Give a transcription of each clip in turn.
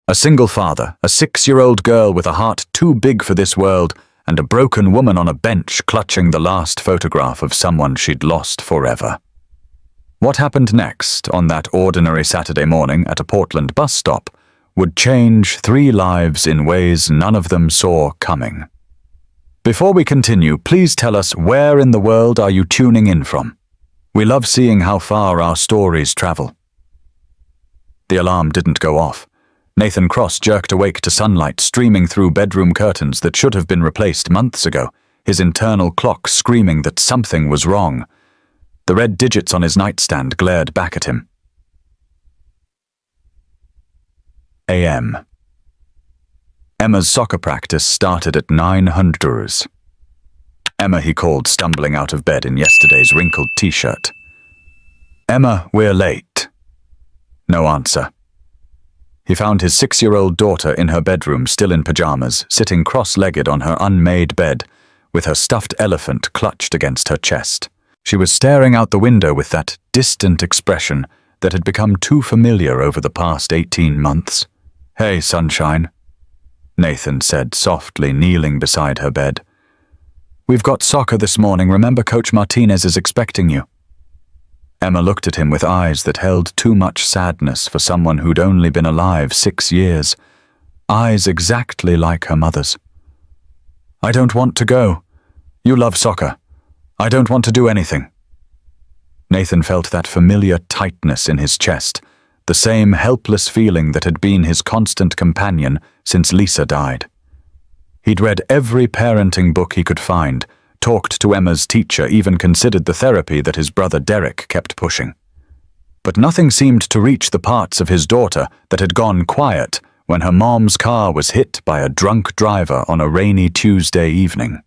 A single father, a 6-year-old girl with a heart too big for this world, and a broken woman on a bench clutching the last photograph of someone she'd lost forever. What happened next on that ordinary Saturday morning at a Portland bus stop would change 3 lives in ways none of them saw coming. Before we continue, please tell us, where in the world are you tuning in from? We love seeing how far our stories travel. The alarm didn't go off. Nathan Cross jerked awake to sunlight streaming through bedroom curtains that should have been replaced months ago, his internal clock screaming that something was wrong. The red digits on his nightstand glared back at him. AM. Emma's soccer practice started at 9:00. Emma, he called, stumbling out of bed in yesterday's wrinkled t-shirt. Emma, we're late. No answer. He found his 6-year-old daughter in her bedroom, still in pajamas, sitting cross-legged on her unmade bed, with her stuffed elephant clutched against her chest. She was staring out the window with that distant expression that had become too familiar over the past 18 months. "Hey, sunshine," Nathan said softly, kneeling beside her bed. "We've got soccer this morning. Remember, Coach Martinez is expecting you." Emma looked at him with eyes that held too much sadness for someone who'd only been alive 6 years. Eyes exactly like her mother's. "I don't want to go. You love soccer. I don't want to do anything." Nathan felt that familiar tightness in his chest, the same helpless feeling that had been his constant companion since Lisa died. He'd read every parenting book he could find, talked to Emma's teacher, even considered the therapy that his brother Derek kept pushing. But nothing seemed to reach the parts of his daughter that had gone quiet when her mom's car was hit by a drunk driver on a rainy Tuesday evening.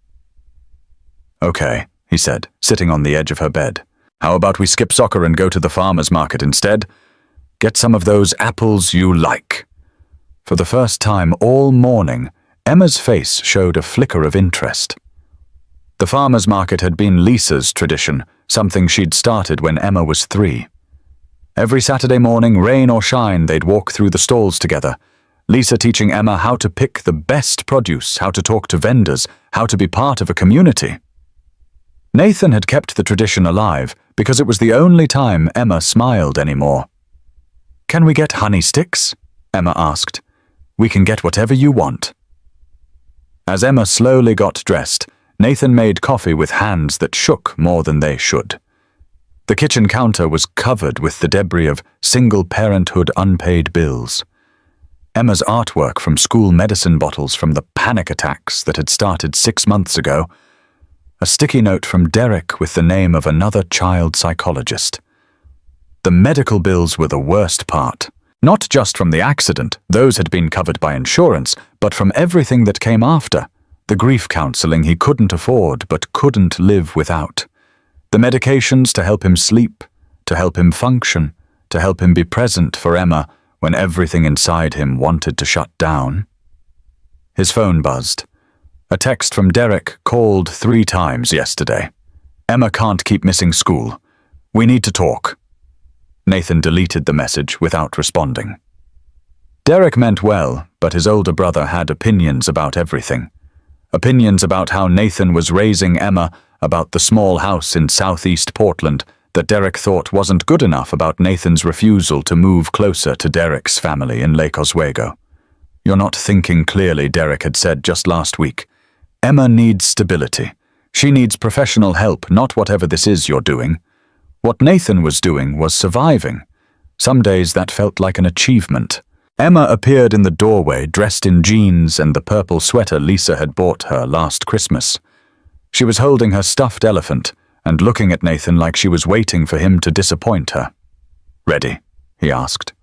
"Okay," he said, sitting on the edge of her bed. "How about we skip soccer and go to the farmer's market instead? Get some of those apples you like." For the first time all morning, Emma's face showed a flicker of interest. The farmer's market had been Lisa's tradition, something she'd started when Emma was 3. Every Saturday morning, rain or shine, they'd walk through the stalls together, Lisa teaching Emma how to pick the best produce, how to talk to vendors, how to be part of a community. Nathan had kept the tradition alive because it was the only time Emma smiled anymore. "Can we get honey sticks?" Emma asked. "We can get whatever you want." As Emma slowly got dressed, Nathan made coffee with hands that shook more than they should. The kitchen counter was covered with the debris of single-parenthood unpaid bills. Emma's artwork from school medicine bottles from the panic attacks that had started 6 months ago. A sticky note from Derek with the name of another child psychologist. The medical bills were the worst part. Not just from the accident, those had been covered by insurance, but from everything that came after. The grief counseling he couldn't afford but couldn't live without. The medications to help him sleep, to help him function, to help him be present for Emma when everything inside him wanted to shut down. His phone buzzed. A text from Derek called 3 times yesterday. "Emma can't keep missing school. We need to talk." Nathan deleted the message without responding. Derek meant well, but his older brother had opinions about everything. Opinions about how Nathan was raising Emma, about the small house in southeast Portland that Derek thought wasn't good enough, about Nathan's refusal to move closer to Derek's family in Lake Oswego. "You're not thinking clearly," Derek had said just last week. "Emma needs stability. She needs professional help, not whatever this is you're doing." What Nathan was doing was surviving. Some days that felt like an achievement. Emma appeared in the doorway, dressed in jeans and the purple sweater Lisa had bought her last Christmas. She was holding her stuffed elephant and looking at Nathan like she was waiting for him to disappoint her. "Ready?" he asked.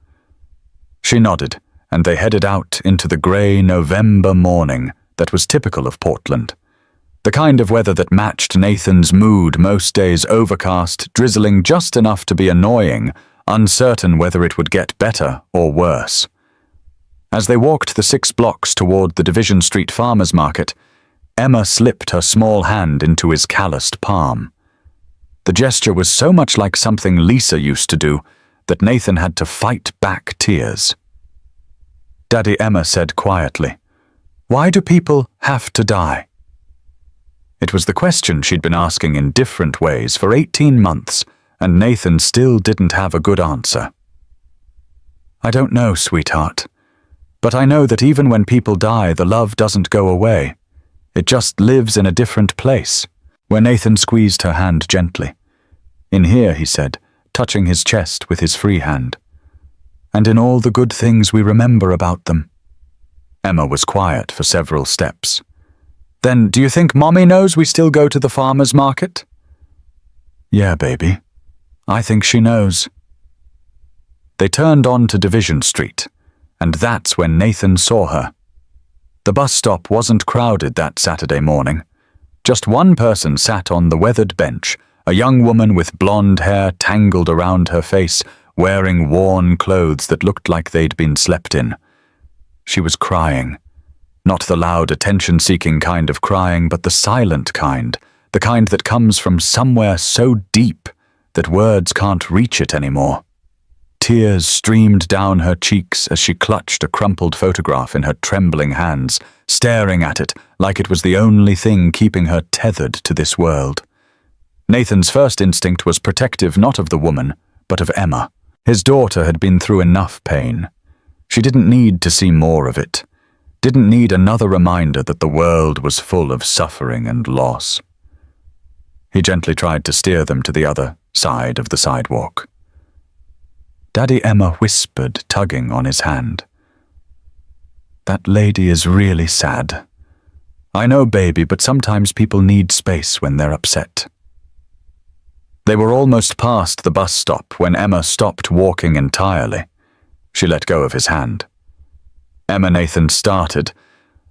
She nodded, and they headed out into the grey November morning that was typical of Portland. The kind of weather that matched Nathan's mood, most days overcast, drizzling just enough to be annoying, uncertain whether it would get better or worse. As they walked the 6 blocks toward the Division Street Farmers Market, Emma slipped her small hand into his calloused palm. The gesture was so much like something Lisa used to do that Nathan had to fight back tears. Daddy Emma said quietly, "Why do people have to die?" It was the question she'd been asking in different ways for 18 months, and Nathan still didn't have a good answer. "I don't know, sweetheart. But I know that even when people die, the love doesn't go away. It just lives in a different place," where Nathan squeezed her hand gently. "In here," he said, touching his chest with his free hand. "And in all the good things we remember about them." Emma was quiet for several steps. "Then, do you think Mommy knows we still go to the farmer's market?" "Yeah, baby. I think she knows." They turned on to Division Street, and that's when Nathan saw her. The bus stop wasn't crowded that Saturday morning. Just one person sat on the weathered bench, a young woman with blonde hair tangled around her face, wearing worn clothes that looked like they'd been slept in. She was crying. Not the loud, attention-seeking kind of crying, but the silent kind, the kind that comes from somewhere so deep that words can't reach it anymore. Tears streamed down her cheeks as she clutched a crumpled photograph in her trembling hands, staring at it like it was the only thing keeping her tethered to this world. Nathan's first instinct was protective not of the woman, but of Emma. His daughter had been through enough pain. She didn't need to see more of it. Didn't need another reminder that the world was full of suffering and loss. He gently tried to steer them to the other side of the sidewalk. Daddy Emma whispered, tugging on his hand. "That lady is really sad. I know, baby, but sometimes people need space when they're upset." They were almost past the bus stop when Emma stopped walking entirely. She let go of his hand. Nathan started,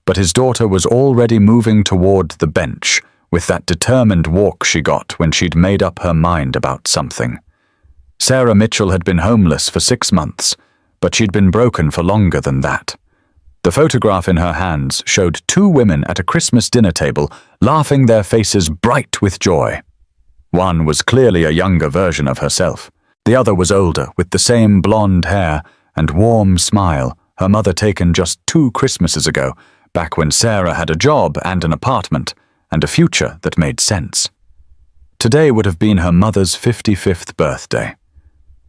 but his daughter was already moving toward the bench with that determined walk she got when she'd made up her mind about something. Sarah Mitchell had been homeless for 6 months, but she'd been broken for longer than that. The photograph in her hands showed 2 women at a Christmas dinner table, laughing, their faces bright with joy. One was clearly a younger version of herself. The other was older, with the same blonde hair and warm smile her mother taken just 2 Christmases ago, back when Sarah had a job and an apartment, and a future that made sense. Today would have been her mother's 55th birthday.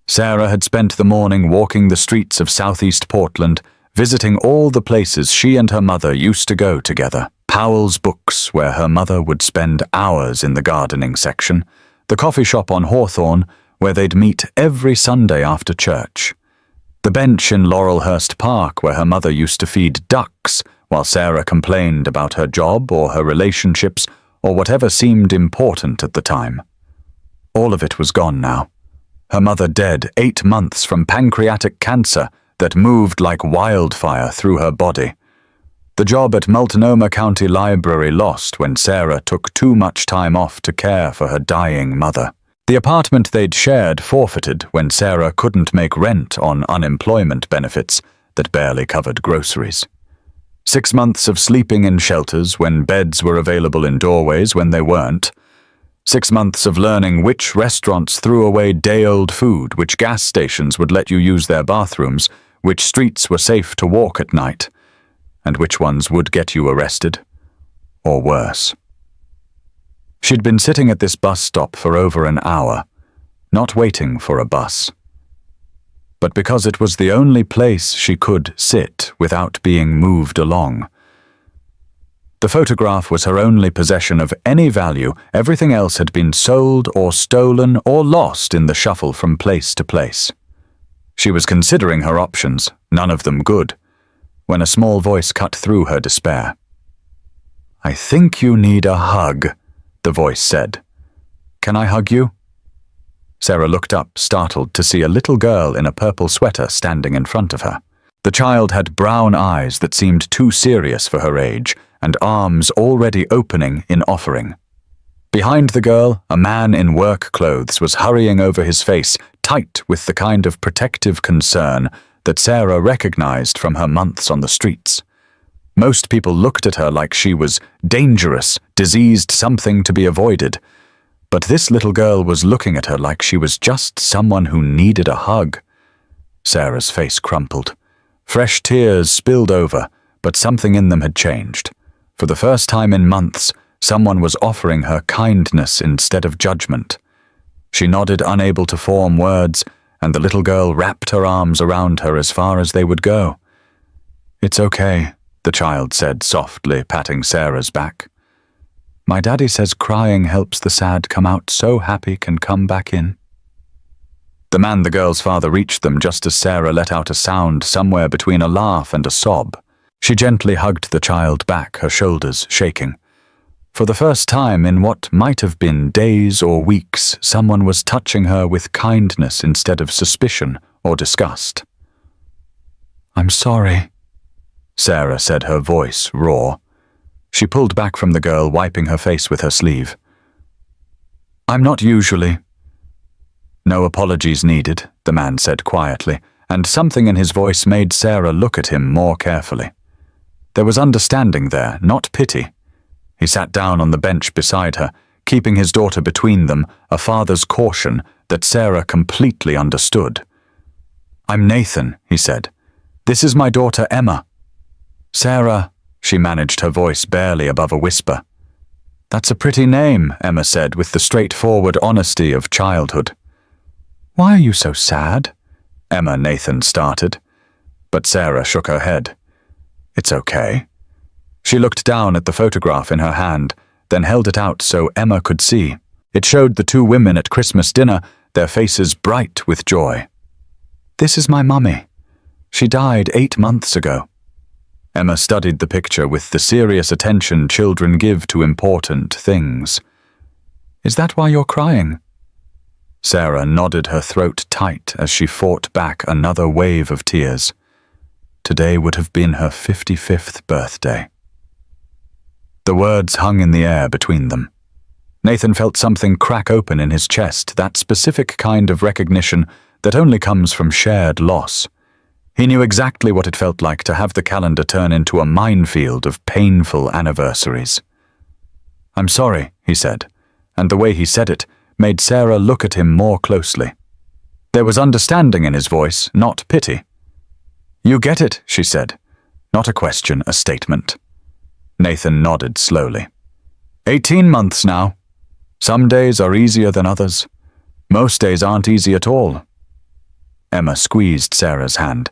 Sarah had spent the morning walking the streets of southeast Portland, visiting all the places she and her mother used to go together. Powell's Books, where her mother would spend hours in the gardening section, the coffee shop on Hawthorne, where they'd meet every Sunday after church, the bench in Laurelhurst Park where her mother used to feed ducks while Sarah complained about her job or her relationships or whatever seemed important at the time. All of it was gone now. Her mother dead 8 months from pancreatic cancer that moved like wildfire through her body. The job at Multnomah County Library lost when Sarah took too much time off to care for her dying mother. The apartment they'd shared forfeited when Sarah couldn't make rent on unemployment benefits that barely covered groceries. 6 months of sleeping in shelters when beds were available in doorways when they weren't. 6 months of learning which restaurants threw away day-old food, which gas stations would let you use their bathrooms, which streets were safe to walk at night, and which ones would get you arrested, or worse. She'd been sitting at this bus stop for over an hour, not waiting for a bus. But because it was the only place she could sit without being moved along. The photograph was her only possession of any value. Everything else had been sold or stolen or lost in the shuffle from place to place. She was considering her options, none of them good, when a small voice cut through her despair. "I think you need a hug," the voice said. "Can I hug you?" Sarah looked up, startled, to see a little girl in a purple sweater standing in front of her. The child had brown eyes that seemed too serious for her age, and arms already opening in offering. Behind the girl, a man in work clothes was hurrying over his face, tight with the kind of protective concern that Sarah recognized from her months on the streets. Most people looked at her like she was dangerous, diseased, something to be avoided. But this little girl was looking at her like she was just someone who needed a hug. Sarah's face crumpled. Fresh tears spilled over, but something in them had changed. For the first time in months, someone was offering her kindness instead of judgment. She nodded, unable to form words, and the little girl wrapped her arms around her as far as they would go. "It's okay," the child said softly, patting Sarah's back. "My daddy says crying helps the sad come out so happy can come back in." The girl's father reached them just as Sarah let out a sound somewhere between a laugh and a sob. She gently hugged the child back, her shoulders shaking. For the first time in what might have been days or weeks, someone was touching her with kindness instead of suspicion or disgust. "I'm sorry," Sarah said, her voice raw. She pulled back from the girl, wiping her face with her sleeve. "I'm not usually." "No apologies needed," the man said quietly, and something in his voice made Sarah look at him more carefully. There was understanding there, not pity. He sat down on the bench beside her, keeping his daughter between them, a father's caution that Sarah completely understood. "I'm Nathan," he said. "This is my daughter Emma." "Sarah," she managed, her voice barely above a whisper. "That's a pretty name," Emma said with the straightforward honesty of childhood. "Why are you so sad?" Nathan started. But Sarah shook her head. "It's okay." She looked down at the photograph in her hand, then held it out so Emma could see. It showed the two women at Christmas dinner, their faces bright with joy. "This is my mummy. She died 8 months ago." Emma studied the picture with the serious attention children give to important things. "Is that why you're crying?" Sarah nodded, her throat tight as she fought back another wave of tears. Today would have been her 55th birthday. The words hung in the air between them. Nathan felt something crack open in his chest, that specific kind of recognition that only comes from shared loss. He knew exactly what it felt like to have the calendar turn into a minefield of painful anniversaries. "I'm sorry," he said, and the way he said it made Sarah look at him more closely. There was understanding in his voice, not pity. "You get it," she said. Not a question, a statement. Nathan nodded slowly. 18 months now. Some days are easier than others. Most days aren't easy at all." Emma squeezed Sarah's hand.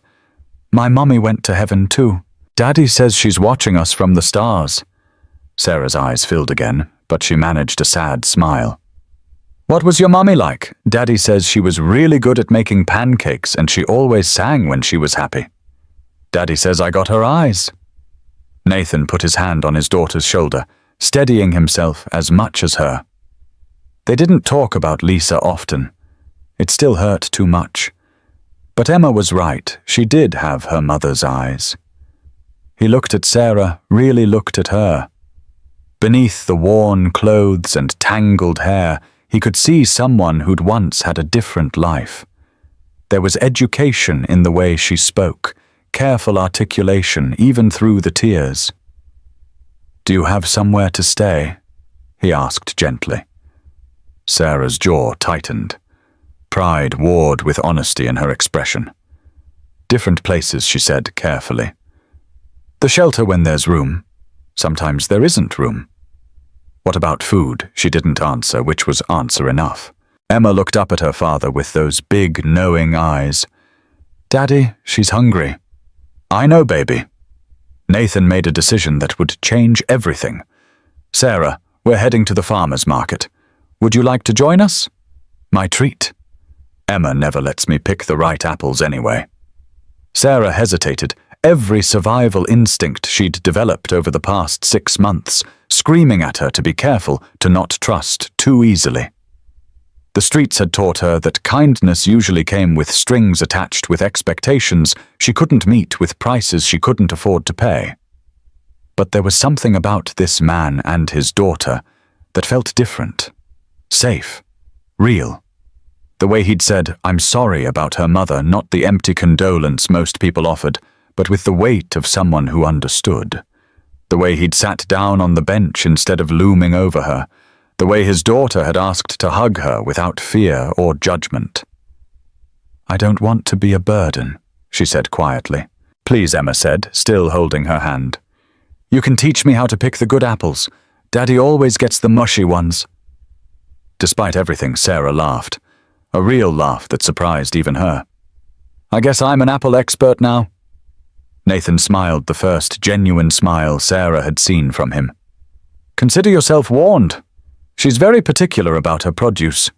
"My mummy went to heaven too. Daddy says she's watching us from the stars." Sarah's eyes filled again, but she managed a sad smile. "What was your mummy like?" "Daddy says she was really good at making pancakes and she always sang when she was happy." "Daddy says I got her eyes." Nathan put his hand on his daughter's shoulder, steadying himself as much as her. They didn't talk about Lisa often. It still hurt too much. But Emma was right, she did have her mother's eyes. He looked at Sarah, really looked at her. Beneath the worn clothes and tangled hair, he could see someone who'd once had a different life. There was education in the way she spoke, careful articulation even through the tears. "Do you have somewhere to stay?" he asked gently. Sarah's jaw tightened. Pride warred with honesty in her expression. "Different places," she said carefully. "The shelter when there's room. Sometimes there isn't room." "What about food?" She didn't answer, which was answer enough. Emma looked up at her father with those big, knowing eyes. "Daddy, she's hungry." "I know, baby." Nathan made a decision that would change everything. "Sarah, we're heading to the farmer's market. Would you like to join us?" "My treat." Emma never lets me pick the right apples anyway. Sarah hesitated, every survival instinct she'd developed over the past 6 months, screaming at her to be careful, to not trust too easily. The streets had taught her that kindness usually came with strings attached with expectations she couldn't meet, with prices she couldn't afford to pay. But there was something about this man and his daughter that felt different, safe, real. The way he'd said, "I'm sorry" about her mother, not the empty condolence most people offered, but with the weight of someone who understood. The way he'd sat down on the bench instead of looming over her. The way his daughter had asked to hug her without fear or judgment. "I don't want to be a burden," she said quietly. Please, Emma said, still holding her hand. You can teach me how to pick the good apples. Daddy always gets the mushy ones. Despite everything, Sarah laughed. A real laugh that surprised even her. I guess I'm an apple expert now. Nathan smiled, the first genuine smile Sarah had seen from him. Consider yourself warned. She's very particular about her produce.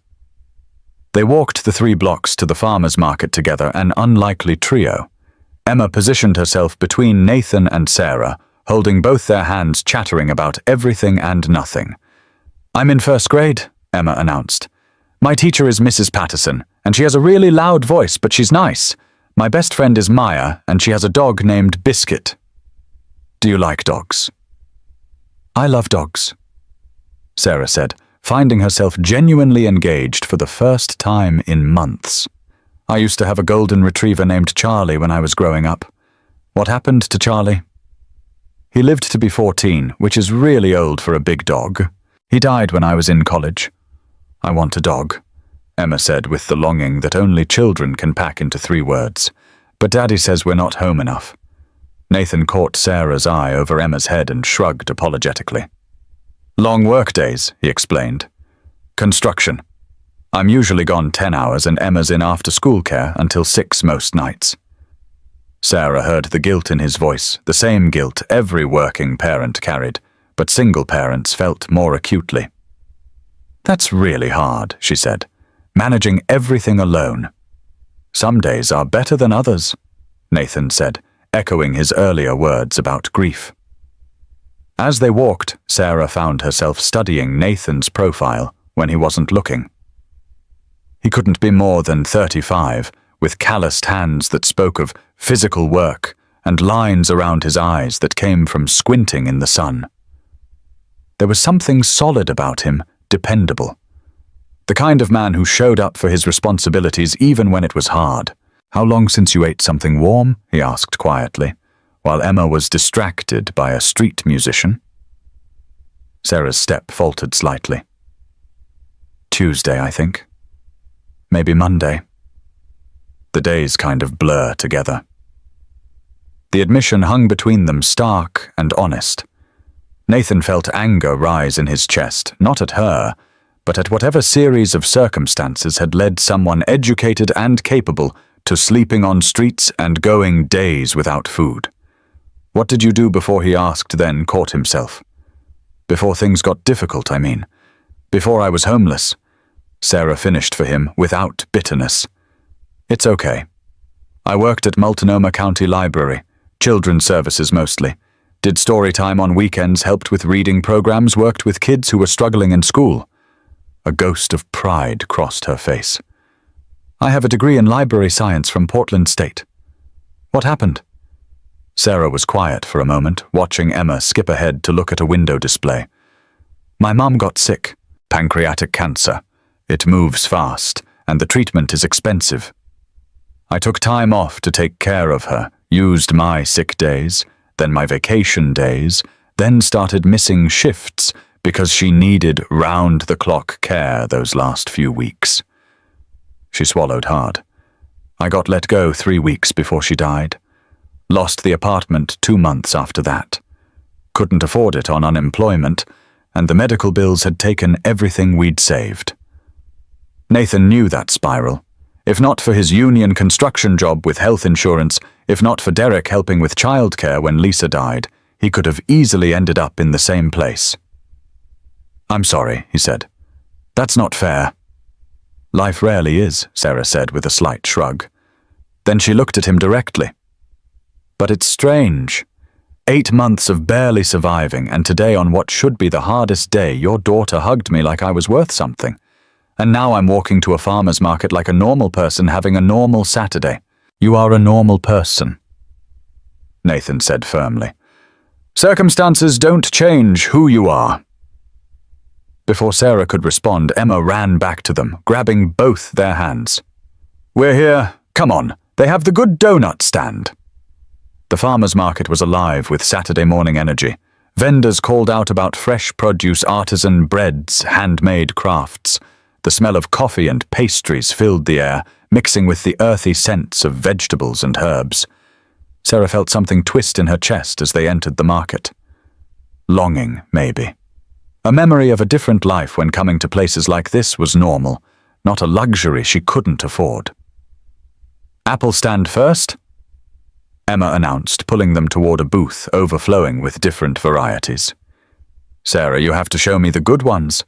They walked the 3 blocks to the farmer's market together, an unlikely trio. Emma positioned herself between Nathan and Sarah, holding both their hands, chattering about everything and nothing. I'm in 1st grade, Emma announced. My teacher is Mrs. Patterson, and she has a really loud voice, but she's nice. My best friend is Maya, and she has a dog named Biscuit. Do you like dogs? I love dogs, Sarah said, finding herself genuinely engaged for the first time in months. I used to have a golden retriever named Charlie when I was growing up. What happened to Charlie? He lived to be 14, which is really old for a big dog. He died when I was in college. I want a dog, Emma said with the longing that only children can pack into 3 words. But Daddy says we're not home enough. Nathan caught Sarah's eye over Emma's head and shrugged apologetically. Long work days, he explained. Construction. I'm usually gone 10 hours and Emma's in after-school care until 6 most nights. Sarah heard the guilt in his voice, the same guilt every working parent carried, but single parents felt more acutely. That's really hard, she said, managing everything alone. Some days are better than others, Nathan said, echoing his earlier words about grief. As they walked, Sarah found herself studying Nathan's profile when he wasn't looking. He couldn't be more than 35, with calloused hands that spoke of physical work and lines around his eyes that came from squinting in the sun. There was something solid about him, dependable. The kind of man who showed up for his responsibilities even when it was hard. How long since you ate something warm? He asked quietly, while Emma was distracted by a street musician. Sarah's step faltered slightly. Tuesday, I think. Maybe Monday. The days kind of blur together. The admission hung between them stark and honest. Nathan felt anger rise in his chest, not at her, but at whatever series of circumstances had led someone educated and capable to sleeping on streets and going days without food. What did you do before he asked, then caught himself? Before things got difficult, I mean. Before I was homeless. Sarah finished for him without bitterness. It's okay. I worked at Multnomah County Library, children's services mostly. Did story time on weekends, helped with reading programs, worked with kids who were struggling in school. A ghost of pride crossed her face. I have a degree in library science from Portland State. What happened? Sarah was quiet for a moment, watching Emma skip ahead to look at a window display. My mom got sick. Pancreatic cancer. It moves fast, and the treatment is expensive. I took time off to take care of her, used my sick days, then my vacation days, then started missing shifts because she needed round-the-clock care those last few weeks. She swallowed hard. I got let go 3 weeks before she died. Lost the apartment 2 months after that. Couldn't afford it on unemployment, and the medical bills had taken everything we'd saved. Nathan knew that spiral. If not for his union construction job with health insurance, if not for Derek helping with childcare when Lisa died, he could have easily ended up in the same place. I'm sorry, he said. That's not fair. Life rarely is, Sarah said with a slight shrug. Then she looked at him directly. But it's strange. 8 months of barely surviving, and today on what should be the hardest day, your daughter hugged me like I was worth something. And now I'm walking to a farmer's market like a normal person having a normal Saturday. You are a normal person, Nathan said firmly. Circumstances don't change who you are. Before Sarah could respond, Emma ran back to them, grabbing both their hands. We're here. Come on. They have the good donut stand. The farmer's market was alive with Saturday morning energy. Vendors called out about fresh produce, artisan breads, handmade crafts. The smell of coffee and pastries filled the air, mixing with the earthy scents of vegetables and herbs. Sarah felt something twist in her chest as they entered the market. Longing, maybe. A memory of a different life when coming to places like this was normal, not a luxury she couldn't afford. "Apple stand first?" Emma announced, pulling them toward a booth overflowing with different varieties. "Sarah, you have to show me the good ones."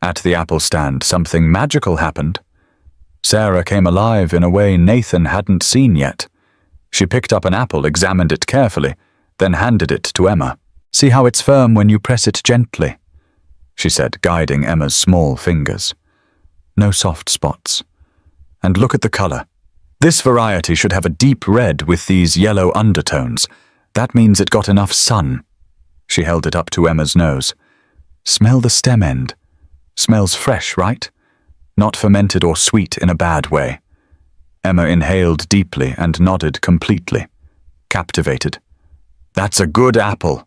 At the apple stand, something magical happened. Sarah came alive in a way Nathan hadn't seen yet. She picked up an apple, examined it carefully, then handed it to Emma. "See how it's firm when you press it gently," she said, guiding Emma's small fingers. "No soft spots. And look at the color. This variety should have a deep red with these yellow undertones. That means it got enough sun." She held it up to Emma's nose. "Smell the stem end. Smells fresh, right? Not fermented or sweet in a bad way." Emma inhaled deeply and nodded completely, captivated. "That's a good apple.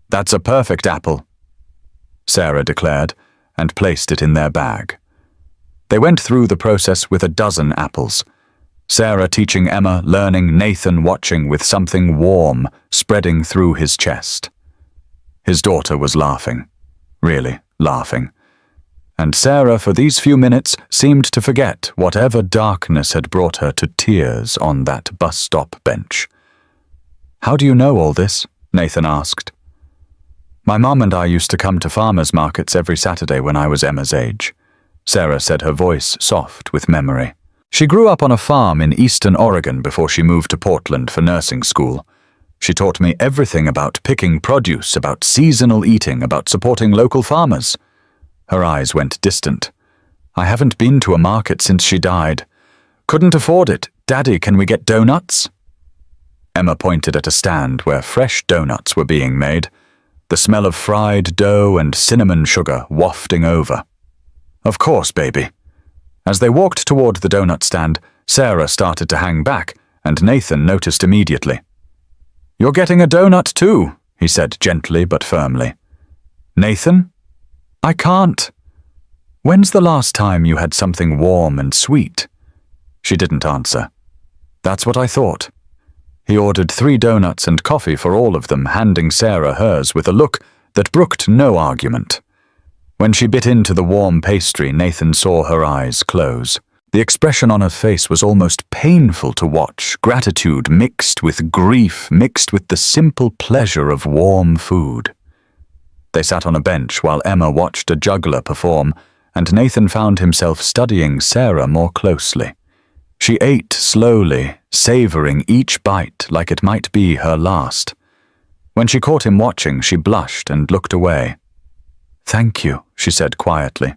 That's a perfect apple," Sarah declared, and placed it in their bag. They went through the process with a dozen apples. Sarah teaching Emma, learning, Nathan watching with something warm spreading through his chest. His daughter was laughing, really laughing. And Sarah, for these few minutes, seemed to forget whatever darkness had brought her to tears on that bus stop bench. "How do you know all this?" Nathan asked. "My mom and I used to come to farmers' markets every Saturday when I was Emma's age," Sarah said, her voice soft with memory. "She grew up on a farm in eastern Oregon before she moved to Portland for nursing school. She taught me everything about picking produce, about seasonal eating, about supporting local farmers." Her eyes went distant. "I haven't been to a market since she died. Couldn't afford it. Daddy, can we get donuts?" Emma pointed at a stand where fresh donuts were being made, the smell of fried dough and cinnamon sugar wafting over. "Of course, baby." As they walked toward the donut stand, Sarah started to hang back, and Nathan noticed immediately. "You're getting a donut too," he said gently but firmly. "Nathan? I can't. When's the last time you had something warm and sweet?" She didn't answer. "That's what I thought." He ordered 3 donuts and coffee for all of them, handing Sarah hers with a look that brooked no argument. When she bit into the warm pastry, Nathan saw her eyes close. The expression on her face was almost painful to watch, gratitude mixed with grief, mixed with the simple pleasure of warm food. They sat on a bench while Emma watched a juggler perform, and Nathan found himself studying Sarah more closely. She ate slowly, savoring each bite like it might be her last. When she caught him watching, she blushed and looked away. "Thank you," she said quietly.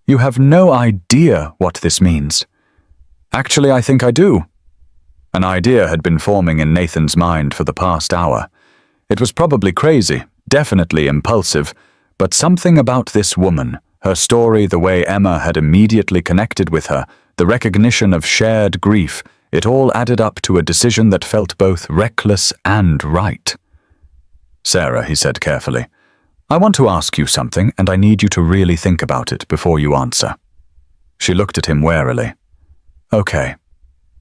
"You have no idea what this means." "Actually, I think I do." An idea had been forming in Nathan's mind for the past hour. It was probably crazy, definitely impulsive, but something about this woman, her story, the way Emma had immediately connected with her, the recognition of shared grief, it all added up to a decision that felt both reckless and right. "Sarah," he said carefully, "I want to ask you something, and I need you to really think about it before you answer." She looked at him warily. "Okay.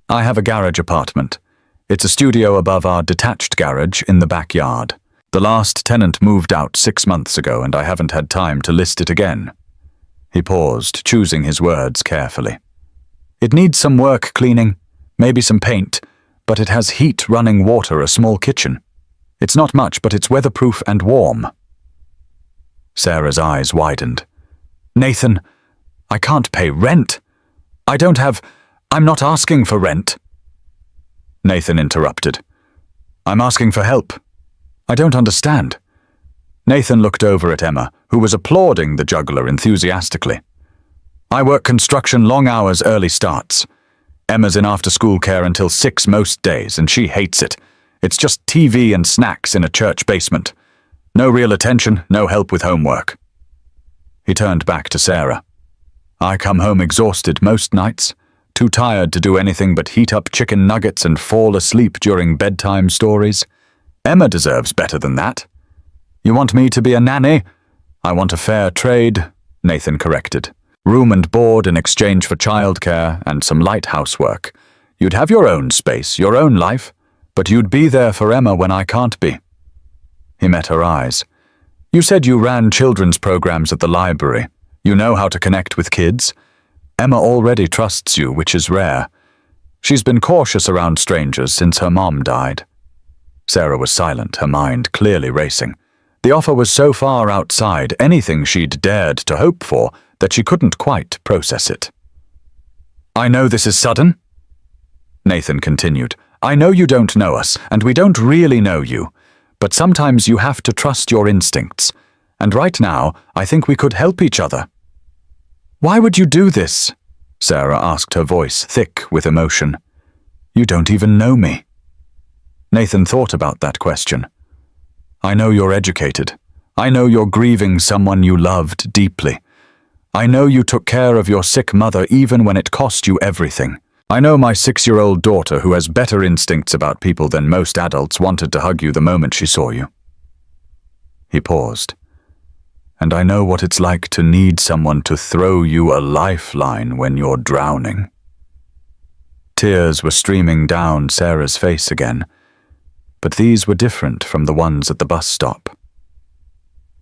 I have a garage apartment. It's a studio above our detached garage in the backyard. The last tenant moved out 6 months ago, and I haven't had time to list it again." He paused, choosing his words carefully. "It needs some work cleaning, maybe some paint, but it has heat, running water, a small kitchen. It's not much, but it's weatherproof and warm." Sarah's eyes widened. "Nathan, I can't pay rent. I'm not asking for rent." Nathan interrupted. "I'm asking for help. I don't understand." Nathan looked over at Emma, who was applauding the juggler enthusiastically. "I work construction, long hours, early starts. Emma's in after-school care until 6 most days, and she hates it. It's just TV and snacks in a church basement. No real attention, no help with homework." He turned back to Sarah. "I come home exhausted most nights, too tired to do anything but heat up chicken nuggets and fall asleep during bedtime stories. Emma deserves better than that." "You want me to be a nanny?" "I want a fair trade," Nathan corrected. "Room and board in exchange for childcare and some light housework. You'd have your own space, your own life. But you'd be there for Emma when I can't be. He met her eyes. You said you ran children's programs at the library. You know how to connect with kids. Emma already trusts you, which is rare. She's been cautious around strangers since her mom died. Sarah was silent, her mind clearly racing. The offer was so far outside anything she'd dared to hope for that she couldn't quite process it. I know this is sudden, Nathan continued. I know you don't know us, and we don't really know you, but sometimes you have to trust your instincts, and right now I think we could help each other. Why would you do this? Sarah asked, her voice thick with emotion. You don't even know me. Nathan thought about that question. I know you're educated. I know you're grieving someone you loved deeply. I know you took care of your sick mother even when it cost you everything. I know my 6-year-old daughter, who has better instincts about people than most adults, wanted to hug you the moment she saw you. He paused. And I know what it's like to need someone to throw you a lifeline when you're drowning. Tears were streaming down Sarah's face again, but these were different from the ones at the bus stop.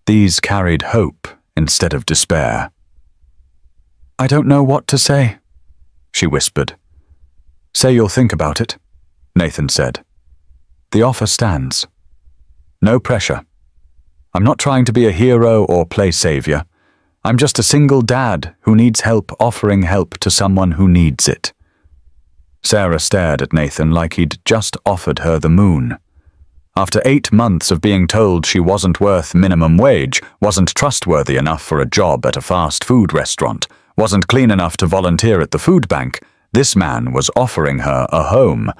These carried hope instead of despair. I don't know what to say, she whispered. Say you'll think about it, Nathan said. The offer stands. No pressure. I'm not trying to be a hero or play savior. I'm just a single dad who needs help offering help to someone who needs it. Sarah stared at Nathan like he'd just offered her the moon. After 8 months of being told she wasn't worth minimum wage, wasn't trustworthy enough for a job at a fast food restaurant, wasn't clean enough to volunteer at the food bank, this man was offering her a home,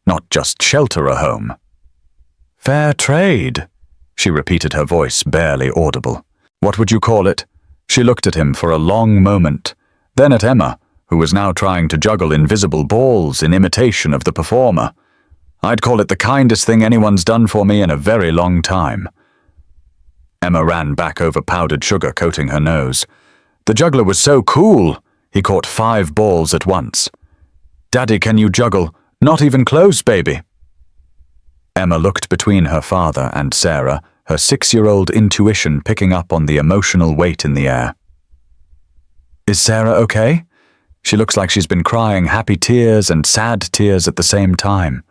not just shelter a home. Fair trade, she repeated, her voice barely audible. What would you call it? She looked at him for a long moment, then at Emma, who was now trying to juggle invisible balls in imitation of the performer. I'd call it the kindest thing anyone's done for me in a very long time. Emma ran back over powdered sugar coating her nose. The juggler was so cool, he caught 5 balls at once. Daddy, can you juggle? Not even close, baby. Emma looked between her father and Sarah, her 6-year-old intuition picking up on the emotional weight in the air. Is Sarah okay? She looks like she's been crying happy tears and sad tears at the same time.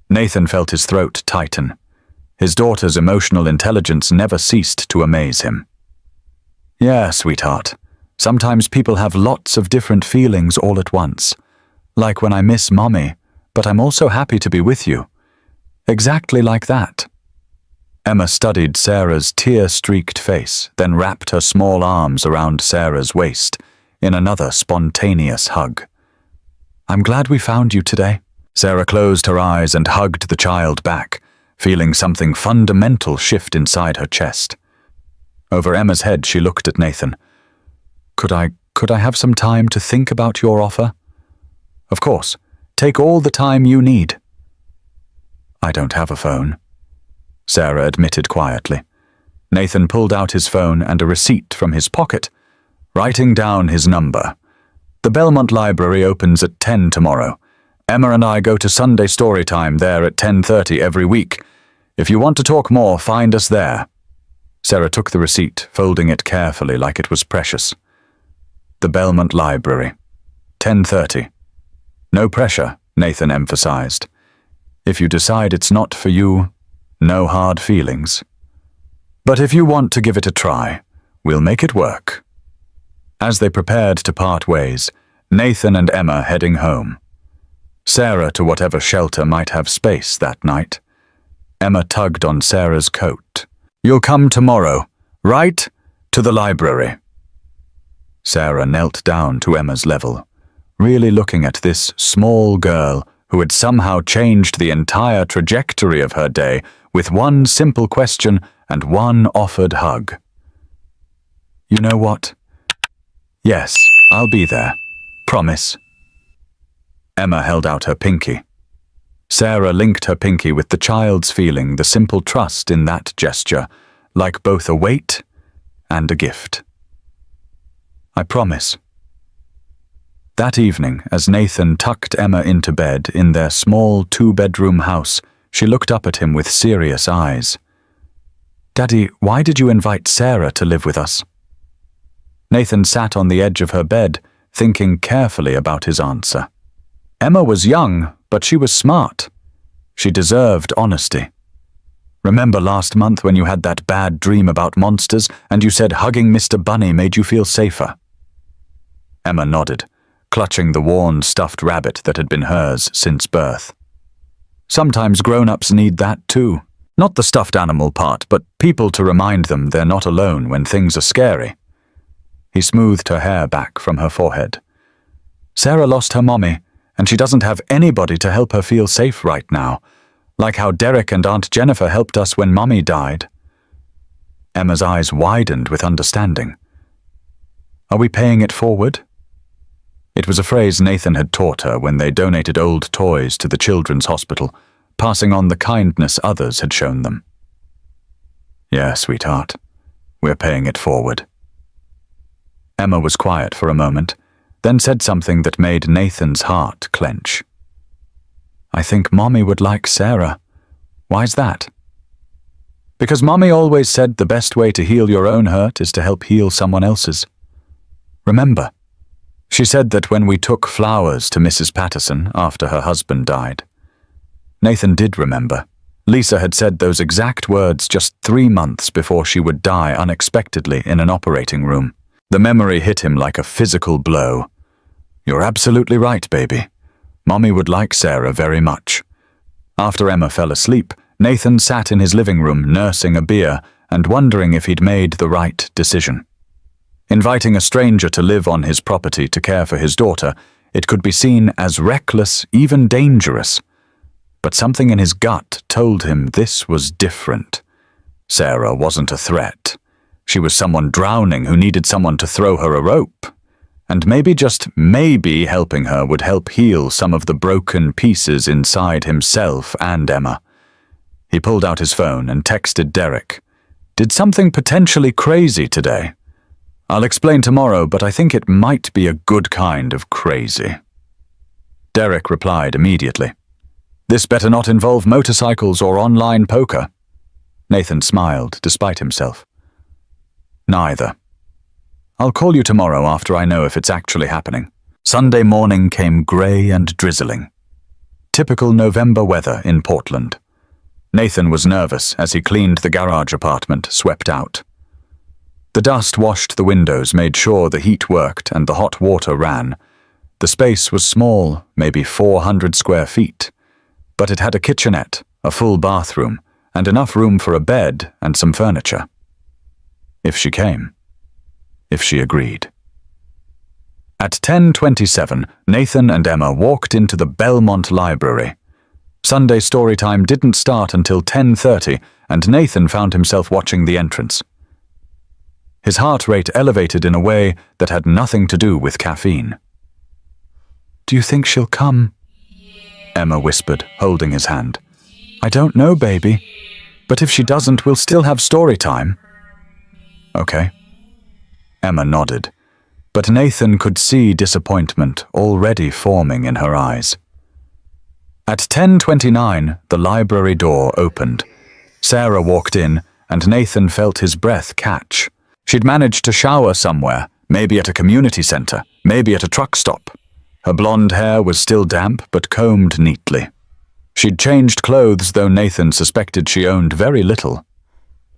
Nathan felt his throat tighten. His daughter's emotional intelligence never ceased to amaze him. Yeah, sweetheart. Sometimes people have lots of different feelings all at once. Like when I miss Mommy, but I'm also happy to be with you. Exactly like that. Emma studied Sarah's tear-streaked face, then wrapped her small arms around Sarah's waist in another spontaneous hug. I'm glad we found you today. Sarah closed her eyes and hugged the child back, feeling something fundamental shift inside her chest. Over Emma's head, she looked at Nathan. Could I have some time to think about your offer? Of course. Take all the time you need. I don't have a phone, Sarah admitted quietly. Nathan pulled out his phone and a receipt from his pocket, writing down his number. The Belmont Library opens at 10 tomorrow. Emma and I go to Sunday story time there at 10:30 every week. If you want to talk more, find us there. Sarah took the receipt, folding it carefully like it was precious. The Belmont Library. 10:30. No pressure, Nathan emphasized. If you decide it's not for you, no hard feelings. But if you want to give it a try, we'll make it work. As they prepared to part ways, Nathan and Emma heading home. Sarah to whatever shelter might have space that night. Emma tugged on Sarah's coat. You'll come tomorrow, right? To the library. Sarah knelt down to Emma's level, really looking at this small girl who had somehow changed the entire trajectory of her day with one simple question and one offered hug. You know what? Yes, I'll be there. Promise. Emma held out her pinky. Sarah linked her pinky with the child's feeling, the simple trust in that gesture, like both a weight and a gift. I promise. That evening, as Nathan tucked Emma into bed in their small two-bedroom house, she looked up at him with serious eyes. "Daddy, why did you invite Sarah to live with us?" Nathan sat on the edge of her bed, thinking carefully about his answer. Emma was young, but she was smart. She deserved honesty. Remember last month when you had that bad dream about monsters and you said hugging Mr. Bunny made you feel safer? Emma nodded, clutching the worn stuffed rabbit that had been hers since birth. Sometimes grown-ups need that too. Not the stuffed animal part, but people to remind them they're not alone when things are scary. He smoothed her hair back from her forehead. Sarah lost her mommy, and she doesn't have anybody to help her feel safe right now, like how Derek and Aunt Jennifer helped us when Mommy died. Emma's eyes widened with understanding. Are we paying it forward? It was a phrase Nathan had taught her when they donated old toys to the children's hospital, passing on the kindness others had shown them. Yeah, sweetheart, we're paying it forward. Emma was quiet for a moment, then said something that made Nathan's heart clench. I think Mommy would like Sarah. Why's that? Because Mommy always said the best way to heal your own hurt is to help heal someone else's. Remember, she said that when we took flowers to Mrs. Patterson after her husband died. Nathan did remember. Lisa had said those exact words just 3 months before she would die unexpectedly in an operating room. The memory hit him like a physical blow. You're absolutely right, baby. Mommy would like Sarah very much. After Emma fell asleep, Nathan sat in his living room nursing a beer and wondering if he'd made the right decision. Inviting a stranger to live on his property to care for his daughter, it could be seen as reckless, even dangerous. But something in his gut told him this was different. Sarah wasn't a threat. She was someone drowning who needed someone to throw her a rope. And maybe, just maybe, helping her would help heal some of the broken pieces inside himself and Emma. He pulled out his phone and texted Derek. Did something potentially crazy today? I'll explain tomorrow, but I think it might be a good kind of crazy. Derek replied immediately. This better not involve motorcycles or online poker. Nathan smiled, despite himself. Neither. I'll call you tomorrow after I know if it's actually happening. Sunday morning came grey and drizzling. Typical November weather in Portland. Nathan was nervous as he cleaned the garage apartment, swept out. The dust washed the windows, made sure the heat worked and the hot water ran. The space was small, maybe 400 square feet, but it had a kitchenette, a full bathroom, and enough room for a bed and some furniture. If she came. If she agreed. At 10:27, Nathan and Emma walked into the Belmont Library. Sunday story time didn't start until 10:30, and Nathan found himself watching the entrance. His heart rate elevated in a way that had nothing to do with caffeine. Do you think she'll come? Emma whispered, holding his hand. I don't know, baby. But if she doesn't, we'll still have story time. Okay. Emma nodded, but Nathan could see disappointment already forming in her eyes. At 10:29, the library door opened. Sarah walked in, and Nathan felt his breath catch. She'd managed to shower somewhere, maybe at a community center, maybe at a truck stop. Her blonde hair was still damp, but combed neatly. She'd changed clothes, though Nathan suspected she owned very little.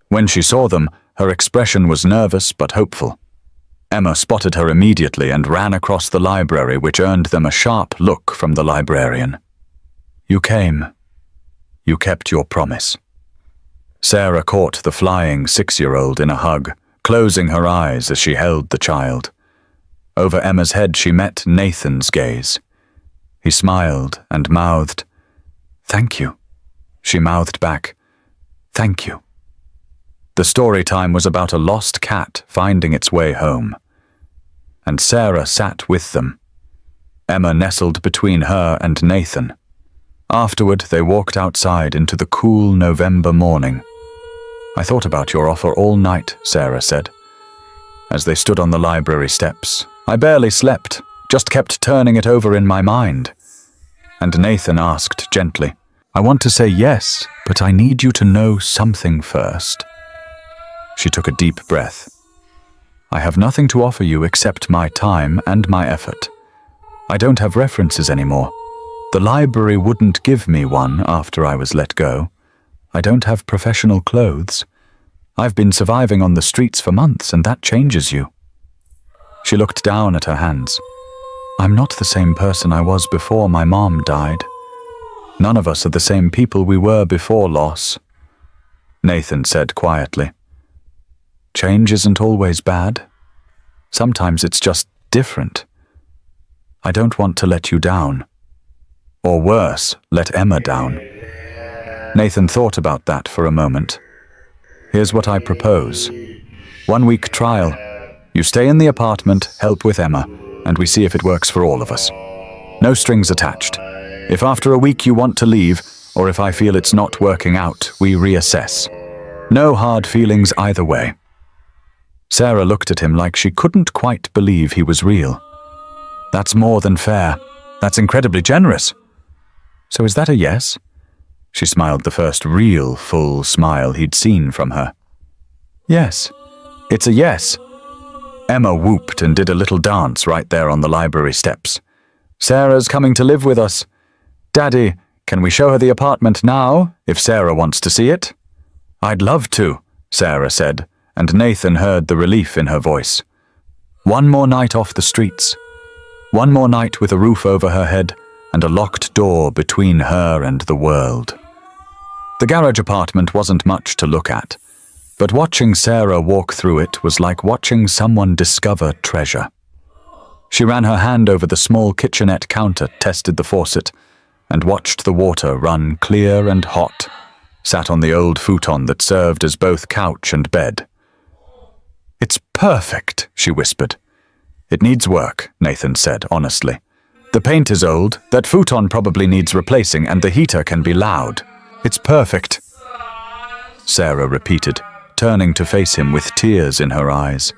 When she saw them, her expression was nervous but hopeful. Emma spotted her immediately and ran across the library, which earned them a sharp look from the librarian. You came. You kept your promise. Sarah caught the flying 6-year-old in a hug, closing her eyes as she held the child. Over Emma's head she met Nathan's gaze. He smiled and mouthed, Thank you. She mouthed back, Thank you. The story time was about a lost cat finding its way home. And Sarah sat with them. Emma nestled between her and Nathan. Afterward, they walked outside into the cool November morning. I thought about your offer all night, Sarah said. As they stood on the library steps, I barely slept, just kept turning it over in my mind. And Nathan asked gently, I want to say yes, but I need you to know something first. She took a deep breath. I have nothing to offer you except my time and my effort. I don't have references anymore. The library wouldn't give me one after I was let go. I don't have professional clothes. I've been surviving on the streets for months, and that changes you. She looked down at her hands. I'm not the same person I was before my mom died. None of us are the same people we were before loss. Nathan said quietly. Change isn't always bad. Sometimes it's just different. I don't want to let you down. Or worse, let Emma down. Nathan thought about that for a moment. Here's what I propose. 1 week trial. You stay in the apartment, help with Emma, and we see if it works for all of us. No strings attached. If after a week you want to leave, or if I feel it's not working out, we reassess. No hard feelings either way. Sarah looked at him like she couldn't quite believe he was real. That's more than fair. That's incredibly generous. So is that a yes? She smiled the first real, full smile he'd seen from her. Yes, it's a yes. Emma whooped and did a little dance right there on the library steps. Sarah's coming to live with us. Daddy, can we show her the apartment now, if Sarah wants to see it? I'd love to, Sarah said, and Nathan heard the relief in her voice. One more night off the streets. One more night with a roof over her head and a locked door between her and the world. The garage apartment wasn't much to look at, but watching Sarah walk through it was like watching someone discover treasure. She ran her hand over the small kitchenette counter, tested the faucet, and watched the water run clear and hot, sat on the old futon that served as both couch and bed. It's perfect, she whispered. It needs work, Nathan said honestly. The paint is old, that futon probably needs replacing, and the heater can be loud. It's perfect, Sarah repeated, turning to face him with tears in her eyes.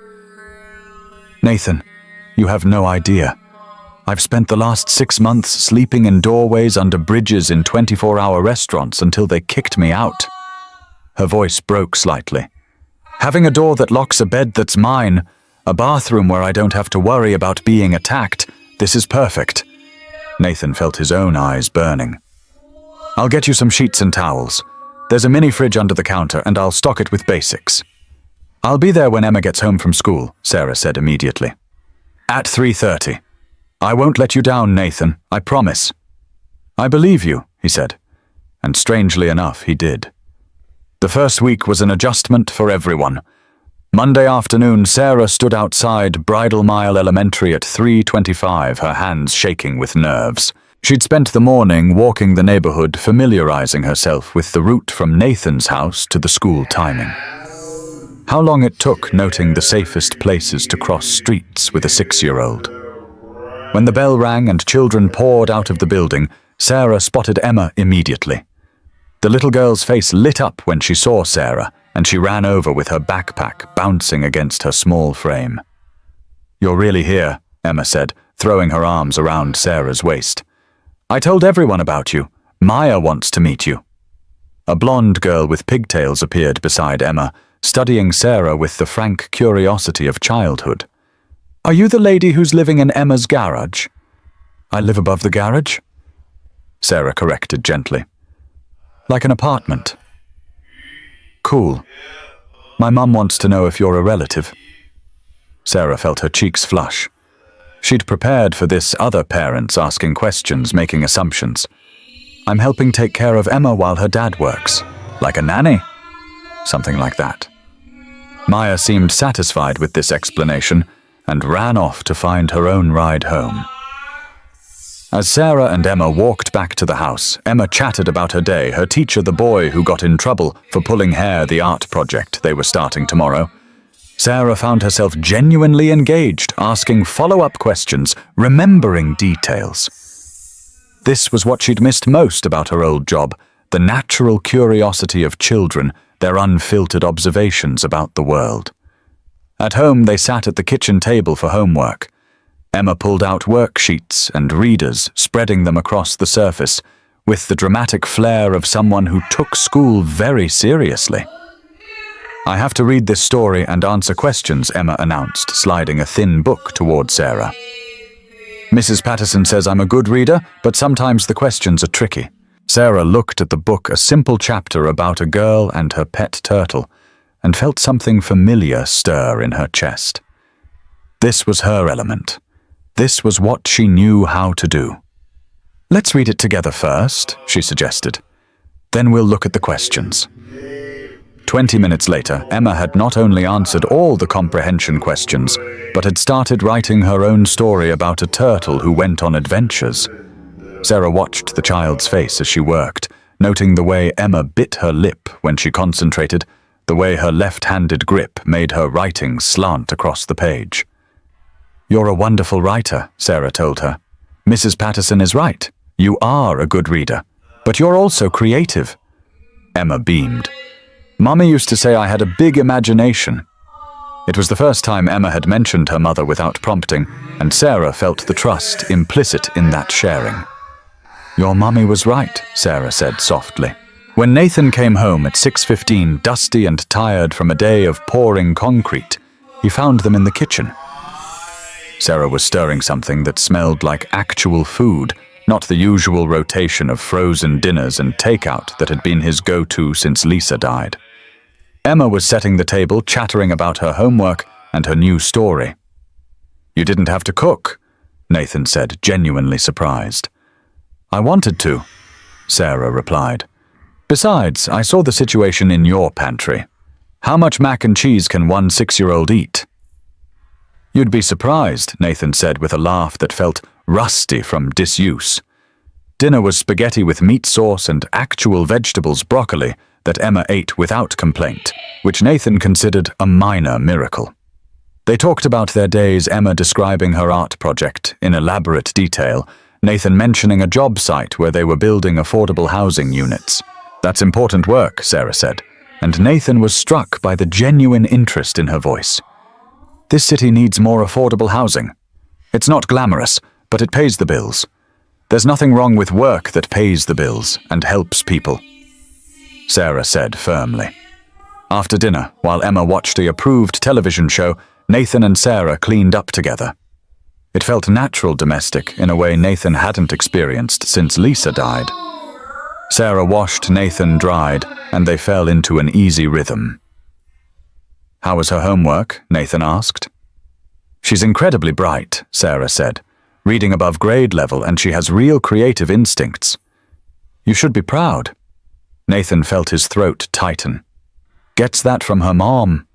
Nathan, you have no idea. I've spent the last 6 months sleeping in doorways under bridges in 24-hour restaurants until they kicked me out. Her voice broke slightly. Having a door that locks a bed that's mine, a bathroom where I don't have to worry about being attacked, this is perfect. Nathan felt his own eyes burning. I'll get you some sheets and towels. There's a mini fridge under the counter, and I'll stock it with basics. I'll be there when Emma gets home from school, Sarah said immediately. At 3:30. I won't let you down, Nathan, I promise. I believe you, he said, and strangely enough, he did. The first week was an adjustment for everyone. Monday afternoon, Sarah stood outside Bridal Mile Elementary at 3:25, her hands shaking with nerves. She'd spent the morning walking the neighborhood, familiarizing herself with the route from Nathan's house to the school timing. How long it took noting the safest places to cross streets with a 6-year-old. When the bell rang and children poured out of the building, Sarah spotted Emma immediately. The little girl's face lit up when she saw Sarah, and she ran over with her backpack bouncing against her small frame. You're really here, Emma said, throwing her arms around Sarah's waist. I told everyone about you. Maya wants to meet you. A blonde girl with pigtails appeared beside Emma, studying Sarah with the frank curiosity of childhood. Are you the lady who's living in Emma's garage? I live above the garage, Sarah corrected gently. Like an apartment. Cool. My mum wants to know if you're a relative. Sarah felt her cheeks flush. She'd prepared for this, other parents asking questions, making assumptions. I'm helping take care of Emma while her dad works. Like a nanny? Something like that. Maya seemed satisfied with this explanation and ran off to find her own ride home. As Sarah and Emma walked back to the house, Emma chatted about her day, her teacher, the boy who got in trouble for pulling hair, the art project they were starting tomorrow. Sarah found herself genuinely engaged, asking follow-up questions, remembering details. This was what she'd missed most about her old job, the natural curiosity of children, their unfiltered observations about the world. At home, they sat at the kitchen table for homework. Emma pulled out worksheets and readers, spreading them across the surface, with the dramatic flair of someone who took school very seriously. "I have to read this story and answer questions," Emma announced, sliding a thin book toward Sarah. "Mrs. Patterson says I'm a good reader, but sometimes the questions are tricky." Sarah looked at the book, a simple chapter about a girl and her pet turtle, and felt something familiar stir in her chest. This was her element. This was what she knew how to do. "Let's read it together first," she suggested. "Then we'll look at the questions." 20 minutes later, Emma had not only answered all the comprehension questions, but had started writing her own story about a turtle who went on adventures. Sarah watched the child's face as she worked, noting the way Emma bit her lip when she concentrated, the way her left-handed grip made her writing slant across the page. "You're a wonderful writer," Sarah told her. "Mrs. Patterson is right. You are a good reader, but you're also creative." Emma beamed. "Mummy used to say I had a big imagination." It was the first time Emma had mentioned her mother without prompting, and Sarah felt the trust implicit in that sharing. "Your mummy was right," Sarah said softly. When Nathan came home at 6:15, dusty and tired from a day of pouring concrete, he found them in the kitchen. Sarah was stirring something that smelled like actual food, not the usual rotation of frozen dinners and takeout that had been his go-to since Lisa died. Emma was setting the table, chattering about her homework and her new story. "You didn't have to cook," Nathan said, genuinely surprised. "I wanted to," Sarah replied. "Besides, I saw the situation in your pantry. How much mac and cheese can one 6-year-old eat?" "You'd be surprised," Nathan said with a laugh that felt rusty from disuse. Dinner was spaghetti with meat sauce and actual vegetables, broccoli, that Emma ate without complaint, which Nathan considered a minor miracle. They talked about their days, Emma describing her art project in elaborate detail, Nathan mentioning a job site where they were building affordable housing units. "That's important work," Sarah said, and Nathan was struck by the genuine interest in her voice. "This city needs more affordable housing. It's not glamorous, but it pays the bills. There's nothing wrong with work that pays the bills and helps people," Sarah said firmly. After dinner, while Emma watched the approved television show, Nathan and Sarah cleaned up together. It felt natural, domestic, in a way Nathan hadn't experienced since Lisa died. Sarah washed, Nathan dried, and they fell into an easy rhythm. "How was her homework?" Nathan asked. "She's incredibly bright," Sarah said, "reading above grade level, and she has real creative instincts. You should be proud." Nathan felt his throat tighten. "Gets that from her mom."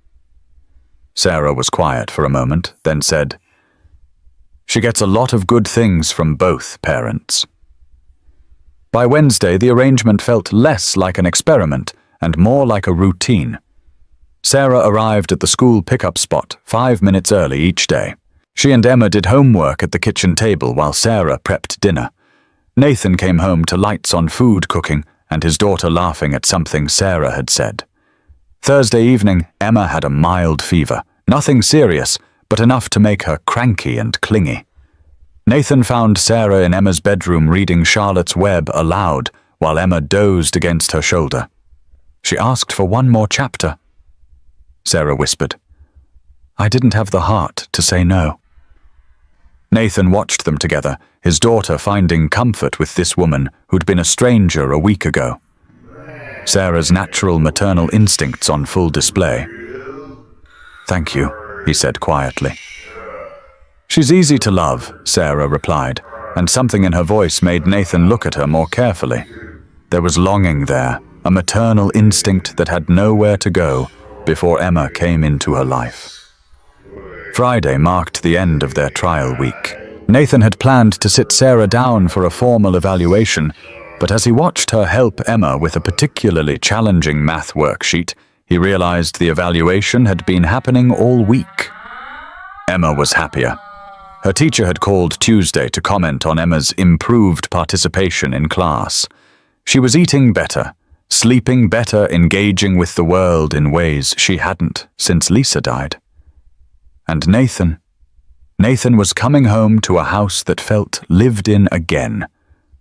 Sarah was quiet for a moment, then said, "She gets a lot of good things from both parents." By Wednesday, the arrangement felt less like an experiment and more like a routine. Sarah arrived at the school pickup spot 5 minutes early each day. She and Emma did homework at the kitchen table while Sarah prepped dinner. Nathan came home to lights on food cooking and his daughter laughing at something Sarah had said. Thursday evening, Emma had a mild fever, nothing serious, but enough to make her cranky and clingy. Nathan found Sarah in Emma's bedroom reading Charlotte's Web aloud while Emma dozed against her shoulder. She asked for one more chapter. Sarah whispered, "I didn't have the heart to say no." Nathan watched them together, his daughter finding comfort with this woman who'd been a stranger a week ago. Sarah's natural maternal instincts on full display. "Thank you," he said quietly. "She's easy to love," Sarah replied, and something in her voice made Nathan look at her more carefully. There was longing there, a maternal instinct that had nowhere to go before Emma came into her life. Friday marked the end of their trial week. Nathan had planned to sit Sarah down for a formal evaluation, but as he watched her help Emma with a particularly challenging math worksheet, he realized the evaluation had been happening all week. Emma was happier. Her teacher had called Tuesday to comment on Emma's improved participation in class. She was eating better, sleeping better, engaging with the world in ways she hadn't since Lisa died. And Nathan Nathan was coming home to a house that felt lived in again.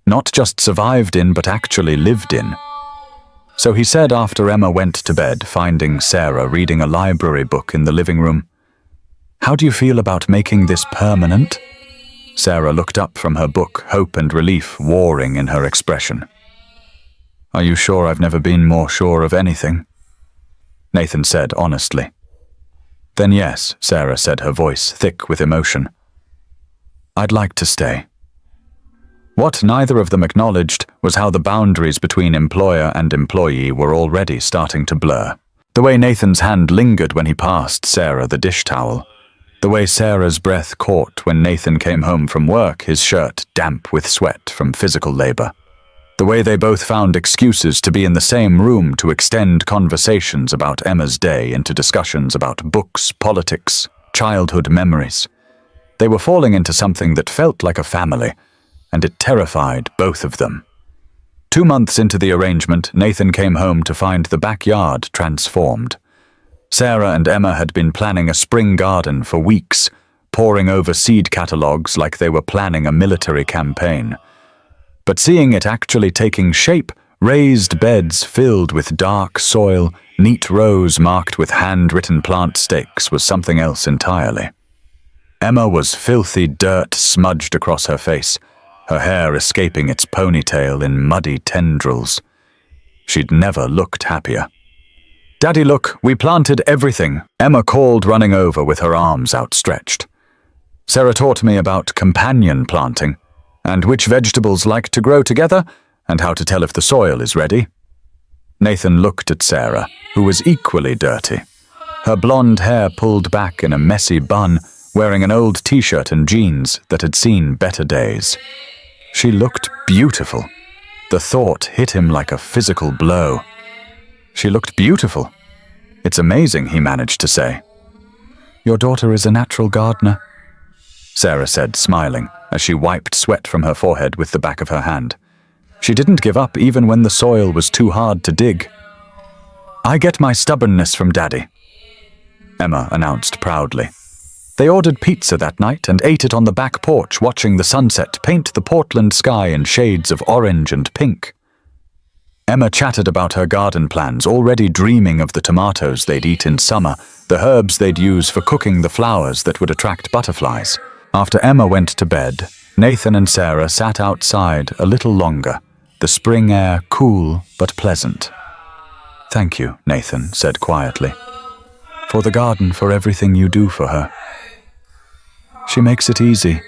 Not just survived in, but actually lived in. So he said after Emma went to bed, finding Sarah reading a library book in the living room, "How do you feel about making this permanent?" Sarah looked up from her book, hope and relief warring in her expression. "Are you sure I've never been more sure of anything?" Nathan said honestly. "Then yes," Sarah said, her voice thick with emotion. "I'd like to stay." What neither of them acknowledged was how the boundaries between employer and employee were already starting to blur. The way Nathan's hand lingered when he passed Sarah the dish towel. The way Sarah's breath caught when Nathan came home from work, his shirt damp with sweat from physical labor. The way they both found excuses to be in the same room to extend conversations about Emma's day into discussions about books, politics, childhood memories. They were falling into something that felt like a family, and it terrified both of them. 2 months into the arrangement, Nathan came home to find the backyard transformed. Sarah and Emma had been planning a spring garden for weeks, poring over seed catalogs like they were planning a military campaign. But seeing it actually taking shape, raised beds filled with dark soil, neat rows marked with handwritten plant stakes was something else entirely. Emma was filthy dirt smudged across her face, her hair escaping its ponytail in muddy tendrils. She'd never looked happier. "Daddy, look, we planted everything," Emma called, running over with her arms outstretched. "Sarah taught me about companion planting, and which vegetables like to grow together, and how to tell if the soil is ready." Nathan looked at Sarah, who was equally dirty. Her blonde hair pulled back in a messy bun, wearing an old t-shirt and jeans that had seen better days. She looked beautiful. The thought hit him like a physical blow. She looked beautiful. "It's amazing," he managed to say. "Your daughter is a natural gardener," Sarah said, smiling, as she wiped sweat from her forehead with the back of her hand. She didn't give up even when the soil was too hard to dig. "I get my stubbornness from Daddy," Emma announced proudly. They ordered pizza that night and ate it on the back porch, watching the sunset paint the Portland sky in shades of orange and pink. Emma chatted about her garden plans, already dreaming of the tomatoes they'd eat in summer, the herbs they'd use for cooking the flowers that would attract butterflies. After Emma went to bed, Nathan and Sarah sat outside a little longer, the spring air cool but pleasant. "Thank you," Nathan said quietly, "for the garden, for everything you do for her." "She makes it easy,"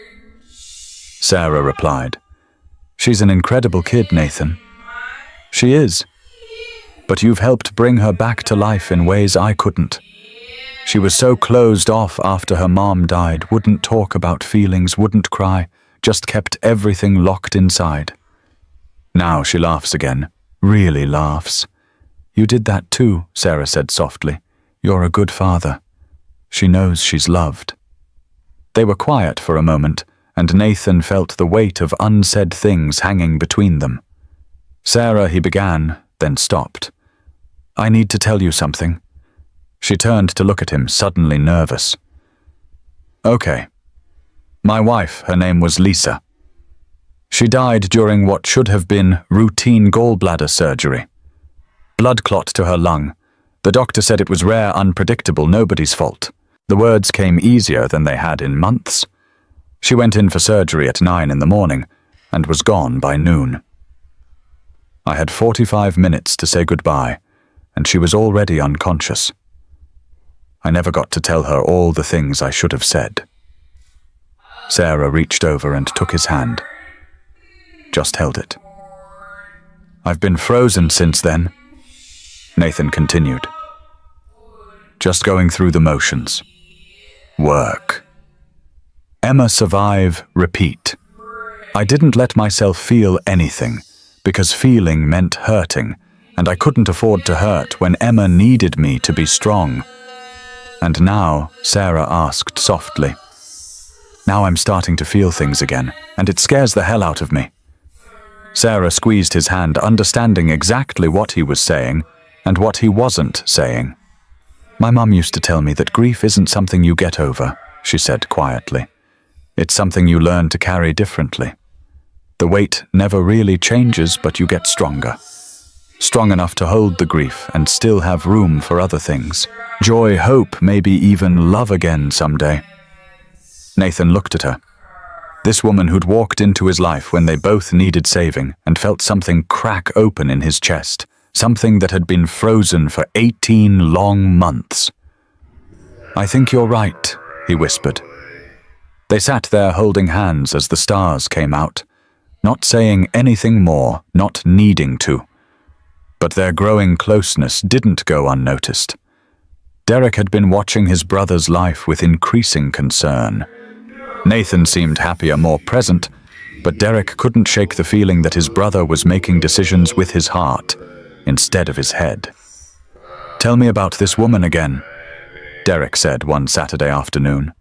Sarah replied. "She's an incredible kid, Nathan." "She is. But you've helped bring her back to life in ways I couldn't. She was so closed off after her mom died, wouldn't talk about feelings, wouldn't cry, just kept everything locked inside. Now she laughs again, really laughs." "You did that too," Sarah said softly. "You're a good father. She knows she's loved." They were quiet for a moment, and Nathan felt the weight of unsaid things hanging between them. "Sarah," he began, then stopped. "I need to tell you something." She turned to look at him, suddenly nervous. "Okay. My wife, her name was Lisa. She died during what should have been routine gallbladder surgery. Blood clot to her lung. The doctor said it was rare, unpredictable, nobody's fault. The words came easier than they had in months. She went in for surgery at 9 in the morning and was gone by noon. I had 45 minutes to say goodbye, and she was already unconscious. I never got to tell her all the things I should have said." Sarah reached over and took his hand. Just held it. "I've been frozen since then," Nathan continued. "Just going through the motions. Work. Emma, survive, repeat. I didn't let myself feel anything, because feeling meant hurting, and I couldn't afford to hurt when Emma needed me to be strong. And now," Sarah asked softly, "now I'm starting to feel things again, and it scares the hell out of me." Sarah squeezed his hand, understanding exactly what he was saying and what he wasn't saying. "My mum used to tell me that grief isn't something you get over," she said quietly. It's something you learn to carry differently. The weight never really changes, but you get stronger. Strong enough to hold the grief and still have room for other things. Joy, hope, maybe even love again someday. Nathan looked at her. This woman who'd walked into his life when they both needed saving and felt something crack open in his chest, something that had been frozen for 18 long months. "I think you're right," he whispered. They sat there holding hands as the stars came out, not saying anything more, not needing to. But their growing closeness didn't go unnoticed. Derek had been watching his brother's life with increasing concern. Nathan seemed happier, more present, but Derek couldn't shake the feeling that his brother was making decisions with his heart instead of his head. "Tell me about this woman again," Derek said one Saturday afternoon.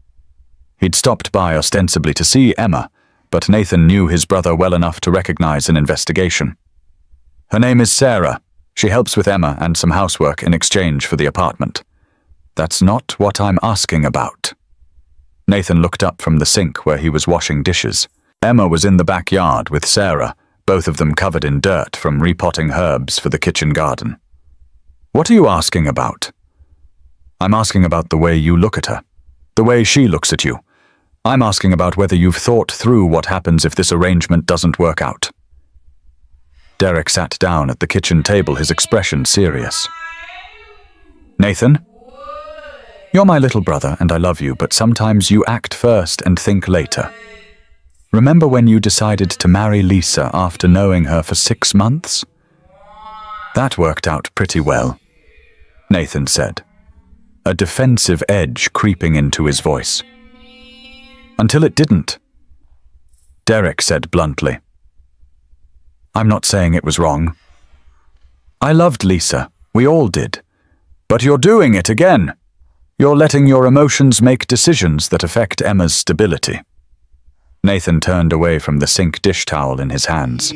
He'd stopped by ostensibly to see Emma, but Nathan knew his brother well enough to recognize an investigation. "Her name is Sarah. She helps with Emma and some housework in exchange for the apartment." "That's not what I'm asking about." Nathan looked up from the sink where he was washing dishes. Emma was in the backyard with Sarah, both of them covered in dirt from repotting herbs for the kitchen garden. "What are you asking about?" "I'm asking about the way you look at her, the way she looks at you. I'm asking about whether you've thought through what happens if this arrangement doesn't work out." Derek sat down at the kitchen table, his expression serious. "Nathan, you're my little brother and I love you, but sometimes you act first and think later. Remember when you decided to marry Lisa after knowing her for 6 months? That worked out pretty well," Nathan said, a defensive edge creeping into his voice. "Until it didn't," Derek said bluntly. "I'm not saying it was wrong. I loved Lisa, we all did. But you're doing it again. You're letting your emotions make decisions that affect Emma's stability." Nathan turned away from the sink dish towel in his hands.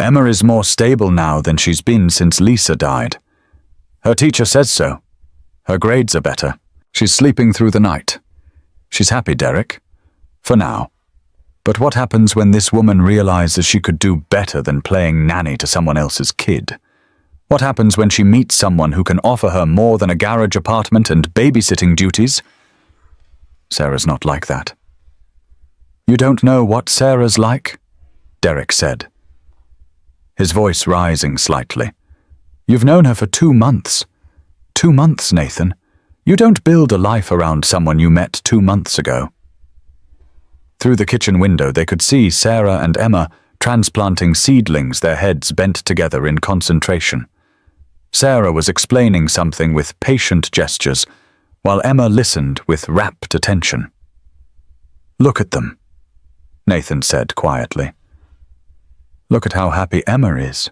"Emma is more stable now than she's been since Lisa died. Her teacher says so. Her grades are better. She's sleeping through the night. She's happy, Derek. For now. But what happens when this woman realizes she could do better than playing nanny to someone else's kid? What happens when she meets someone who can offer her more than a garage apartment and babysitting duties? Sarah's not like that." "You don't know what Sarah's like?" Derek said, his voice rising slightly. "You've known her for 2 months. 2 months, Nathan. You don't build a life around someone you met 2 months ago." Through the kitchen window they could see Sarah and Emma transplanting seedlings, their heads bent together in concentration. Sarah was explaining something with patient gestures, while Emma listened with rapt attention. "Look at them," Nathan said quietly. "Look at how happy Emma is."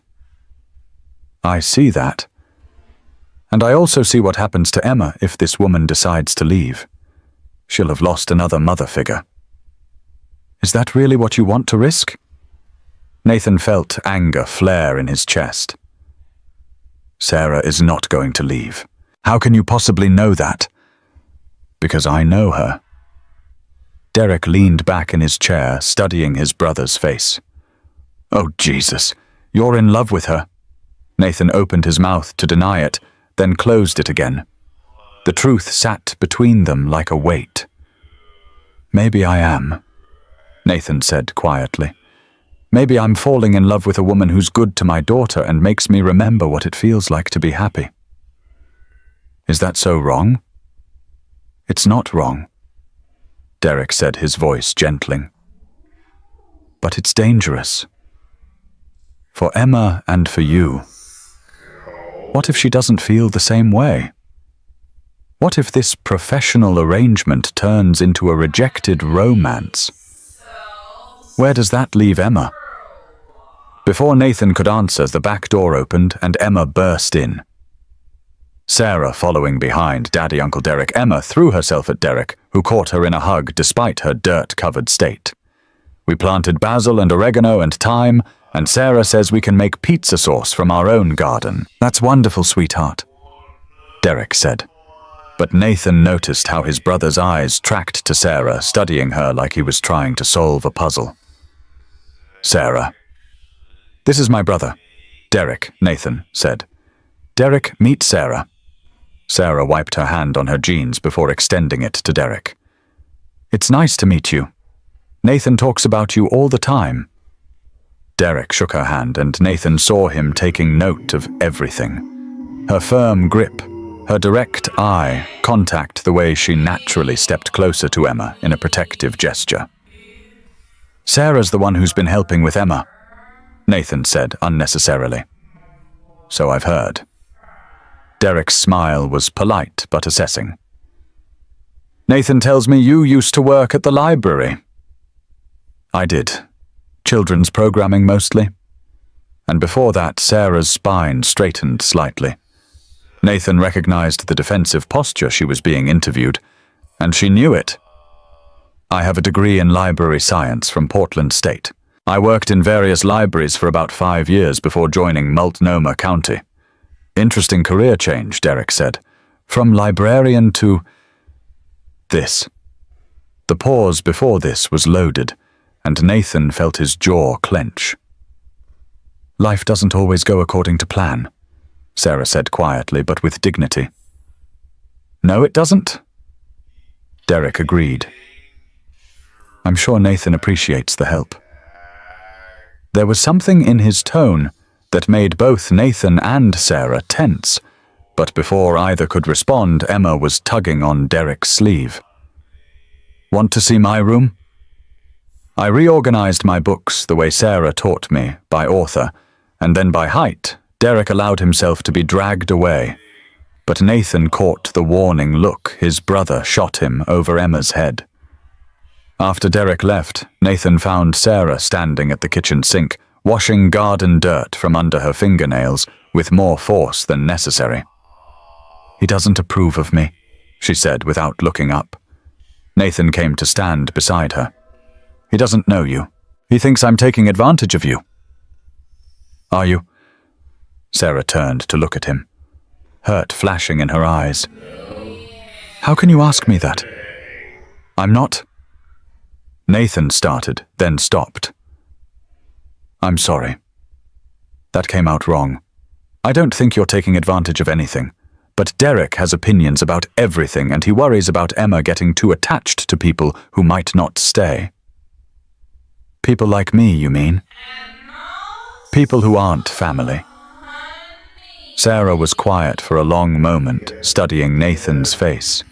"I see that. And I also see what happens to Emma if this woman decides to leave. She'll have lost another mother figure." "Is that really what you want to risk?" Nathan felt anger flare in his chest. "Sarah is not going to leave. How can you possibly know that?" "Because I know her." Derek leaned back in his chair, studying his brother's face. "Oh, Jesus, you're in love with her." Nathan opened his mouth to deny it, then closed it again. The truth sat between them like a weight. "Maybe I am," Nathan said quietly. "Maybe I'm falling in love with a woman who's good to my daughter and makes me remember what it feels like to be happy." "Is that so wrong?" "It's not wrong," Derek said, his voice gentling. "But it's dangerous. For Emma and for you. What if she doesn't feel the same way? What if this professional arrangement turns into a rejected romance? Where does that leave Emma?" Before Nathan could answer, the back door opened and Emma burst in. Sarah following behind Daddy Uncle Derek, Emma threw herself at Derek, who caught her in a hug despite her dirt-covered state. "We planted basil and oregano and thyme, and Sarah says we can make pizza sauce from our own garden." "That's wonderful, sweetheart," Derek said. But Nathan noticed how his brother's eyes tracked to Sarah, studying her like he was trying to solve a puzzle. Sarah. "This is my brother. Derek," Nathan said. "Derek, meet Sarah." Sarah wiped her hand on her jeans before extending it to Derek. "It's nice to meet you. Nathan talks about you all the time." Derek shook her hand, and Nathan saw him taking note of everything. Her firm grip, her direct eye contact, the way she naturally stepped closer to Emma in a protective gesture. "Sarah's the one who's been helping with Emma," Nathan said unnecessarily. "So I've heard." Derek's smile was polite but assessing. "Nathan tells me you used to work at the library." "I did. Children's programming mostly." And before that, Sarah's spine straightened slightly. Nathan recognized the defensive posture she was being interviewed, and she knew it. "I have a degree in library science from Portland State. I worked in various libraries for about 5 years before joining Multnomah County." "Interesting career change," Derek said. "From librarian to this." The pause before this was loaded, and Nathan felt his jaw clench. "Life doesn't always go according to plan," Sarah said quietly but with dignity. "No, it doesn't?" Derek agreed. "I'm sure Nathan appreciates the help." There was something in his tone that made both Nathan and Sarah tense, but before either could respond, Emma was tugging on Derek's sleeve. "Want to see my room?" I reorganized my books the way Sarah taught me, by author, and then by height. Derek allowed himself to be dragged away, but Nathan caught the warning look his brother shot him over Emma's head. After Derek left, Nathan found Sarah standing at the kitchen sink, washing garden dirt from under her fingernails with more force than necessary. "He doesn't approve of me," she said without looking up. Nathan came to stand beside her. "He doesn't know you. He thinks I'm taking advantage of you." "Are you?" Sarah turned to look at him, hurt flashing in her eyes. "How can you ask me that?" "I'm not." Nathan started, then stopped. "I'm sorry. That came out wrong. I don't think you're taking advantage of anything, but Derek has opinions about everything, and he worries about Emma getting too attached to people who might not stay." "People like me, you mean?" "People who aren't family." Sarah was quiet for a long moment, studying Nathan's face.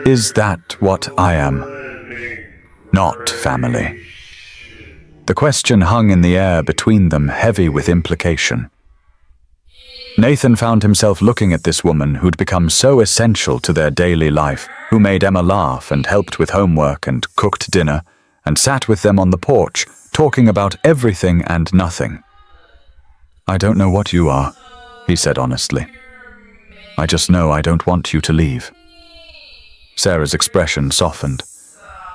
"Is that what I am? Not family?" The question hung in the air between them, heavy with implication. Nathan found himself looking at this woman who'd become so essential to their daily life, who made Emma laugh and helped with homework and cooked dinner, and sat with them on the porch, talking about everything and nothing. "I don't know what you are," he said honestly. "I just know I don't want you to leave." Sarah's expression softened.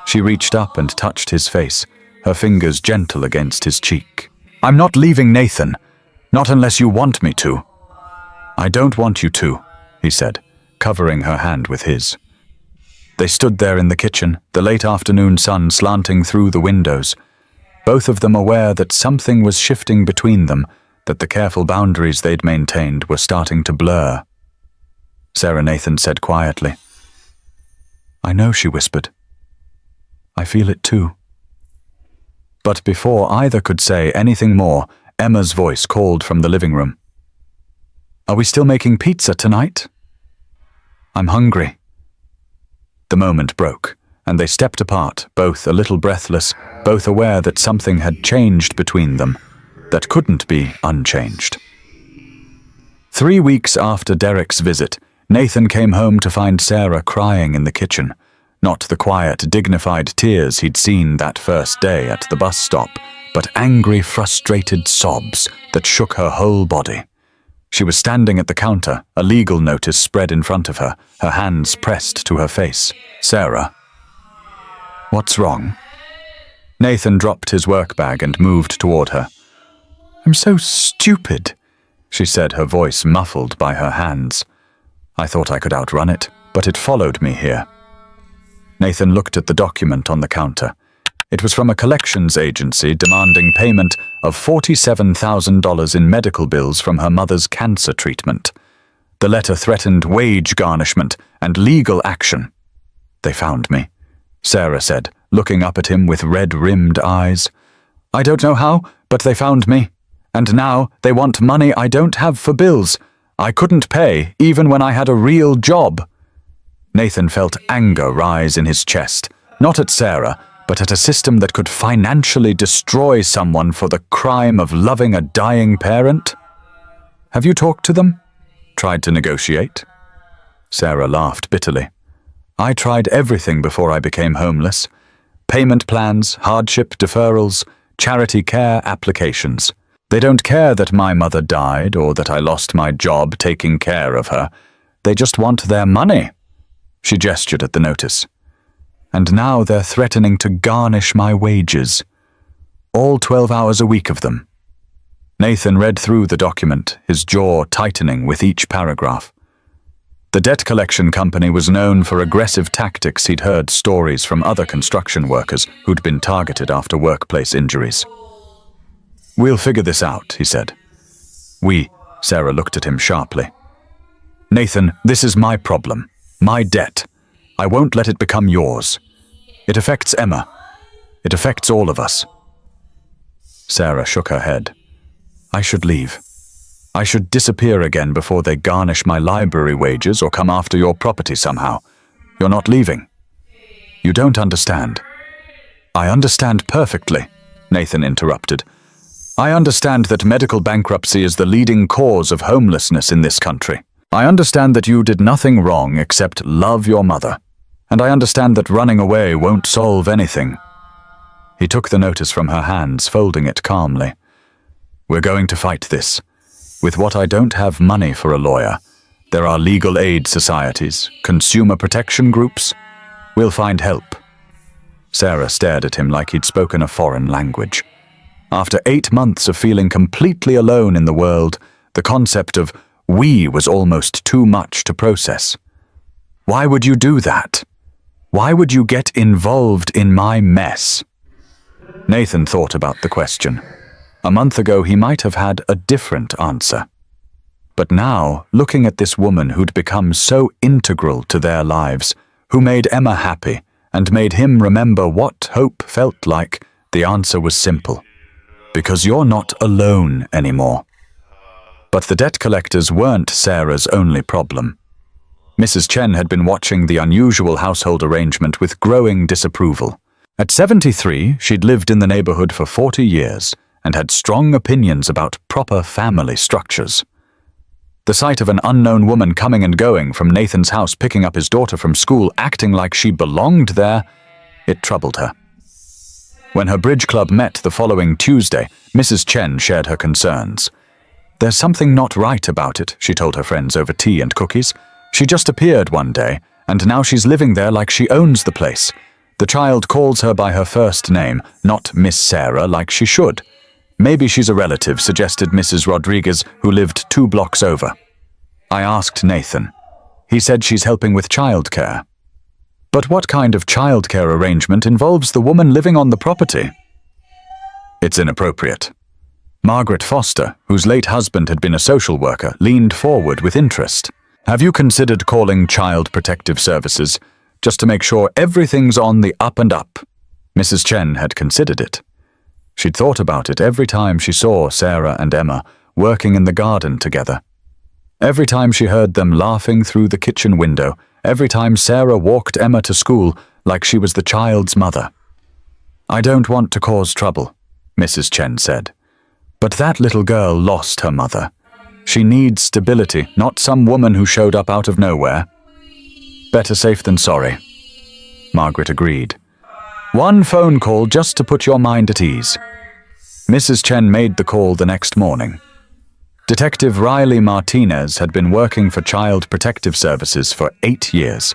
She reached up and touched his face, her fingers gentle against his cheek. "I'm not leaving, Nathan. Not unless you want me to." "I don't want you to," he said, covering her hand with his. They stood there in the kitchen, the late afternoon sun slanting through the windows, both of them aware that something was shifting between them, that the careful boundaries they'd maintained were starting to blur. Sarah, Nathan said quietly. "I know," she whispered. "I feel it too." But before either could say anything more, Emma's voice called from the living room. "Are we still making pizza tonight?" "I'm hungry." The moment broke, and they stepped apart, both a little breathless, both aware that something had changed between them that couldn't be unchanged. 3 weeks after Derek's visit, Nathan came home to find Sarah crying in the kitchen. Not the quiet, dignified tears he'd seen that first day at the bus stop, but angry, frustrated sobs that shook her whole body. She was standing at the counter, a legal notice spread in front of her, her hands pressed to her face. "Sarah." "What's wrong?" Nathan dropped his work bag and moved toward her. "I'm so stupid," she said, her voice muffled by her hands. I thought I could outrun it, but it followed me here. Nathan looked at the document on the counter. It was from a collections agency demanding payment of $47,000 in medical bills from her mother's cancer treatment. The letter threatened wage garnishment and legal action. They found me, Sarah said, looking up at him with red-rimmed eyes. I don't know how, but they found me. And now they want money I don't have for bills. I couldn't pay, even when I had a real job. Nathan felt anger rise in his chest, not at Sarah, but at a system that could financially destroy someone for the crime of loving a dying parent. Have you talked to them? Tried to negotiate? Sarah laughed bitterly. I tried everything before I became homeless. Payment plans, hardship deferrals, charity care applications. They don't care that my mother died or that I lost my job taking care of her. They just want their money. She gestured at the notice. And now they're threatening to garnish my wages. All 12 hours a week of them. Nathan read through the document, his jaw tightening with each paragraph. The debt collection company was known for aggressive tactics. He'd heard stories from other construction workers who'd been targeted after workplace injuries. We'll figure this out, he said. Sarah looked at him sharply. Nathan, this is my problem. My debt. I won't let it become yours. It affects Emma. It affects all of us. Sarah shook her head. I should leave. I should disappear again before they garnish my library wages or come after your property somehow. You're not leaving. You don't understand. I understand perfectly, Nathan interrupted. I understand that medical bankruptcy is the leading cause of homelessness in this country. I understand that you did nothing wrong except love your mother. And I understand that running away won't solve anything. He took the notice from her hands, folding it calmly. We're going to fight this. With what I don't have money for a lawyer, there are legal aid societies, consumer protection groups. We'll find help. Sarah stared at him like he'd spoken a foreign language. After 8 months of feeling completely alone in the world, the concept of we was almost too much to process. Why would you do that? Why would you get involved in my mess? Nathan thought about the question. A month ago, he might have had a different answer. But now, looking at this woman who'd become so integral to their lives, who made Emma happy and made him remember what hope felt like, the answer was simple. Because you're not alone anymore. But the debt collectors weren't Sarah's only problem. Mrs. Chen had been watching the unusual household arrangement with growing disapproval. At 73, she'd lived in the neighborhood for 40 years and had strong opinions about proper family structures. The sight of an unknown woman coming and going from Nathan's house, picking up his daughter from school, acting like she belonged there, it troubled her. When her bridge club met the following Tuesday, Mrs. Chen shared her concerns. There's something not right about it, she told her friends over tea and cookies. She just appeared one day, and now she's living there like she owns the place. The child calls her by her first name, not Miss Sarah like she should. Maybe she's a relative, suggested Mrs. Rodriguez, who lived 2 blocks over. I asked Nathan. He said she's helping with childcare. But what kind of childcare arrangement involves the woman living on the property? It's inappropriate. Margaret Foster, whose late husband had been a social worker, leaned forward with interest. Have you considered calling Child Protective Services just to make sure everything's on the up and up? Mrs. Chen had considered it. She'd thought about it every time she saw Sarah and Emma working in the garden together. Every time she heard them laughing through the kitchen window, every time Sarah walked Emma to school like she was the child's mother. I don't want to cause trouble, Mrs. Chen said. But that little girl lost her mother. She needs stability, not some woman who showed up out of nowhere. Better safe than sorry. Margaret agreed. One phone call just to put your mind at ease. Mrs. Chen made the call the next morning. Detective Riley Martinez had been working for Child Protective Services for 8 years.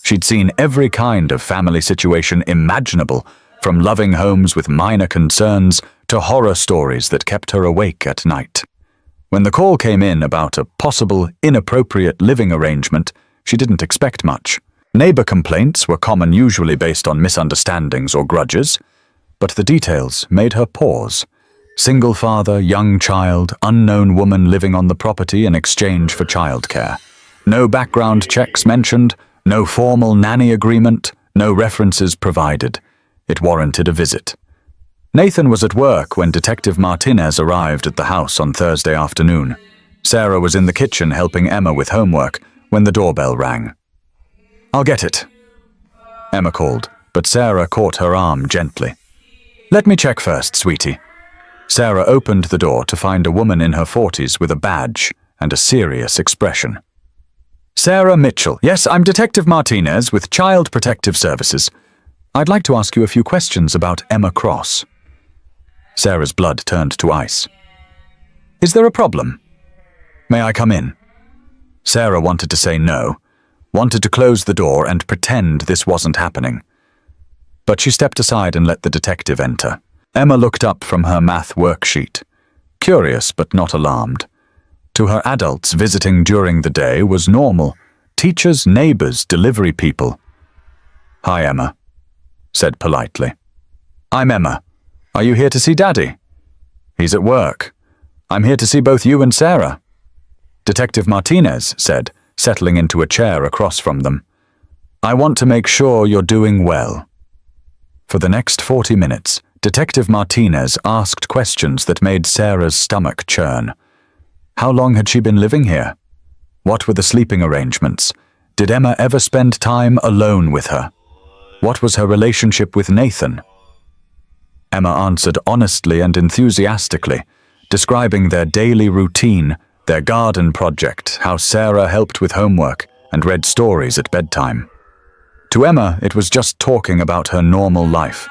She'd seen every kind of family situation imaginable, from loving homes with minor concerns to horror stories that kept her awake at night. When the call came in about a possible inappropriate living arrangement, she didn't expect much. Neighbor complaints were common, usually based on misunderstandings or grudges, but the details made her pause. Single father, young child, unknown woman living on the property in exchange for childcare. No background checks mentioned, no formal nanny agreement, no references provided. It warranted a visit. Nathan was at work when Detective Martinez arrived at the house on Thursday afternoon. Sarah was in the kitchen helping Emma with homework when the doorbell rang. "I'll get it," Emma called, but Sarah caught her arm gently. "Let me check first, sweetie." Sarah opened the door to find a woman in her 40s with a badge and a serious expression. "Sarah Mitchell. Yes, I'm Detective Martinez with Child Protective Services. I'd like to ask you a few questions about Emma Cross." Sarah's blood turned to ice. "Is there a problem? May I come in?" Sarah wanted to say no, wanted to close the door and pretend this wasn't happening. But she stepped aside and let the detective enter. Emma looked up from her math worksheet, curious but not alarmed. To her, adults visiting during the day was normal. Teachers, neighbors, delivery people. "Hi, Emma," said politely. "I'm Emma. Are you here to see Daddy?" "He's at work. I'm here to see both you and Sarah," Detective Martinez said, settling into a chair across from them. "I want to make sure you're doing well." For the next 40 minutes, Detective Martinez asked questions that made Sarah's stomach churn. How long had she been living here? What were the sleeping arrangements? Did Emma ever spend time alone with her? What was her relationship with Nathan? Emma answered honestly and enthusiastically, describing their daily routine, their garden project, how Sarah helped with homework and read stories at bedtime. To Emma, it was just talking about her normal life.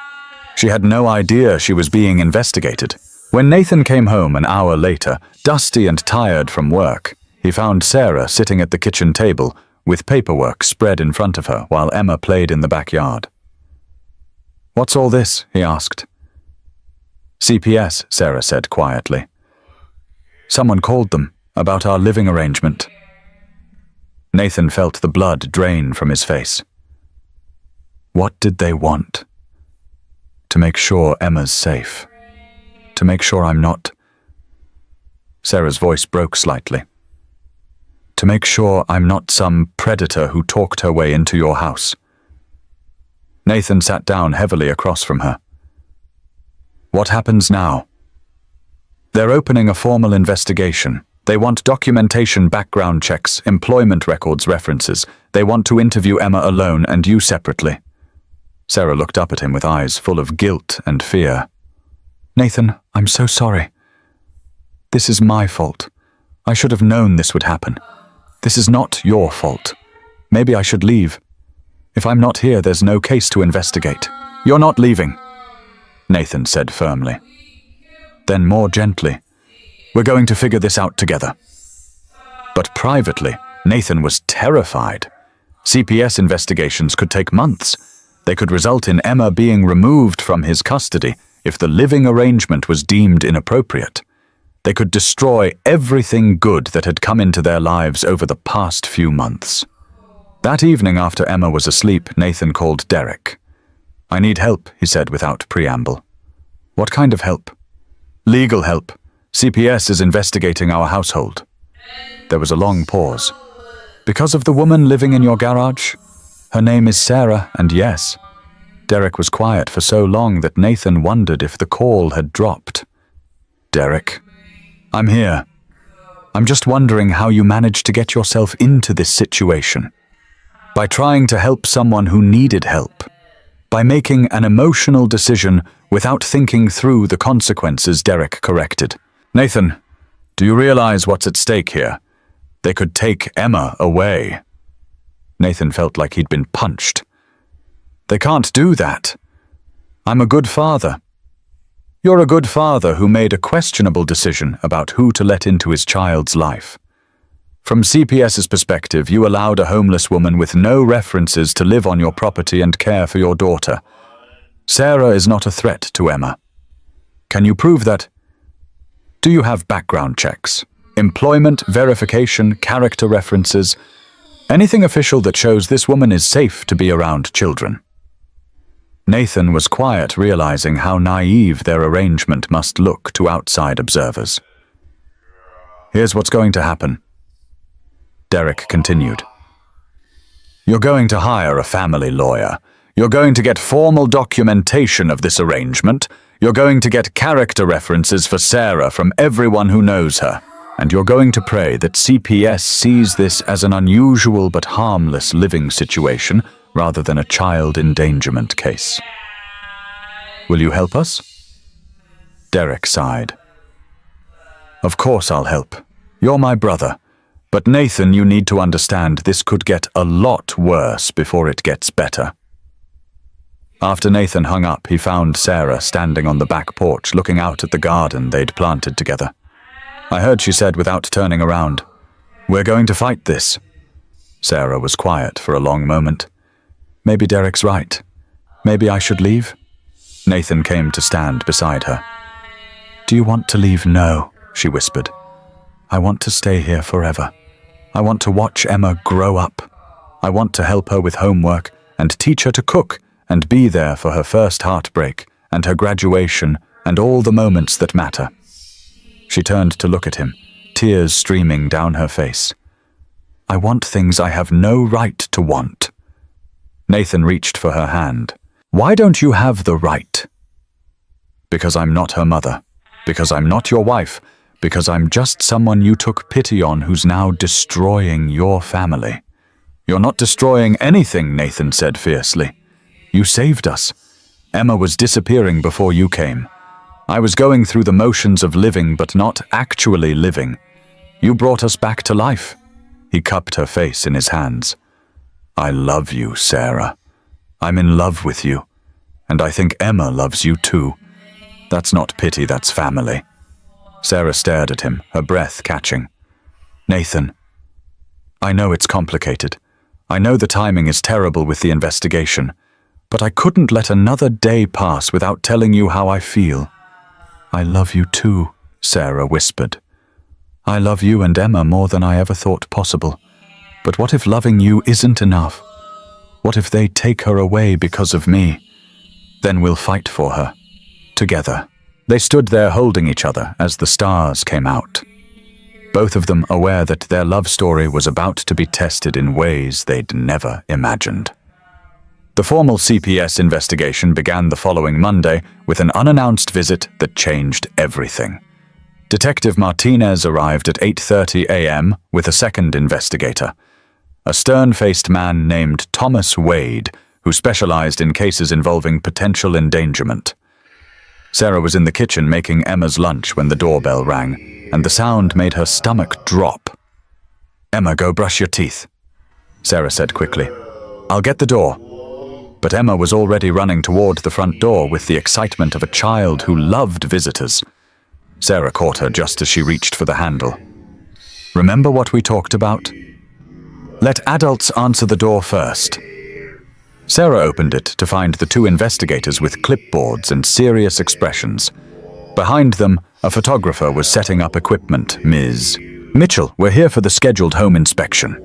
She had no idea she was being investigated. When Nathan came home an hour later, dusty and tired from work, he found Sarah sitting at the kitchen table with paperwork spread in front of her while Emma played in the backyard. "What's all this?" he asked. "CPS," Sarah said quietly. "Someone called them about our living arrangement." Nathan felt the blood drain from his face. What did they want? To make sure Emma's safe. To make sure I'm not... Sarah's voice broke slightly. To make sure I'm not some predator who talked her way into your house. Nathan sat down heavily across from her. What happens now? They're opening a formal investigation. They want documentation, background checks, employment records, references. They want to interview Emma alone and you separately. Sarah looked up at him with eyes full of guilt and fear. "Nathan, I'm so sorry. This is my fault. I should have known this would happen. This is not your fault. Maybe I should leave. If I'm not here, there's no case to investigate." "You're not leaving," Nathan said firmly. Then more gently, "We're going to figure this out together." But privately, Nathan was terrified. CPS investigations could take months. They could result in Emma being removed from his custody if the living arrangement was deemed inappropriate. They could destroy everything good that had come into their lives over the past few months. That evening after Emma was asleep, Nathan called Derek. "I need help," he said without preamble. "What kind of help?" "Legal help. CPS is investigating our household." There was a long pause. "Because of the woman living in your garage? Her name is Sarah, and yes." Derek was quiet for so long that Nathan wondered if the call had dropped. "Derek, I'm here. I'm just wondering how you managed to get yourself into this situation. By trying to help someone who needed help. By making an emotional decision without thinking through the consequences," Derek corrected. "Nathan, do you realize what's at stake here? They could take Emma away." Nathan felt like he'd been punched. "They can't do that. I'm a good father." "You're a good father who made a questionable decision about who to let into his child's life. From CPS's perspective, you allowed a homeless woman with no references to live on your property and care for your daughter. Sarah is not a threat to Emma. Can you prove that? Do you have background checks?" Employment verification, character references, anything official that shows this woman is safe to be around children. Nathan was quiet, realizing how naive their arrangement must look to outside observers. Here's what's going to happen. Derek continued. You're going to hire a family lawyer. You're going to get formal documentation of this arrangement. You're going to get character references for Sarah from everyone who knows her. And you're going to pray that CPS sees this as an unusual but harmless living situation rather than a child endangerment case. Will you help us? Derek sighed. Of course I'll help. You're my brother. But Nathan, you need to understand this could get a lot worse before it gets better. After Nathan hung up, he found Sarah standing on the back porch looking out at the garden they'd planted together. I heard she said without turning around, "We're going to fight this." Sarah was quiet for a long moment. Maybe Derek's right. Maybe I should leave? Nathan came to stand beside her. Do you want to leave? No, she whispered. I want to stay here forever. I want to watch Emma grow up. I want to help her with homework and teach her to cook and be there for her first heartbreak and her graduation and all the moments that matter. She turned to look at him, tears streaming down her face. I want things I have no right to want. Nathan reached for her hand. Why don't you have the right? Because I'm not her mother. Because I'm not your wife. Because I'm just someone you took pity on who's now destroying your family. You're not destroying anything, Nathan said fiercely. You saved us. Emma was disappearing before you came. I was going through the motions of living but not actually living. You brought us back to life. He cupped her face in his hands. I love you, Sarah. I'm in love with you. And I think Emma loves you too. That's not pity, that's family. Sarah stared at him, her breath catching. Nathan, I know it's complicated. I know the timing is terrible with the investigation. But I couldn't let another day pass without telling you how I feel. I love you too, Sarah whispered. I love you and Emma more than I ever thought possible. But what if loving you isn't enough? What if they take her away because of me? Then we'll fight for her. Together. They stood there holding each other as the stars came out. Both of them aware that their love story was about to be tested in ways they'd never imagined. The formal CPS investigation began the following Monday with an unannounced visit that changed everything. Detective Martinez arrived at 8:30 a.m. with a second investigator, a stern-faced man named Thomas Wade, who specialized in cases involving potential endangerment. Sarah was in the kitchen making Emma's lunch when the doorbell rang, and the sound made her stomach drop. Emma, go brush your teeth, Sarah said quickly. I'll get the door. But Emma was already running toward the front door with the excitement of a child who loved visitors. Sarah caught her just as she reached for the handle. Remember what we talked about? Let adults answer the door first. Sarah opened it to find the two investigators with clipboards and serious expressions. Behind them, a photographer was setting up equipment. Ms. Mitchell, we're here for the scheduled home inspection.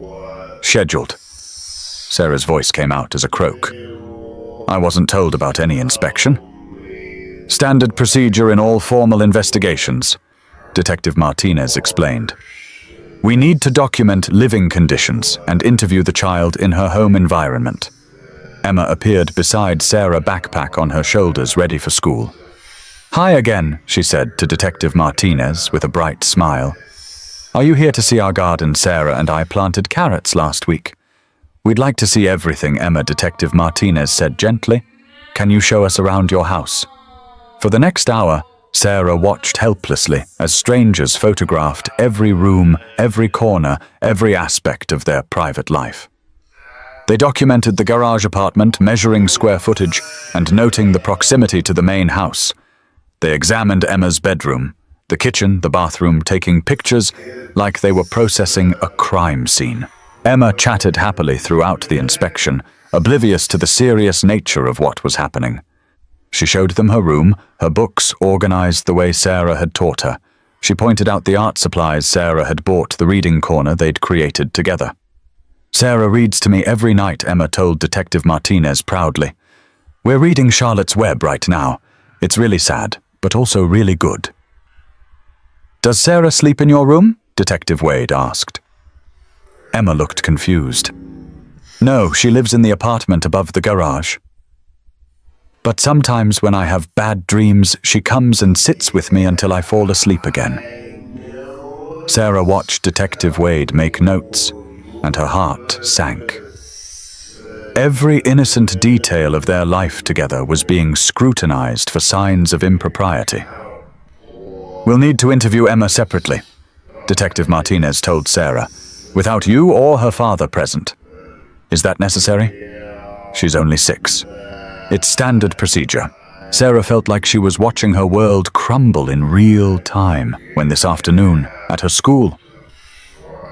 Scheduled. Sarah's voice came out as a croak. I wasn't told about any inspection. Standard procedure in all formal investigations, Detective Martinez explained. We need to document living conditions and interview the child in her home environment. Emma appeared beside Sarah, backpack on her shoulders, ready for school. Hi again, she said to Detective Martinez with a bright smile. Are you here to see our garden? Sarah and I planted carrots last week. We'd like to see everything, Emma, Detective Martinez said gently. Can you show us around your house? For the next hour, Sarah watched helplessly as strangers photographed every room, every corner, every aspect of their private life. They documented the garage apartment, measuring square footage and noting the proximity to the main house. They examined Emma's bedroom, the kitchen, the bathroom, taking pictures like they were processing a crime scene. Emma chatted happily throughout the inspection, oblivious to the serious nature of what was happening. She showed them her room, her books organized the way Sarah had taught her, She pointed out the art supplies Sarah had bought, the reading corner they'd created together. "Sarah reads to me every night," Emma told Detective Martinez proudly. "We're reading Charlotte's Web right now. It's really sad, but also really good." "Does Sarah sleep in your room?" Detective Wade asked. Emma looked confused. "No, she lives in the apartment above the garage. But sometimes when I have bad dreams, she comes and sits with me until I fall asleep again." Sarah watched Detective Wade make notes, and her heart sank. Every innocent detail of their life together was being scrutinized for signs of impropriety. "We'll need to interview Emma separately," Detective Martinez told Sarah, "without you or her father present. Is that necessary? She's only 6. It's standard procedure." Sarah felt like she was watching her world crumble in real time when this afternoon, at her school.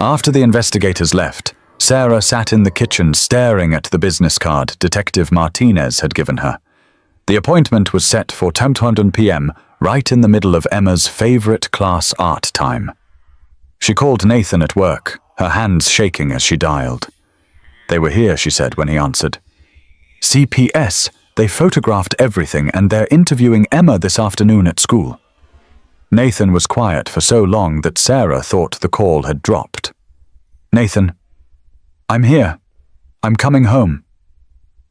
After the investigators left, Sarah sat in the kitchen staring at the business card Detective Martinez had given her. The appointment was set for 10:20 p.m., right in the middle of Emma's favorite class art time. She called Nathan at work, her hands shaking as she dialed. "They were here," she said when he answered. "CPS, they photographed everything and they're interviewing Emma this afternoon at school." Nathan was quiet for so long that Sarah thought the call had dropped. "Nathan, I'm here. I'm coming home.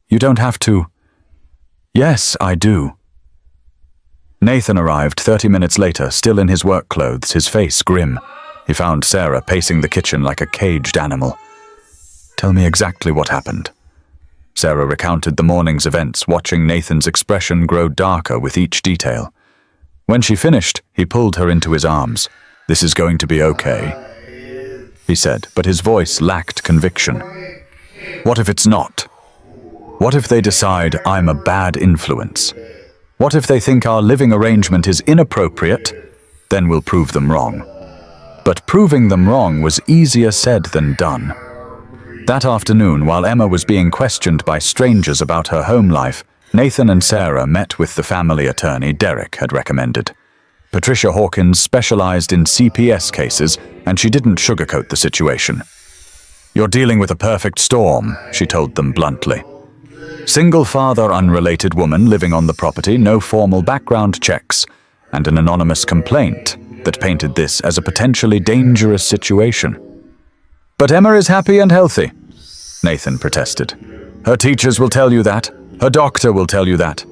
You don't have to." "Yes, I do." Nathan arrived 30 minutes later, still in his work clothes, his face grim. He found Sarah pacing the kitchen like a caged animal. "Tell me exactly what happened." Sarah recounted the morning's events, watching Nathan's expression grow darker with each detail. When she finished, he pulled her into his arms. "This is going to be okay," he said, but his voice lacked conviction. "What if it's not? What if they decide I'm a bad influence? What if they think our living arrangement is inappropriate? Then we'll prove them wrong." But proving them wrong was easier said than done. That afternoon, while Emma was being questioned by strangers about her home life, Nathan and Sarah met with the family attorney Derek had recommended. Patricia Hawkins specialized in CPS cases, and she didn't sugarcoat the situation. "You're dealing with a perfect storm," she told them bluntly. "Single father, unrelated woman living on the property, no formal background checks, and an anonymous complaint that painted this as a potentially dangerous situation." "But Emma is happy and healthy," Nathan protested. "Her teachers will tell you that. Her doctor will tell you that."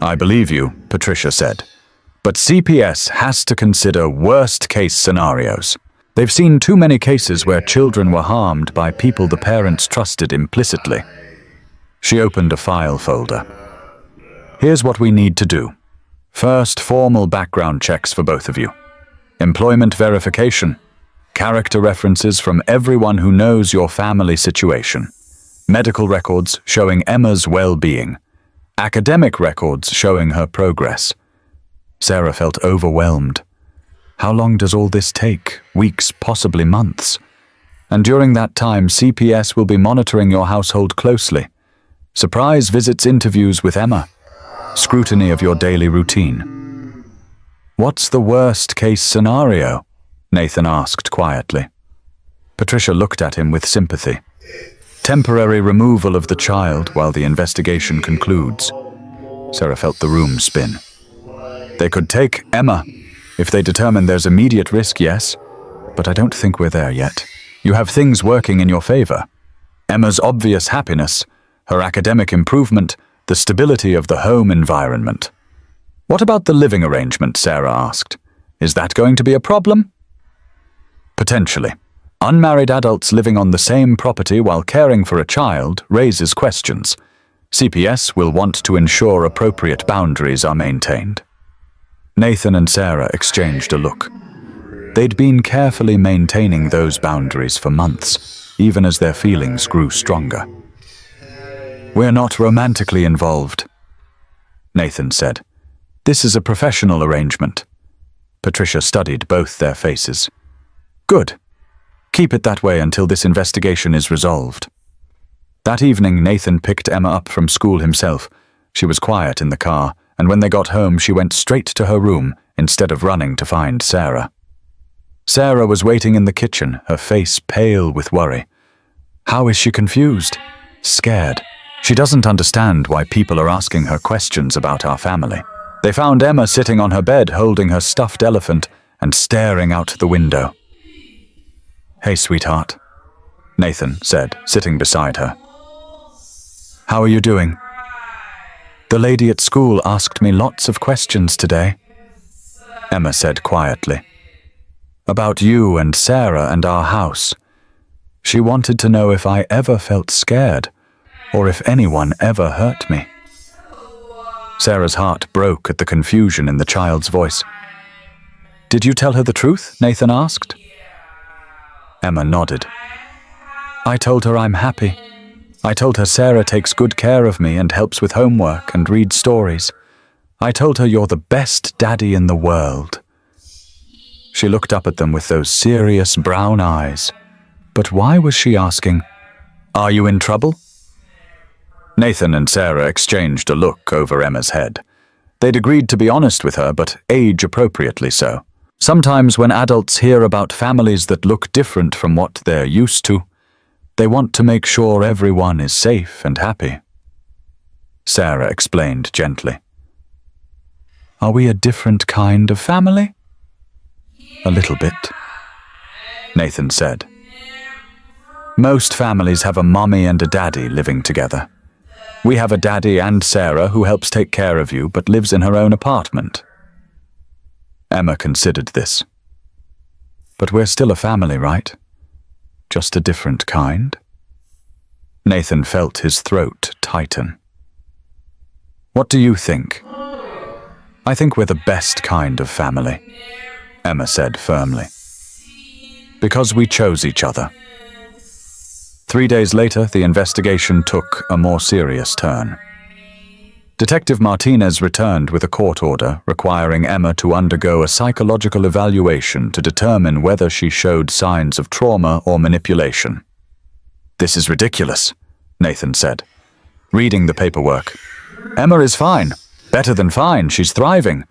"I believe you," Patricia said. "But CPS has to consider worst-case scenarios. They've seen too many cases where children were harmed by people the parents trusted implicitly." She opened a file folder. "Here's what we need to do. First, formal background checks for both of you. Employment verification. Character references from everyone who knows your family situation. Medical records showing Emma's well-being. Academic records showing her progress." Sarah felt overwhelmed. How long does all this take? Weeks, possibly months. And during that time, CPS will be monitoring your household closely. Surprise visits, interviews with Emma. Scrutiny of your daily routine. "What's the worst-case scenario?" Nathan asked quietly. Patricia looked at him with sympathy. "Temporary removal of the child while the investigation concludes." Sarah felt the room spin. "They could take Emma. If they determine there's immediate risk, yes. But I don't think we're there yet. You have things working in your favor. Emma's obvious happiness, her academic improvement, the stability of the home environment." "What about the living arrangement?" Sarah asked. "Is that going to be a problem?" "Potentially. Unmarried adults living on the same property while caring for a child raises questions. CPS will want to ensure appropriate boundaries are maintained." Nathan and Sarah exchanged a look. They'd been carefully maintaining those boundaries for months, even as their feelings grew stronger. "We're not romantically involved," Nathan said. "This is a professional arrangement." Patricia studied both their faces. "Good. Keep it that way until this investigation is resolved." That evening, Nathan picked Emma up from school himself. She was quiet in the car, and when they got home, she went straight to her room, instead of running to find Sarah. Sarah was waiting in the kitchen, her face pale with worry. How is she confused? Scared. She doesn't understand why people are asking her questions about our family. They found Emma sitting on her bed holding her stuffed elephant and staring out the window. "Hey, sweetheart," Nathan said, sitting beside her. "How are you doing? The lady at school asked me lots of questions today," Emma said quietly. "About you and Sarah and our house. She wanted to know if I ever felt scared, or if anyone ever hurt me." Sarah's heart broke at the confusion in the child's voice. "Did you tell her the truth?" Nathan asked. Emma nodded. "I told her I'm happy. I told her Sarah takes good care of me and helps with homework and reads stories. I told her you're the best daddy in the world." She looked up at them with those serious brown eyes. But why was she asking, "Are you in trouble?" Nathan and Sarah exchanged a look over Emma's head. They'd agreed to be honest with her, but age-appropriately so. Sometimes when adults hear about families that look different from what they're used to, they want to make sure everyone is safe and happy. Sarah explained gently. "Are we a different kind of family?" "A little bit," Nathan said. "Most families have a mommy and a daddy living together. We have a daddy and Sarah who helps take care of you but lives in her own apartment." Emma considered this. "But we're still a family, right? Just a different kind?" Nathan felt his throat tighten. "What do you think?" "I think we're the best kind of family," Emma said firmly. "Because we chose each other." 3 days later, the investigation took a more serious turn. Detective Martinez returned with a court order requiring Emma to undergo a psychological evaluation to determine whether she showed signs of trauma or manipulation. "This is ridiculous," Nathan said, reading the paperwork. "Emma is fine. Better than fine. She's thriving."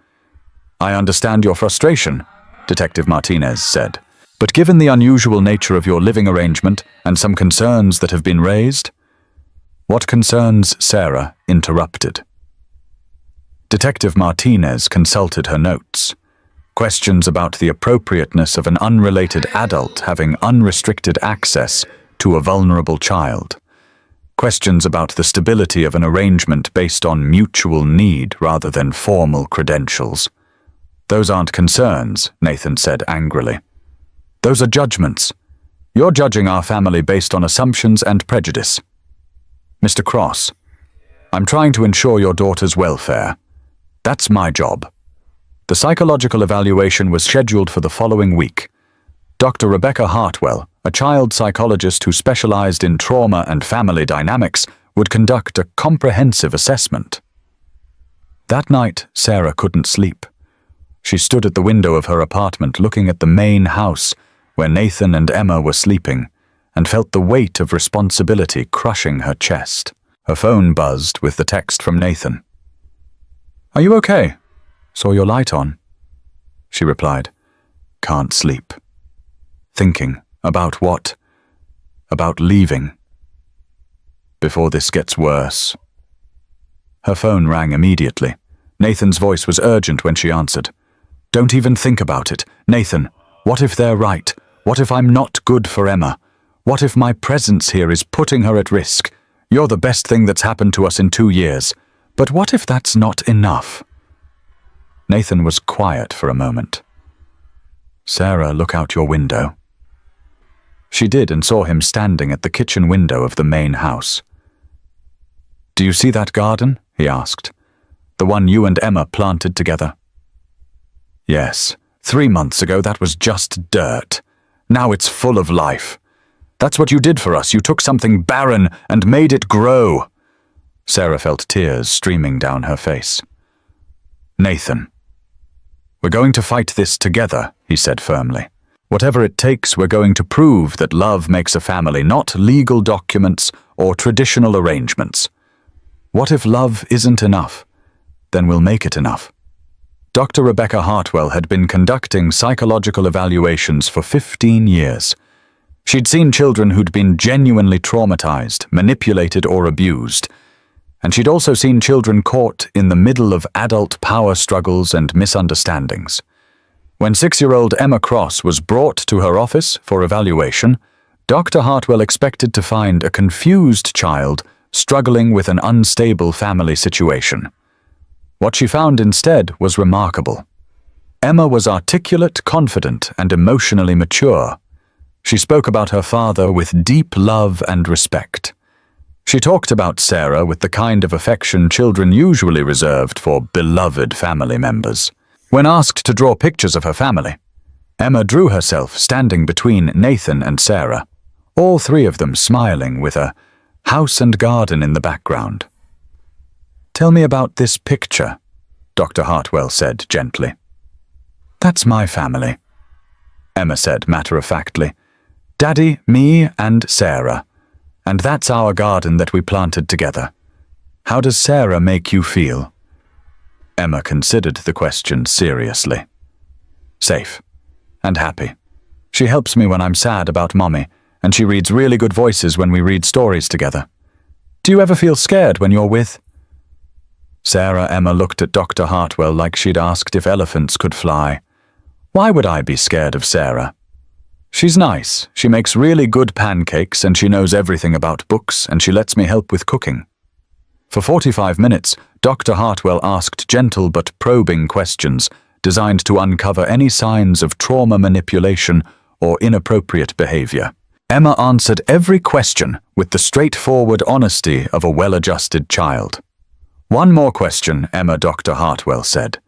"I understand your frustration," Detective Martinez said. "But given the unusual nature of your living arrangement and some concerns that have been raised—" "What concerns?" Sarah interrupted. Detective Martinez consulted her notes. Questions about the appropriateness of an unrelated adult having unrestricted access to a vulnerable child. Questions about the stability of an arrangement based on mutual need rather than formal credentials. "Those aren't concerns," Nathan said angrily. "Those are judgments. You're judging our family based on assumptions and prejudice. Mr. Cross, I'm trying to ensure your daughter's welfare. That's my job." The psychological evaluation was scheduled for the following week. Dr. Rebecca Hartwell, a child psychologist who specialized in trauma and family dynamics, would conduct a comprehensive assessment. That night, Sarah couldn't sleep. She stood at the window of her apartment looking at the main house where Nathan and Emma were sleeping, and felt the weight of responsibility crushing her chest. Her phone buzzed with the text from Nathan. "Are you okay? Saw your light on," she replied. "Can't sleep. Thinking about what? About leaving. Before this gets worse." Her phone rang immediately. Nathan's voice was urgent when she answered. "Don't even think about it. Nathan, what if they're right? What if I'm not good for Emma? What if my presence here is putting her at risk? You're the best thing that's happened to us in 2 years. But what if that's not enough?" Nathan was quiet for a moment. "Sarah, look out your window." She did and saw him standing at the kitchen window of the main house. "Do you see that garden?" he asked. "The one you and Emma planted together?" "Yes. 3 months ago that was just dirt. Now it's full of life. That's what you did for us. You took something barren and made it grow." Sarah felt tears streaming down her face. "Nathan, we're going to fight this together," he said firmly. "Whatever it takes, we're going to prove that love makes a family, not legal documents or traditional arrangements. What if love isn't enough? Then we'll make it enough. Dr. Rebecca Hartwell had been conducting psychological evaluations for 15 years. She'd seen children who'd been genuinely traumatized, manipulated, or abused. And she'd also seen children caught in the middle of adult power struggles and misunderstandings. When 6-year-old Emma Cross was brought to her office for evaluation, Dr. Hartwell expected to find a confused child struggling with an unstable family situation. What she found instead was remarkable. Emma was articulate, confident, and emotionally mature. She spoke about her father with deep love and respect. She talked about Sarah with the kind of affection children usually reserved for beloved family members. When asked to draw pictures of her family, Emma drew herself standing between Nathan and Sarah, all three of them smiling with a house and garden in the background. "Tell me about this picture," Dr. Hartwell said gently. "That's my family," Emma said matter-of-factly. "Daddy, me, and Sarah. And that's our garden that we planted together. How does Sarah make you feel?" Emma considered the question seriously. "Safe. And happy. She helps me when I'm sad about Mommy, and she reads really good voices when we read stories together. Do you ever feel scared when you're with?" Emma looked at Dr. Hartwell like she'd asked if elephants could fly. "Why would I be scared of Sarah? She's nice, she makes really good pancakes, and she knows everything about books, and she lets me help with cooking." For 45 minutes, Dr. Hartwell asked gentle but probing questions designed to uncover any signs of trauma manipulation or inappropriate behavior. Emma answered every question with the straightforward honesty of a well-adjusted child. "One more question, Emma," Dr. Hartwell said.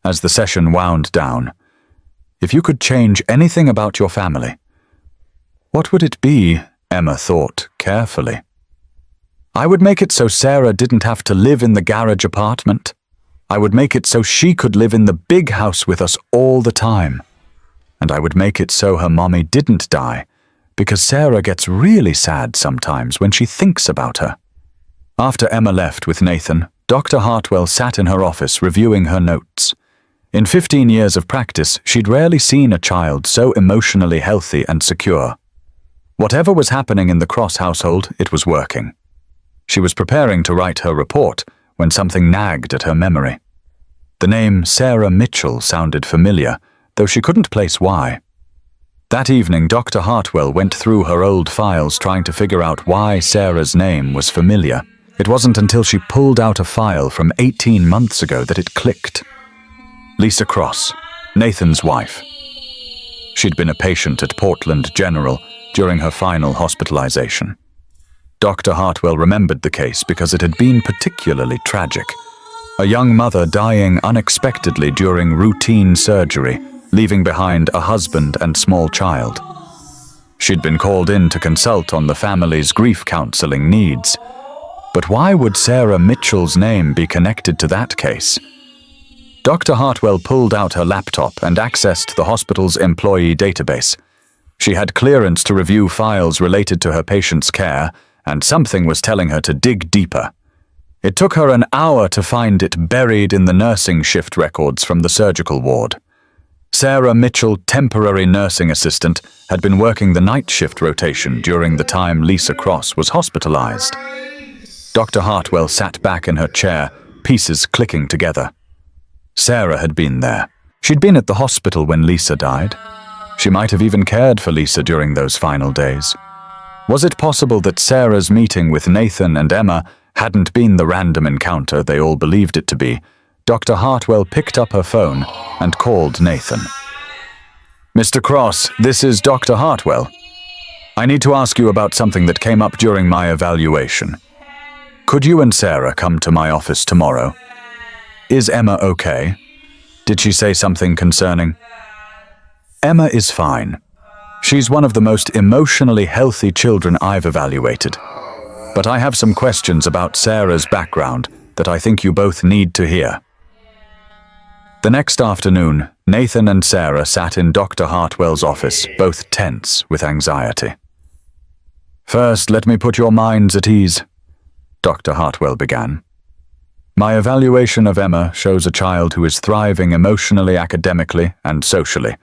As the session wound down, "If you could change anything about your family, what would it be?" Emma thought carefully. "I would make it so Sarah didn't have to live in the garage apartment. I would make it so she could live in the big house with us all the time. And I would make it so her mommy didn't die, because Sarah gets really sad sometimes when she thinks about her." After Emma left with Nathan, Dr. Hartwell sat in her office reviewing her notes. In 15 years of practice, she'd rarely seen a child so emotionally healthy and secure. Whatever was happening in the Cross household, it was working. She was preparing to write her report when something nagged at her memory. The name Sarah Mitchell sounded familiar, though she couldn't place why. That evening, Dr. Hartwell went through her old files trying to figure out why Sarah's name was familiar. It wasn't until she pulled out a file from 18 months ago that it clicked. Lisa Cross, Nathan's wife. She'd been a patient at Portland General during her final hospitalization. Dr. Hartwell remembered the case because it had been particularly tragic. A young mother dying unexpectedly during routine surgery, leaving behind a husband and small child. She'd been called in to consult on the family's grief counseling needs. But why would Sarah Mitchell's name be connected to that case? Dr. Hartwell pulled out her laptop and accessed the hospital's employee database. She had clearance to review files related to her patient's care, and something was telling her to dig deeper. It took her an hour to find it buried in the nursing shift records from the surgical ward. Sarah Mitchell, temporary nursing assistant, had been working the night shift rotation during the time Lisa Cross was hospitalized. Dr. Hartwell sat back in her chair, pieces clicking together. Sarah had been there. She'd been at the hospital when Lisa died. She might have even cared for Lisa during those final days. Was it possible that Sarah's meeting with Nathan and Emma hadn't been the random encounter they all believed it to be? Dr. Hartwell picked up her phone and called Nathan. "Mr. Cross, this is Dr. Hartwell. I need to ask you about something that came up during my evaluation. Could you and Sarah come to my office tomorrow? Is Emma okay? Did she say something concerning?" "Emma is fine. She's one of the most emotionally healthy children I've evaluated. But I have some questions about Sarah's background that I think you both need to hear." The next afternoon, Nathan and Sarah sat in Dr. Hartwell's office, both tense with anxiety. "First, let me put your minds at ease," Dr. Hartwell began. My evaluation of Emma shows a child who is thriving emotionally, academically, and socially.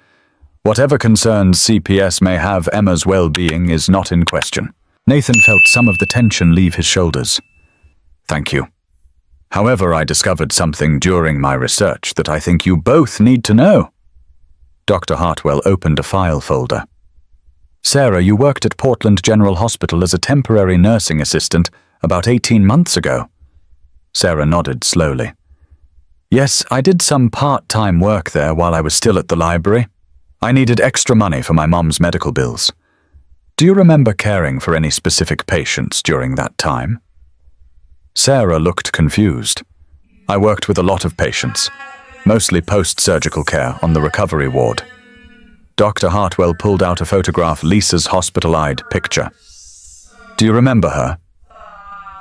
Whatever concerns CPS may have, Emma's well-being is not in question. Nathan felt some of the tension leave his shoulders. Thank you. However, I discovered something during my research that I think you both need to know. Dr. Hartwell opened a file folder. Sarah, you worked at Portland General Hospital as a temporary nursing assistant about 18 months ago. Sarah nodded slowly. Yes, I did some part-time work there while I was still at the library. I needed extra money for my mom's medical bills. Do you remember caring for any specific patients during that time? Sarah looked confused. I worked with a lot of patients, mostly post-surgical care on the recovery ward. Dr. Hartwell pulled out a photograph, Lisa's hospital-eyed picture. Do you remember her?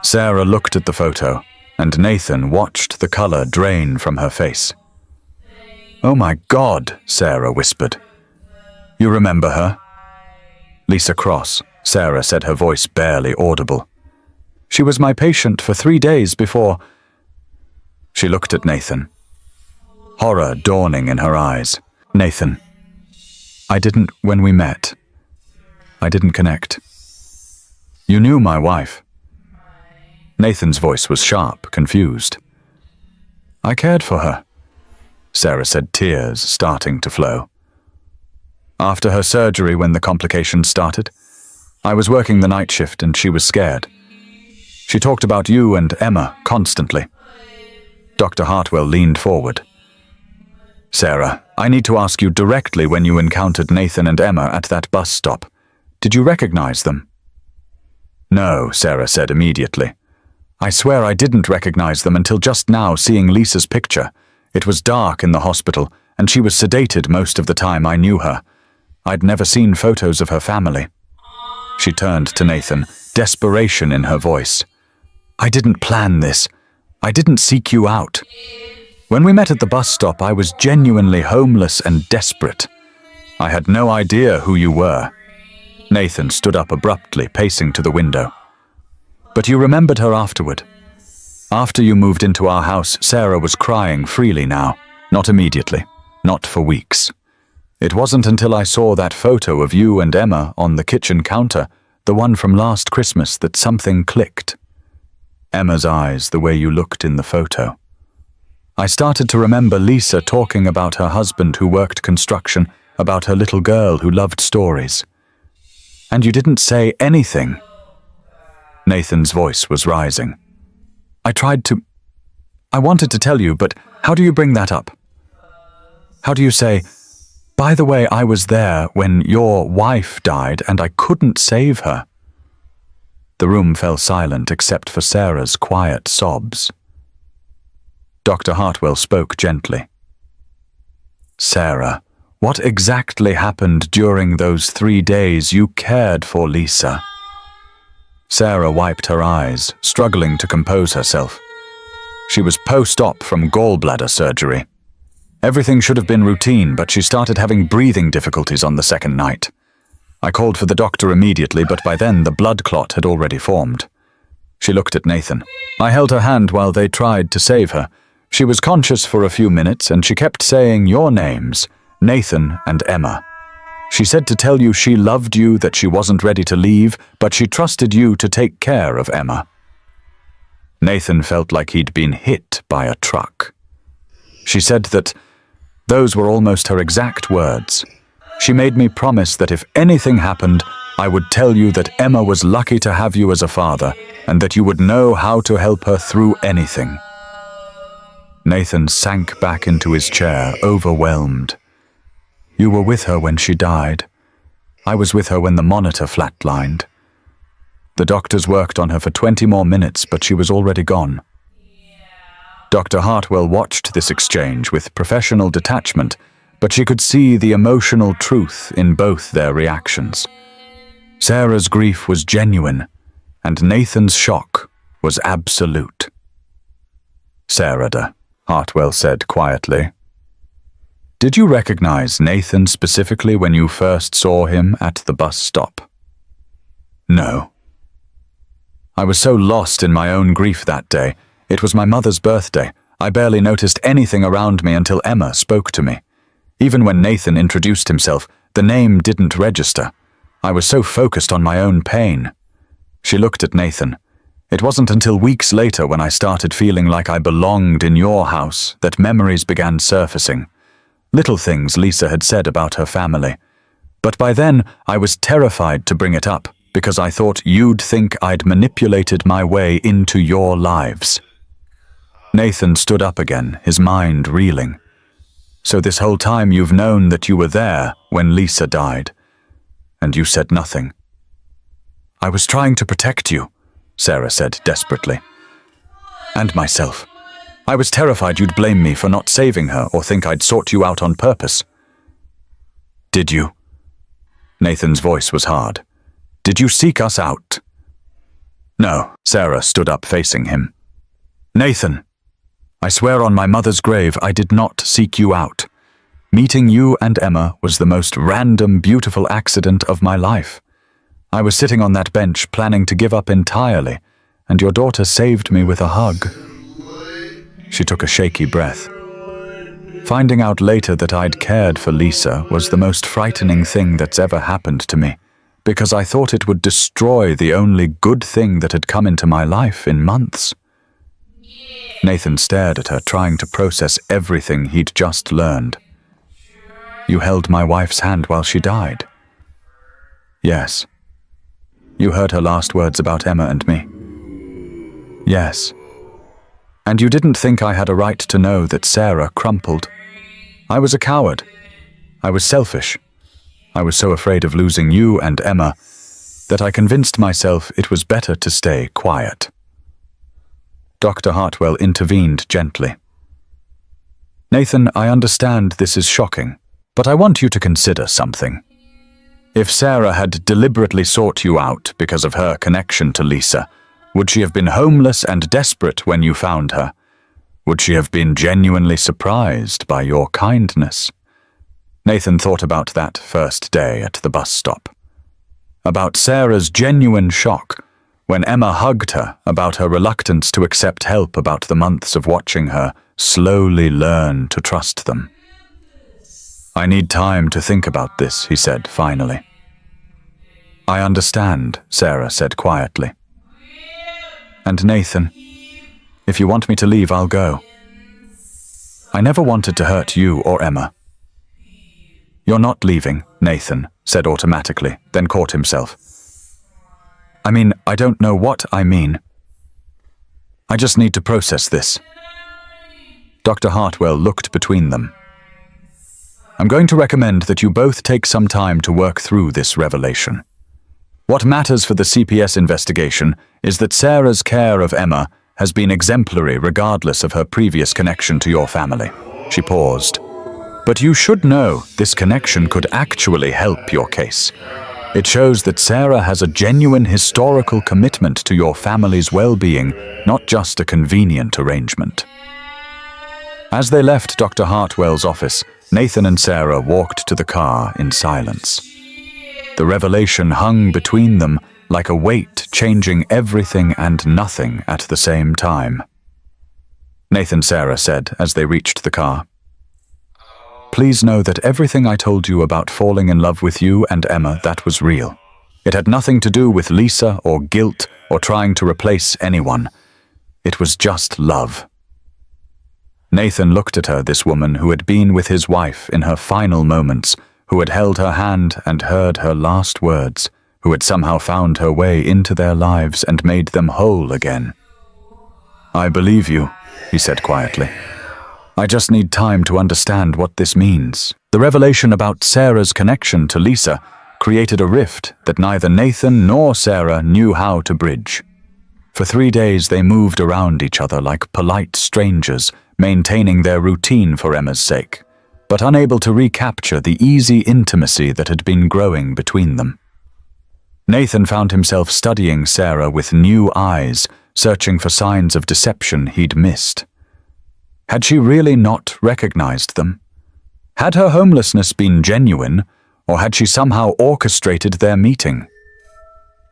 Sarah looked at the photo, and Nathan watched the color drain from her face. Oh my God, Sarah whispered. You remember her? Lisa Cross, Sarah said, her voice barely audible. She was my patient for 3 days before. She looked at Nathan, horror dawning in her eyes. Nathan, when we met, I didn't connect. You knew my wife. Nathan's voice was sharp, confused. I cared for her, Sarah said, tears starting to flow. After her surgery, when the complications started, I was working the night shift and she was scared. She talked about you and Emma constantly. Dr. Hartwell leaned forward. Sarah, I need to ask you directly, when you encountered Nathan and Emma at that bus stop, did you recognize them? No, Sarah said immediately. I swear I didn't recognize them until just now, seeing Lisa's picture. It was dark in the hospital, and she was sedated most of the time I knew her. I'd never seen photos of her family. She turned to Nathan, desperation in her voice. I didn't plan this. I didn't seek you out. When we met at the bus stop, I was genuinely homeless and desperate. I had no idea who you were. Nathan stood up abruptly, pacing to the window. But you remembered her afterward. After you moved into our house, Sarah was crying freely now. Not immediately. Not for weeks. It wasn't until I saw that photo of you and Emma on the kitchen counter, the one from last Christmas, that something clicked. Emma's eyes, the way you looked in the photo. I started to remember Lisa talking about her husband who worked construction, about her little girl who loved stories. And you didn't say anything. Nathan's voice was rising. I wanted to tell you, but how do you bring that up? How do you say, by the way, I was there when your wife died and I couldn't save her? The room fell silent except for Sarah's quiet sobs. Dr. Hartwell spoke gently. Sarah, what exactly happened during those 3 days you cared for Lisa? Sarah wiped her eyes, struggling to compose herself. She was post-op from gallbladder surgery. Everything should have been routine, but she started having breathing difficulties on the second night. I called for the doctor immediately, but by then the blood clot had already formed. She looked at Nathan. I held her hand while they tried to save her. She was conscious for a few minutes, and she kept saying your names, Nathan and Emma. She said to tell you she loved you, that she wasn't ready to leave, but she trusted you to take care of Emma. Nathan felt like he'd been hit by a truck. She said that those were almost her exact words. She made me promise that if anything happened, I would tell you that Emma was lucky to have you as a father, and that you would know how to help her through anything. Nathan sank back into his chair, overwhelmed. You were with her when she died. I was with her when the monitor flatlined. The doctors worked on her for 20 more minutes, but she was already gone. Dr. Hartwell watched this exchange with professional detachment, but she could see the emotional truth in both their reactions. Sarah's grief was genuine, and Nathan's shock was absolute. Sarah, Hartwell said quietly. Did you recognize Nathan specifically when you first saw him at the bus stop? No. I was so lost in my own grief that day. It was my mother's birthday. I barely noticed anything around me until Emma spoke to me. Even when Nathan introduced himself, the name didn't register. I was so focused on my own pain. She looked at Nathan. It wasn't until weeks later, when I started feeling like I belonged in your house, that memories began surfacing. Little things Lisa had said about her family. But by then, I was terrified to bring it up, because I thought you'd think I'd manipulated my way into your lives. Nathan stood up again, his mind reeling. So this whole time you've known that you were there when Lisa died, and you said nothing. I was trying to protect you, Sarah said desperately. And myself. I was terrified you'd blame me for not saving her or think I'd sought you out on purpose. Did you? Nathan's voice was hard. Did you seek us out? No, Sarah stood up facing him. Nathan, I swear on my mother's grave I did not seek you out. Meeting you and Emma was the most random, beautiful accident of my life. I was sitting on that bench planning to give up entirely, and your daughter saved me with a hug. She took a shaky breath. Finding out later that I'd cared for Lisa was the most frightening thing that's ever happened to me, because I thought it would destroy the only good thing that had come into my life in months. Nathan stared at her, trying to process everything he'd just learned. You held my wife's hand while she died. Yes. You heard her last words about Emma and me. Yes. And you didn't think I had a right to know that Sarah crumpled. I was a coward. I was selfish. I was so afraid of losing you and Emma that I convinced myself it was better to stay quiet. Dr. Hartwell intervened gently. Nathan, I understand this is shocking, but I want you to consider something. If Sarah had deliberately sought you out because of her connection to Lisa, would she have been homeless and desperate when you found her? Would she have been genuinely surprised by your kindness? Nathan thought about that first day at the bus stop. About Sarah's genuine shock when Emma hugged her, about her reluctance to accept help, about the months of watching her slowly learn to trust them. I need time to think about this, he said finally. I understand, Sarah said quietly. And Nathan, if you want me to leave, I'll go. I never wanted to hurt you or Emma. You're not leaving, Nathan said automatically, then caught himself. I mean, I don't know what I mean. I just need to process this. Dr. Hartwell looked between them. I'm going to recommend that you both take some time to work through this revelation. What matters for the CPS investigation is that Sarah's care of Emma has been exemplary regardless of her previous connection to your family. She paused. But you should know this connection could actually help your case. It shows that Sarah has a genuine historical commitment to your family's well-being, not just a convenient arrangement. As they left Dr. Hartwell's office, Nathan and Sarah walked to the car in silence. The revelation hung between them like a weight, changing everything and nothing at the same time. Nathan, Sarah said as they reached the car. Please know that everything I told you about falling in love with you and Emma, that was real. It had nothing to do with Lisa or guilt or trying to replace anyone. It was just love. Nathan looked at her, this woman who had been with his wife in her final moments, who had held her hand and heard her last words, who had somehow found her way into their lives and made them whole again. I believe you, he said quietly. I just need time to understand what this means. The revelation about Sarah's connection to Lisa created a rift that neither Nathan nor Sarah knew how to bridge. For 3 days they moved around each other like polite strangers, maintaining their routine for Emma's sake, but unable to recapture the easy intimacy that had been growing between them. Nathan found himself studying Sarah with new eyes, searching for signs of deception he'd missed. Had she really not recognized them? Had her homelessness been genuine, or had she somehow orchestrated their meeting?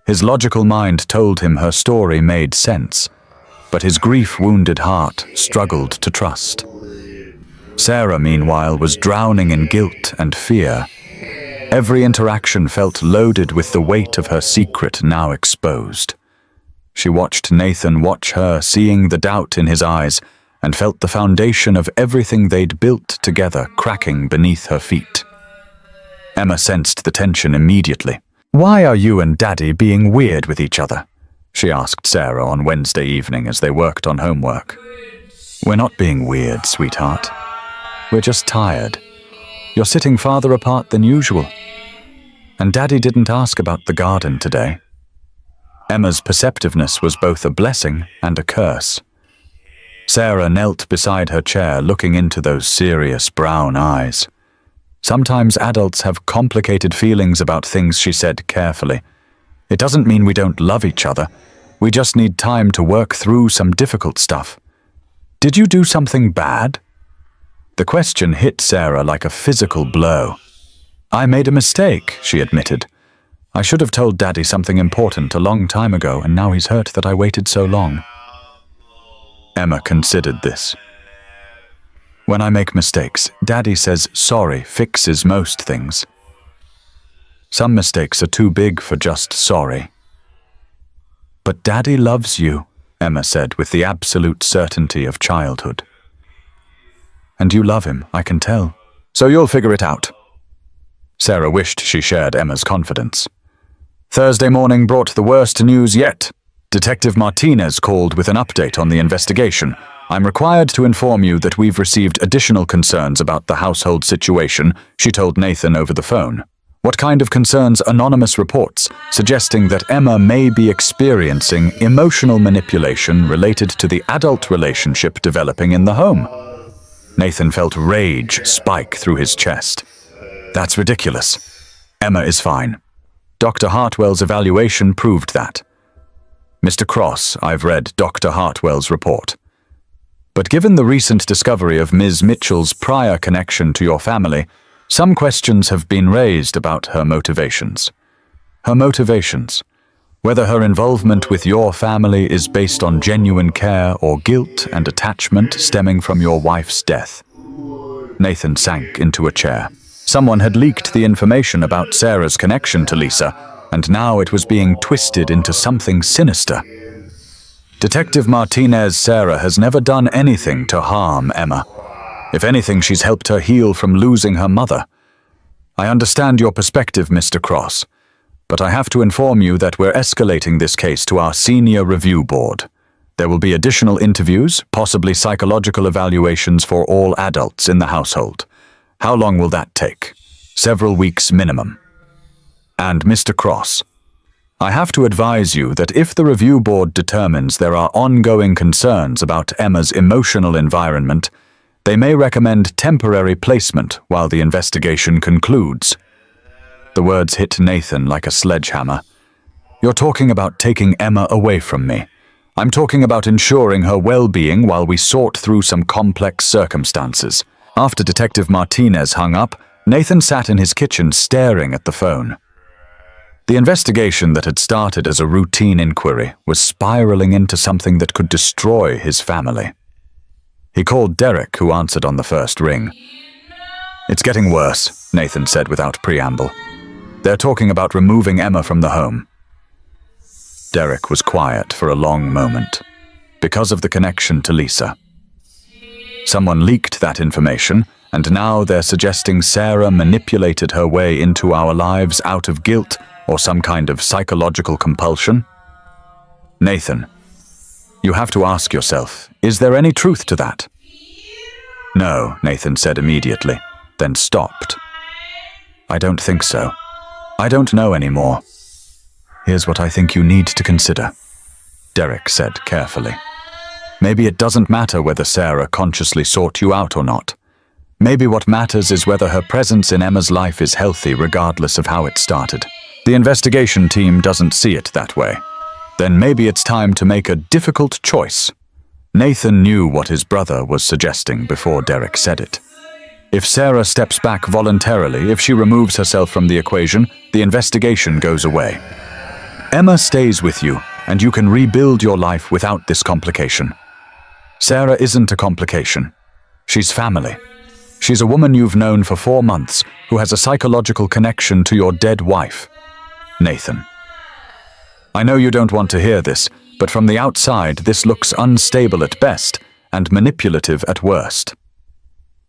His logical mind told him her story made sense, but his grief-wounded heart struggled to trust. Sarah, meanwhile, was drowning in guilt and fear. Every interaction felt loaded with the weight of her secret now exposed. She watched Nathan watch her, seeing the doubt in his eyes, and felt the foundation of everything they'd built together cracking beneath her feet. Emma sensed the tension immediately. "Why are you and Daddy being weird with each other?" she asked Sarah on Wednesday evening as they worked on homework. "We're not being weird, sweetheart. We're just tired. You're sitting farther apart than usual. And Daddy didn't ask about the garden today." Emma's perceptiveness was both a blessing and a curse. Sarah knelt beside her chair, looking into those serious brown eyes. Sometimes adults have complicated feelings about things, she said carefully. "It doesn't mean we don't love each other. We just need time to work through some difficult stuff." "Did you do something bad?" The question hit Sarah like a physical blow. "I made a mistake," she admitted. "I should have told Daddy something important a long time ago, and now he's hurt that I waited so long." Emma considered this. "When I make mistakes, Daddy says sorry fixes most things. Some mistakes are too big for just sorry." "But Daddy loves you," Emma said with the absolute certainty of childhood. "And you love him, I can tell. So you'll figure it out." Sarah wished she shared Emma's confidence. Thursday morning brought the worst news yet. Detective Martinez called with an update on the investigation. "I'm required to inform you that we've received additional concerns about the household situation," she told Nathan over the phone. "What kind of concerns?" "Anonymous reports suggesting that Emma may be experiencing emotional manipulation related to the adult relationship developing in the home." Nathan felt rage spike through his chest. "That's ridiculous. Emma is fine. Dr. Hartwell's evaluation proved that." "Mr. Cross, I've read Dr. Hartwell's report. But given the recent discovery of Ms. Mitchell's prior connection to your family, some questions have been raised about her motivations. Her motivations. Whether her involvement with your family is based on genuine care or guilt and attachment stemming from your wife's death." Nathan sank into a chair. Someone had leaked the information about Sarah's connection to Lisa, and now it was being twisted into something sinister. Detective Martinez, "Sarah has never done anything to harm Emma. If anything, she's helped her heal from losing her mother. I understand your perspective, Mr. Cross, but I have to inform you that we're escalating this case to our senior review board. There will be additional interviews, possibly psychological evaluations for all adults in the household. How long will that take? Several weeks minimum. And Mr. Cross, I have to advise you that if the review board determines there are ongoing concerns about Emma's emotional environment, they may recommend temporary placement while the investigation concludes." The words hit Nathan like a sledgehammer. "You're talking about taking Emma away from me. I'm talking about ensuring her well-being while we sort through some complex circumstances." After Detective Martinez hung up, Nathan sat in his kitchen staring at the phone. The investigation that had started as a routine inquiry was spiraling into something that could destroy his family. He called Derek, who answered on the first ring. "It's getting worse," Nathan said without preamble. "They're talking about removing Emma from the home." Derek was quiet for a long moment, because of the connection to Lisa. Someone leaked that information, and now they're suggesting Sarah manipulated her way into our lives out of guilt or some kind of psychological compulsion? Nathan, you have to ask yourself, is there any truth to that? No, Nathan said immediately, then stopped. I don't think so. I don't know anymore. Here's what I think you need to consider, Derek said carefully. Maybe it doesn't matter whether Sarah consciously sought you out or not. Maybe what matters is whether her presence in Emma's life is healthy regardless of how it started. The investigation team doesn't see it that way. Then maybe it's time to make a difficult choice. Nathan knew what his brother was suggesting before Derek said it. If Sarah steps back voluntarily, if she removes herself from the equation, the investigation goes away. Emma stays with you, and you can rebuild your life without this complication. Sarah isn't a complication. She's family. She's a woman you've known for 4 months who has a psychological connection to your dead wife, Nathan. I know you don't want to hear this, but from the outside this looks unstable at best and manipulative at worst.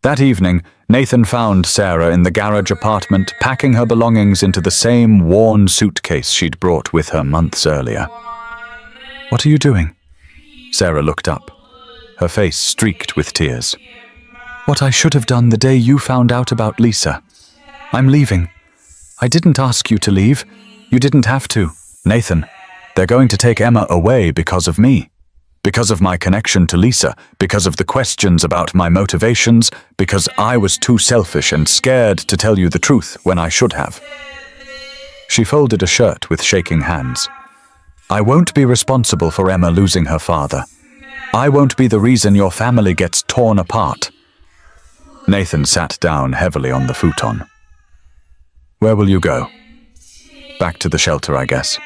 That evening, Nathan found Sarah in the garage apartment packing her belongings into the same worn suitcase she'd brought with her months earlier. "What are you doing?" Sarah looked up, her face streaked with tears. "What I should have done the day you found out about Lisa. I'm leaving. I didn't ask you to leave. You didn't have to." "Nathan, they're going to take Emma away because of me. Because of my connection to Lisa, because of the questions about my motivations, because I was too selfish and scared to tell you the truth when I should have." She folded a shirt with shaking hands. "I won't be responsible for Emma losing her father. I won't be the reason your family gets torn apart." Nathan sat down heavily on the futon. "Where will you go?" "Back to the shelter, I guess.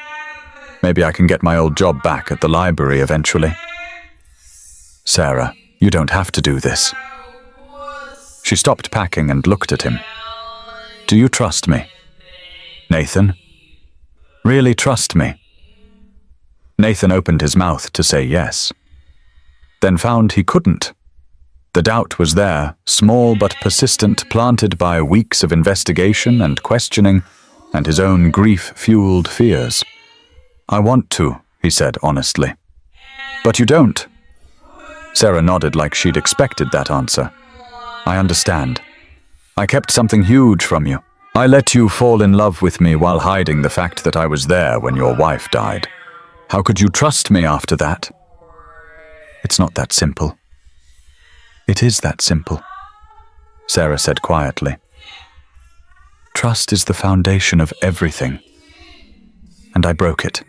Maybe I can get my old job back at the library eventually." "Sarah, you don't have to do this." She stopped packing and looked at him. "Do you trust me, Nathan? Really trust me?" Nathan opened his mouth to say yes, then found he couldn't. The doubt was there, small but persistent, planted by weeks of investigation and questioning and his own grief-fueled fears. "I want to," he said honestly. "But you don't." Sarah nodded like she'd expected that answer. "I understand. I kept something huge from you. I let you fall in love with me while hiding the fact that I was there when your wife died. How could you trust me after that?" "It's not that simple." "It is that simple," Sarah said quietly. "Trust is the foundation of everything. And I broke it.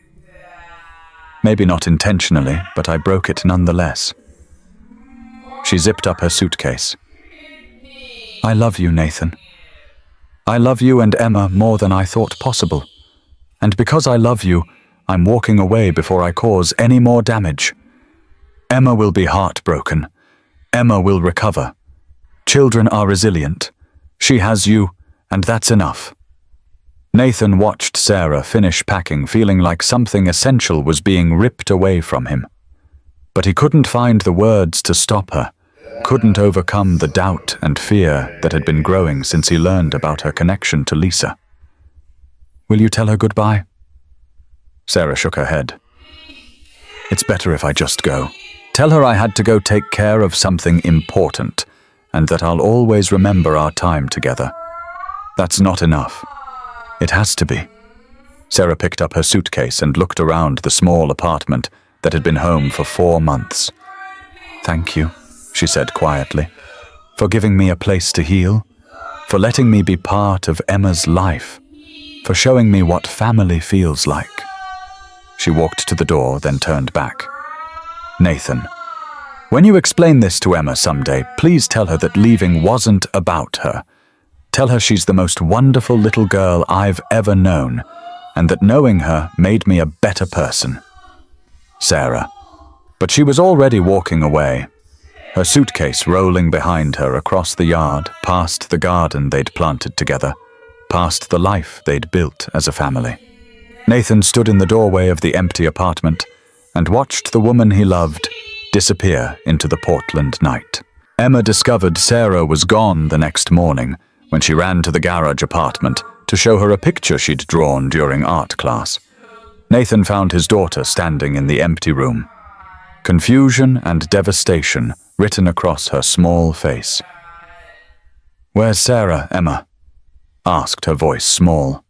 Maybe not intentionally, but I broke it nonetheless." She zipped up her suitcase. "I love you, Nathan. I love you and Emma more than I thought possible. And because I love you, I'm walking away before I cause any more damage. Emma will be heartbroken. Emma will recover. Children are resilient. She has you, and that's enough." Nathan watched Sarah finish packing, feeling like something essential was being ripped away from him. But he couldn't find the words to stop her, couldn't overcome the doubt and fear that had been growing since he learned about her connection to Lisa. "Will you tell her goodbye?" Sarah shook her head. "It's better if I just go. Tell her I had to go take care of something important, and that I'll always remember our time together. That's not enough. It has to be." Sarah picked up her suitcase and looked around the small apartment that had been home for 4 months. "Thank you," she said quietly, "for giving me a place to heal, for letting me be part of Emma's life, for showing me what family feels like." She walked to the door, then turned back. "Nathan, when you explain this to Emma someday, please tell her that leaving wasn't about her. Tell her she's the most wonderful little girl I've ever known, and that knowing her made me a better person." Sarah. But she was already walking away, her suitcase rolling behind her across the yard, past the garden they'd planted together, past the life they'd built as a family. Nathan stood in the doorway of the empty apartment and watched the woman he loved disappear into the Portland night. Emma discovered Sarah was gone the next morning when she ran to the garage apartment to show her a picture she'd drawn during art class. Nathan found his daughter standing in the empty room, confusion and devastation written across her small face. "Where's Sarah, Emma?" asked her voice small.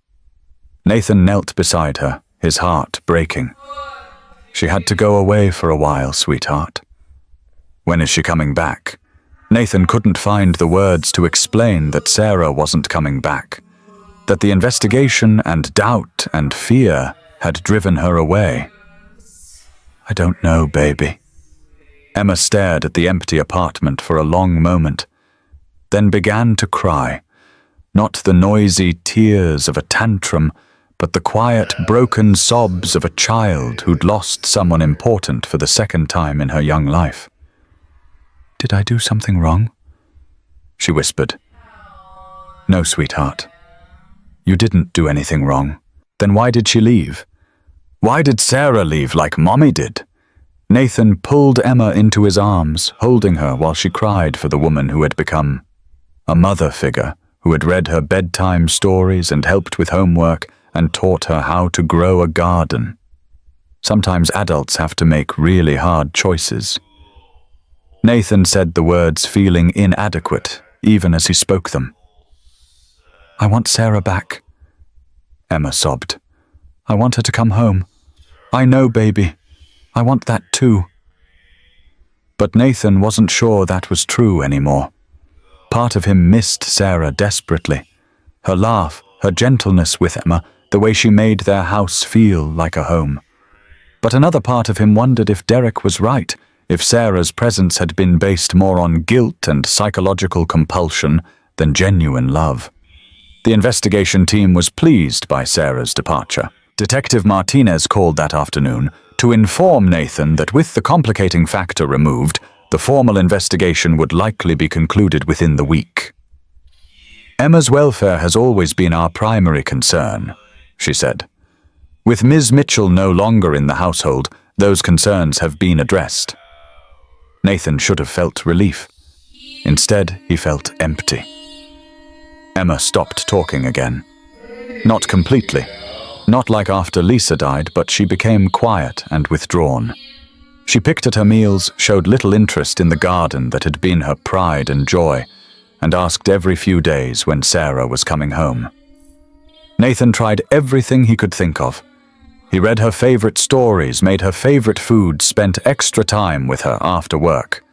Nathan knelt beside her, his heart breaking. "She had to go away for a while, sweetheart." "When is she coming back?" Nathan couldn't find the words to explain that Sarah wasn't coming back, that the investigation and doubt and fear had driven her away. "I don't know, baby." Emma stared at the empty apartment for a long moment, then began to cry, not the noisy tears of a tantrum, but the quiet, broken sobs of a child who'd lost someone important for the second time in her young life. "Did I do something wrong?" she whispered. "No, sweetheart. You didn't do anything wrong. Then why did she leave? Why did Sarah leave like Mommy did?" Nathan pulled Emma into his arms, holding her while she cried for the woman who had become a mother figure, who had read her bedtime stories and helped with homework and taught her how to grow a garden. Sometimes adults have to make really hard choices. Nathan said the words feeling inadequate, even as he spoke them. "I want Sarah back," Emma sobbed. "I want her to come home. I know, baby. I want that too." But Nathan wasn't sure that was true anymore. Part of him missed Sarah desperately. Her laugh, her gentleness with Emma, the way she made their house feel like a home. But another part of him wondered if Derek was right, if Sarah's presence had been based more on guilt and psychological compulsion than genuine love. The investigation team was pleased by Sarah's departure. Detective Martinez called that afternoon to inform Nathan that with the complicating factor removed, the formal investigation would likely be concluded within the week. "Emma's welfare has always been our primary concern," she said. "With Ms. Mitchell no longer in the household, those concerns have been addressed." Nathan should have felt relief. Instead, he felt empty. Emma stopped talking again. Not completely. Not like after Lisa died, but she became quiet and withdrawn. She picked at her meals, showed little interest in the garden that had been her pride and joy, and asked every few days when Sarah was coming home. Nathan tried everything he could think of. He read her favorite stories, made her favorite food, spent extra time with her after work,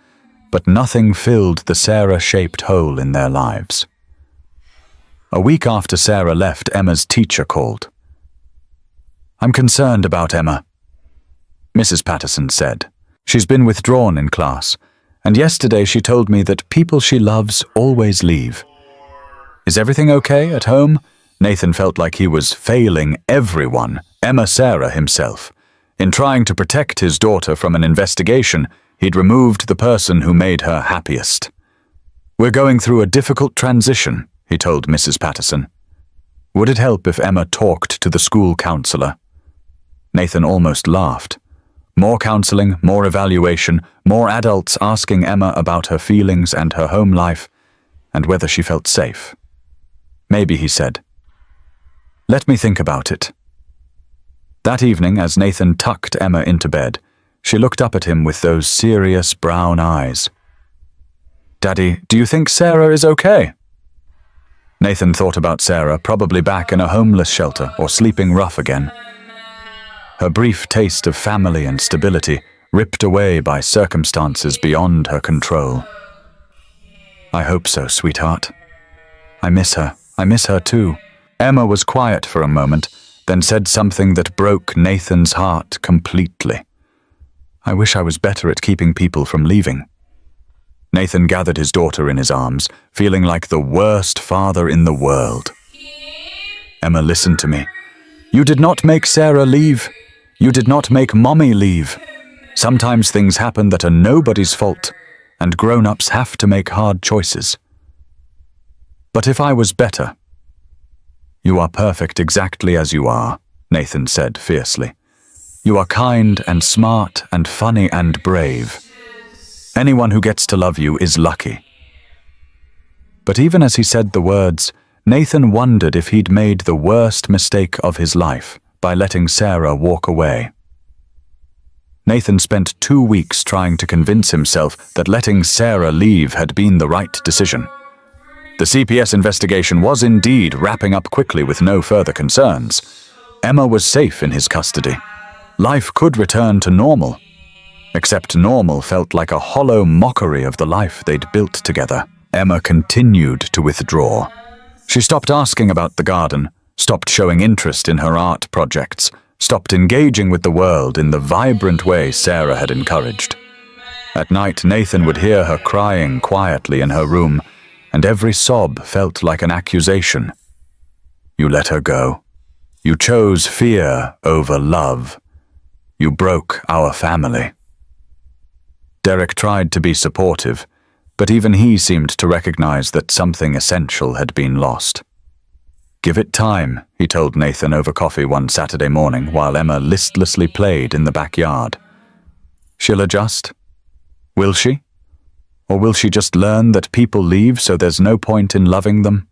but nothing filled the Sarah-shaped hole in their lives. A week after Sarah left, Emma's teacher called. "I'm concerned about Emma," Mrs. Patterson said. "She's been withdrawn in class, and yesterday she told me that people she loves always leave." "Is everything okay at home?" Nathan felt like he was failing everyone, Emma, Sarah himself. In trying to protect his daughter from an investigation, he'd removed the person who made her happiest. "We're going through a difficult transition," he told Mrs. Patterson. Would it help if Emma talked to the school counselor? Nathan almost laughed. More counseling, more evaluation, more adults asking Emma about her feelings and her home life, and whether she felt safe. "Maybe," he said. "Let me think about it." That evening, as Nathan tucked Emma into bed, she looked up at him with those serious brown eyes. "Daddy, do you think Sarah is okay?" Nathan thought about Sarah, probably back in a homeless shelter or sleeping rough again. Her brief taste of family and stability ripped away by circumstances beyond her control. "I hope so, sweetheart. I miss her. I miss her too." Emma was quiet for a moment, then said something that broke Nathan's heart completely. "I wish I was better at keeping people from leaving." Nathan gathered his daughter in his arms, feeling like the worst father in the world. "Emma, listen to me. You did not make Sarah leave. You did not make Mommy leave. Sometimes things happen that are nobody's fault, and grown-ups have to make hard choices. But if I was better..." "You are perfect exactly as you are," Nathan said fiercely. "You are kind and smart and funny and brave. Anyone who gets to love you is lucky." But even as he said the words, Nathan wondered if he'd made the worst mistake of his life by letting Sarah walk away. Nathan spent 2 weeks trying to convince himself that letting Sarah leave had been the right decision. The CPS investigation was indeed wrapping up quickly with no further concerns. Emma was safe in his custody. Life could return to normal. Except normal felt like a hollow mockery of the life they'd built together. Emma continued to withdraw. She stopped asking about the garden, stopped showing interest in her art projects, stopped engaging with the world in the vibrant way Sarah had encouraged. At night, Nathan would hear her crying quietly in her room, and every sob felt like an accusation. "You let her go. You chose fear over love. You broke our family. Derek tried to be supportive, but even he seemed to recognize that something essential had been lost. Give it time, he told Nathan over coffee one Saturday morning while Emma listlessly played in the backyard. She'll adjust. Will she? Or will she just learn that people leave so there's no point in loving them?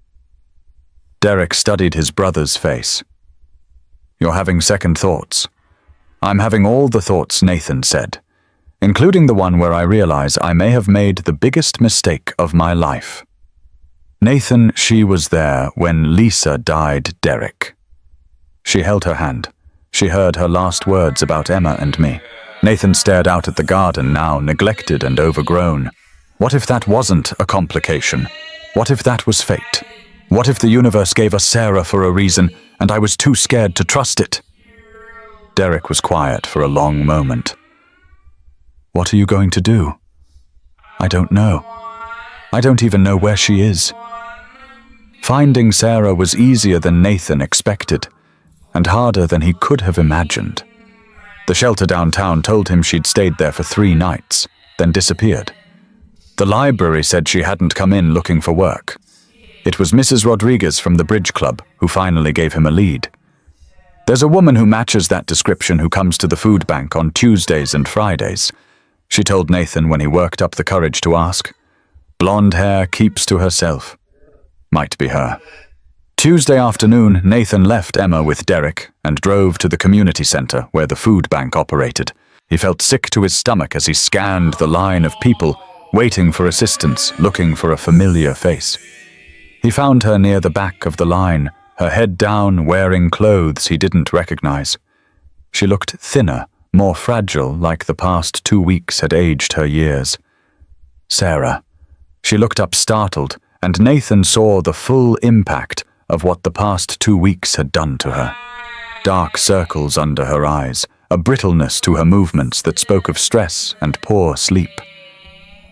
Derek studied his brother's face. You're having second thoughts. I'm having all the thoughts, Nathan said, including the one where I realize I may have made the biggest mistake of my life. Nathan, she was there when Lisa died, Derek. She held her hand. She heard her last words about Emma and me. Nathan stared out at the garden, now neglected and overgrown. What if that wasn't a complication? What if that was fate? What if the universe gave us Sarah for a reason, and I was too scared to trust it? Derek was quiet for a long moment. What are you going to do? I don't know. I don't even know where she is. Finding Sarah was easier than Nathan expected, and harder than he could have imagined. The shelter downtown told him she'd stayed there for 3 nights, then disappeared. The library said she hadn't come in looking for work. It was Mrs. Rodriguez from the Bridge Club who finally gave him a lead. There's a woman who matches that description who comes to the food bank on Tuesdays and Fridays, she told Nathan when he worked up the courage to ask. Blonde hair, keeps to herself. Might be her. Tuesday afternoon, Nathan left Emma with Derek and drove to the community center where the food bank operated. He felt sick to his stomach as he scanned the line of people, waiting for assistance, looking for a familiar face. He found her near the back of the line, her head down, wearing clothes he didn't recognize. She looked thinner, more fragile, like the past 2 weeks had aged her years. Sarah. She looked up startled, and Nathan saw the full impact of what the past 2 weeks had done to her. Dark circles under her eyes, a brittleness to her movements that spoke of stress and poor sleep.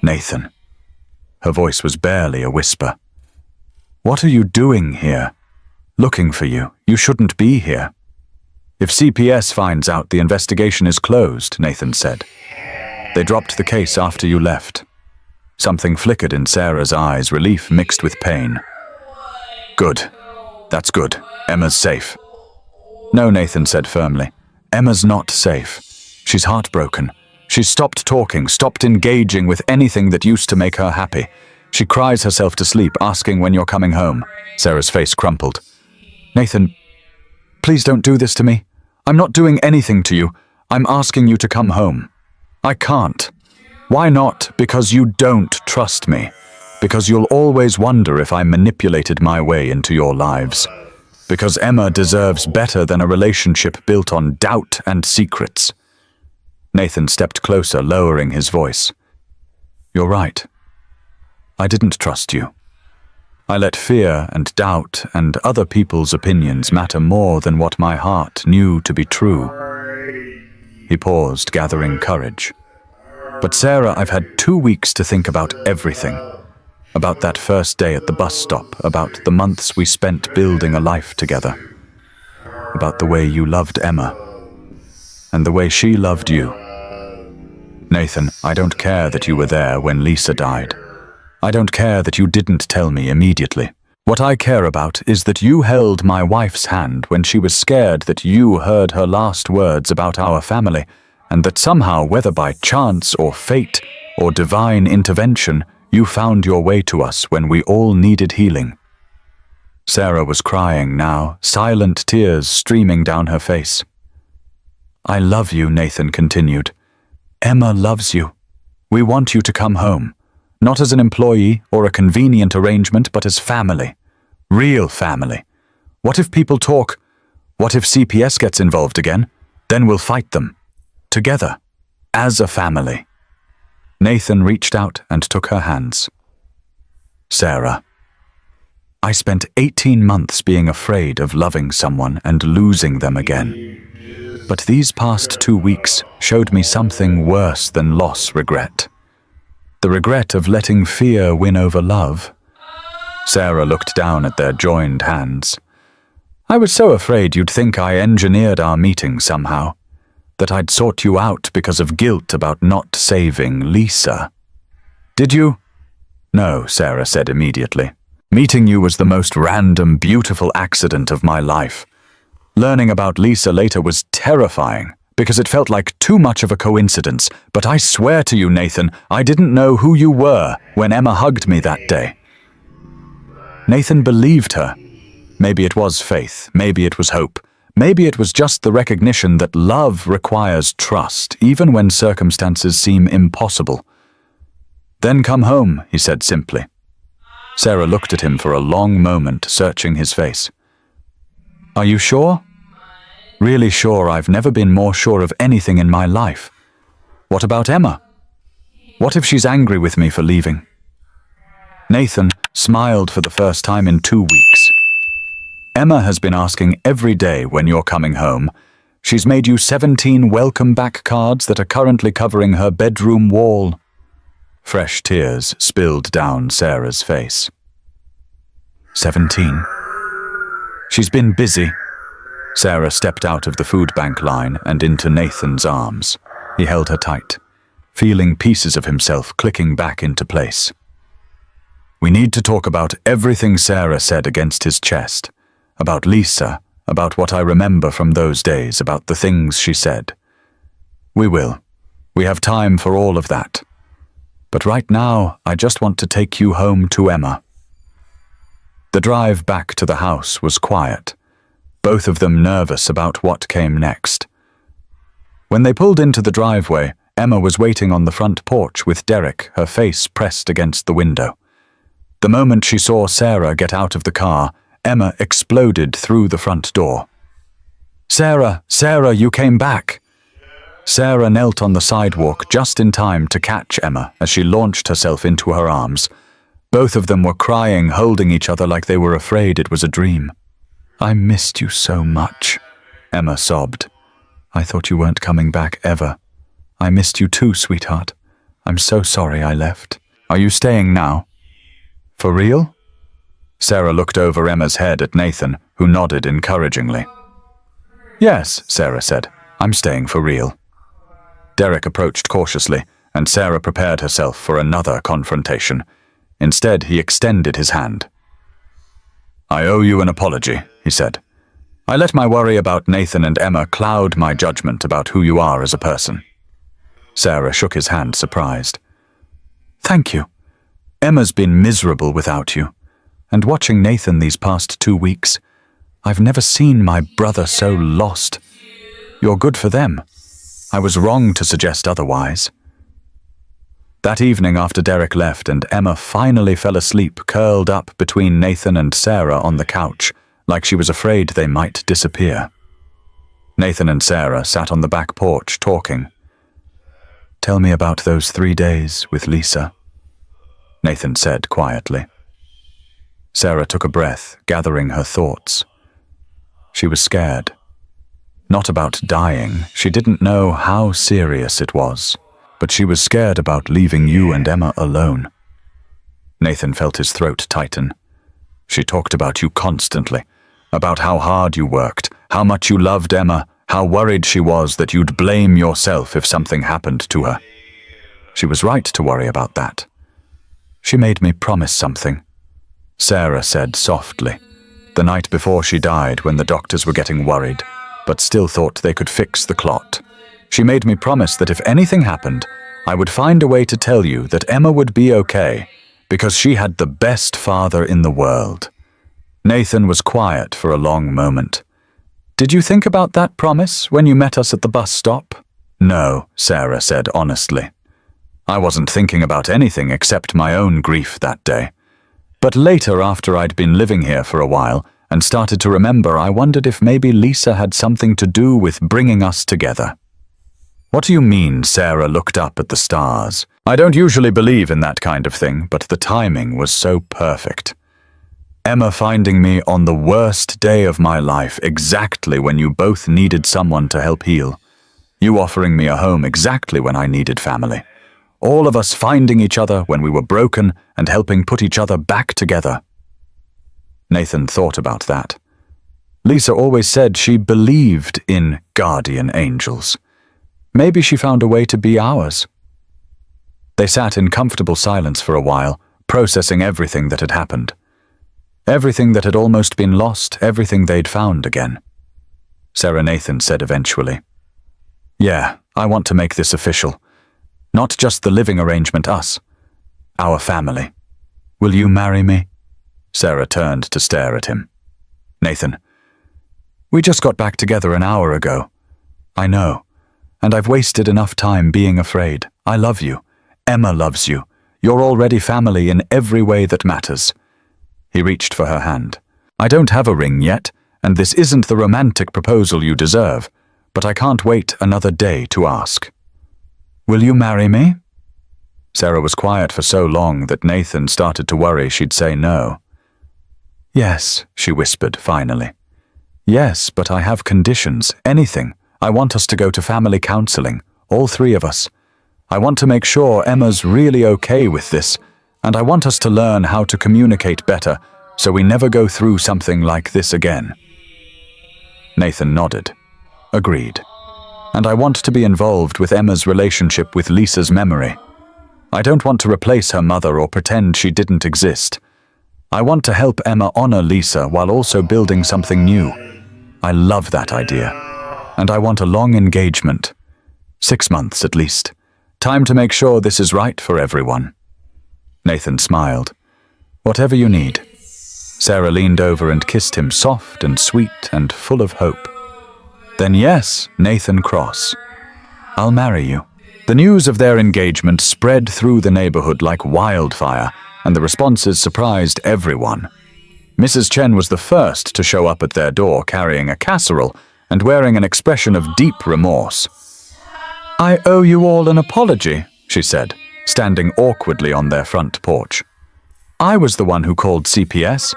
Nathan. Her voice was barely a whisper. What are you doing here? Looking for you. You shouldn't be here. If CPS finds out, the investigation is closed, Nathan said. They dropped the case after you left. Something flickered in Sarah's eyes, relief mixed with pain. Good. That's good. Emma's safe. No, Nathan said firmly. Emma's not safe. She's heartbroken. She's stopped talking, stopped engaging with anything that used to make her happy. She cries herself to sleep, asking when you're coming home. Sarah's face crumpled. Nathan, please don't do this to me. I'm not doing anything to you. I'm asking you to come home. I can't. Why not? Because you don't trust me. Because you'll always wonder if I manipulated my way into your lives. Because Emma deserves better than a relationship built on doubt and secrets. Nathan stepped closer, lowering his voice. You're right. I didn't trust you. I let fear and doubt and other people's opinions matter more than what my heart knew to be true. He paused, gathering courage. But Sarah, I've had 2 weeks to think about everything. About that first day at the bus stop, about the months we spent building a life together. About the way you loved Emma, and the way she loved you. Nathan, I don't care that you were there when Lisa died. I don't care that you didn't tell me immediately. What I care about is that you held my wife's hand when she was scared that you heard her last words about our family, and that somehow, whether by chance or fate or divine intervention, you found your way to us when we all needed healing. Sarah was crying now, silent tears streaming down her face. I love you, Nathan continued. Emma loves you. We want you to come home. Not as an employee or a convenient arrangement, but as family. Real family. What if people talk? What if CPS gets involved again? Then we'll fight them. Together. As a family. Nathan reached out and took her hands. Sarah. I spent 18 months being afraid of loving someone and losing them again. But these past 2 weeks showed me something worse than loss regret. The regret of letting fear win over love. Sarah looked down at their joined hands. I was so afraid you'd think I engineered our meeting somehow, that I'd sought you out because of guilt about not saving Lisa. Did you? No, Sarah said immediately. Meeting you was the most random, beautiful accident of my life. Learning about Lisa later was terrifying, because it felt like too much of a coincidence, but I swear to you, Nathan, I didn't know who you were when Emma hugged me that day. Nathan believed her. Maybe it was faith, maybe it was hope, maybe it was just the recognition that love requires trust, even when circumstances seem impossible. Then come home, he said simply. Sarah looked at him for a long moment, searching his face. Are you sure? Really sure. I've never been more sure of anything in my life. What about Emma? What if she's angry with me for leaving? Nathan smiled for the first time in 2 weeks. Emma has been asking every day when you're coming home. She's made you 17 welcome back cards that are currently covering her bedroom wall. Fresh tears spilled down Sarah's face. 17. She's been busy. Sarah stepped out of the food bank line and into Nathan's arms. He held her tight, feeling pieces of himself clicking back into place. We need to talk about everything Sarah said against his chest, about Lisa, about what I remember from those days, about the things she said. We will. We have time for all of that. But right now, I just want to take you home to Emma. The drive back to the house was quiet, both of them nervous about what came next. When they pulled into the driveway, Emma was waiting on the front porch with Derek, her face pressed against the window. The moment she saw Sarah get out of the car, Emma exploded through the front door. Sarah, you came back! Sarah knelt on the sidewalk just in time to catch Emma as she launched herself into her arms. Both of them were crying, holding each other like they were afraid it was a dream. I missed you so much, Emma sobbed. I thought you weren't coming back ever. I missed you too, sweetheart. I'm so sorry I left. Are you staying now? For real? Sarah looked over Emma's head at Nathan, who nodded encouragingly. Yes, Sarah said. I'm staying for real. Derek approached cautiously, and Sarah prepared herself for another confrontation. Instead, he extended his hand. I owe you an apology, he said. I let my worry about Nathan and Emma cloud my judgment about who you are as a person. Sarah shook his hand, surprised. Thank you. Emma's been miserable without you, and watching Nathan these past 2 weeks, I've never seen my brother so lost. You're good for them. I was wrong to suggest otherwise. That evening after Derek left and Emma finally fell asleep curled up between Nathan and Sarah on the couch, like she was afraid they might disappear. Nathan and Sarah sat on the back porch talking. Tell me about those 3 days with Lisa, Nathan said quietly. Sarah took a breath, gathering her thoughts. She was scared. Not about dying, she didn't know how serious it was, but she was scared about leaving you and Emma alone. Nathan felt his throat tighten. She talked about you constantly, about how hard you worked, how much you loved Emma, how worried she was that you'd blame yourself if something happened to her. She was right to worry about that. She made me promise something, Sarah said softly, the night before she died when the doctors were getting worried, but still thought they could fix the clot. She made me promise that if anything happened, I would find a way to tell you that Emma would be okay, because she had the best father in the world. Nathan was quiet for a long moment. Did you think about that promise when you met us at the bus stop? No, Sarah said honestly. I wasn't thinking about anything except my own grief that day. But later, after I'd been living here for a while and started to remember, I wondered if maybe Lisa had something to do with bringing us together. What do you mean? Sarah looked up at the stars. I don't usually believe in that kind of thing, but the timing was so perfect. Emma finding me on the worst day of my life, exactly when you both needed someone to help heal. You offering me a home exactly when I needed family. All of us finding each other when we were broken and helping put each other back together. Nathan thought about that. Lisa always said she believed in guardian angels. Maybe she found a way to be ours. They sat in comfortable silence for a while, processing everything that had happened. Everything that had almost been lost, everything they'd found again. Sarah Nathan said eventually, "Yeah, I want to make this official. Not just the living arrangement, us. Our family. Will you marry me?" Sarah turned to stare at him. "Nathan, we just got back together an hour ago. I know, and I've wasted enough time being afraid. I love you. Emma loves you. You're already family in every way that matters." He reached for her hand. "I don't have a ring yet, and this isn't the romantic proposal you deserve, but I can't wait another day to ask. Will you marry me?" Sarah was quiet for so long that Nathan started to worry she'd say no. "Yes," she whispered finally. "Yes, but I have conditions. Anything. I want us to go to family counseling, all three of us. I want to make sure Emma's really okay with this, and I want us to learn how to communicate better so we never go through something like this again." Nathan nodded. "Agreed. And I want to be involved with Emma's relationship with Lisa's memory. I don't want to replace her mother or pretend she didn't exist. I want to help Emma honor Lisa while also building something new. I love that idea. And I want a long engagement. 6 months at least. Time to make sure this is right for everyone." Nathan smiled. "Whatever you need." Sarah leaned over and kissed him, soft and sweet and full of hope. "Then yes, Nathan Cross. I'll marry you." The news of their engagement spread through the neighborhood like wildfire, and the responses surprised everyone. Mrs. Chen was the first to show up at their door carrying a casserole and wearing an expression of deep remorse. "I owe you all an apology," she said, standing awkwardly on their front porch. "I was the one who called CPS.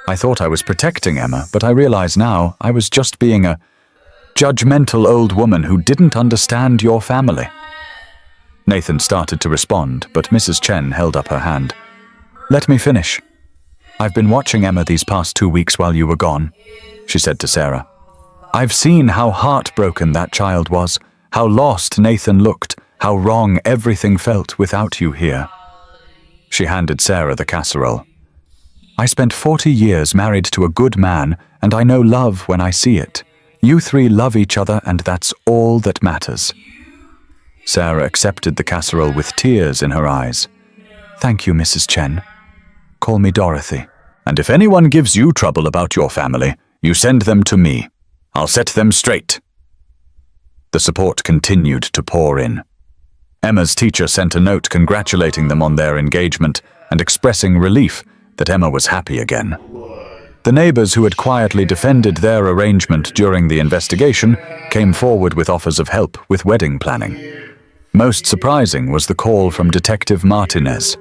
I thought I was protecting Emma, but I realize now I was just being a judgmental old woman who didn't understand your family." Nathan started to respond, but Mrs. Chen held up her hand. "Let me finish. I've been watching Emma these past 2 weeks while you were gone," she said to Sarah. "I've seen how heartbroken that child was, how lost Nathan looked, how wrong everything felt without you here." She handed Sarah the casserole. "I spent 40 years married to a good man, and I know love when I see it. You three love each other, and that's all that matters." Sarah accepted the casserole with tears in her eyes. "Thank you, Mrs. Chen. Call me Dorothy. And if anyone gives you trouble about your family, you send them to me. I'll set them straight." The support continued to pour in. Emma's teacher sent a note congratulating them on their engagement and expressing relief that Emma was happy again. The neighbors who had quietly defended their arrangement during the investigation came forward with offers of help with wedding planning. Most surprising was the call from Detective Martinez.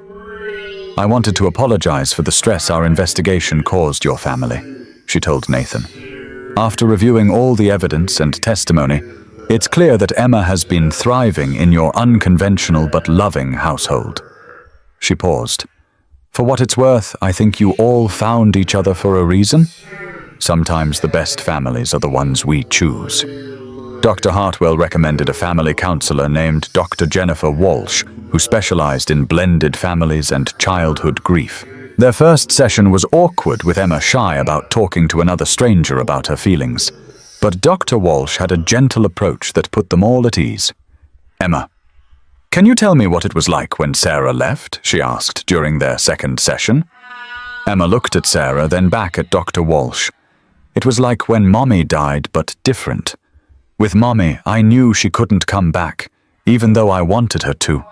"I wanted to apologize for the stress our investigation caused your family," she told Nathan. "After reviewing all the evidence and testimony, it's clear that Emma has been thriving in your unconventional but loving household." She paused. "For what it's worth, I think you all found each other for a reason. Sometimes the best families are the ones we choose." Dr. Hartwell recommended a family counselor named Dr. Jennifer Walsh, who specialized in blended families and childhood grief. Their first session was awkward, with Emma shy about talking to another stranger about her feelings. But Dr. Walsh had a gentle approach that put them all at ease. "Emma, can you tell me what it was like when Sarah left?" she asked during their second session. Emma looked at Sarah, then back at Dr. Walsh. "It was like when Mommy died, but different. With Mommy, I knew she couldn't come back, even though I wanted her to.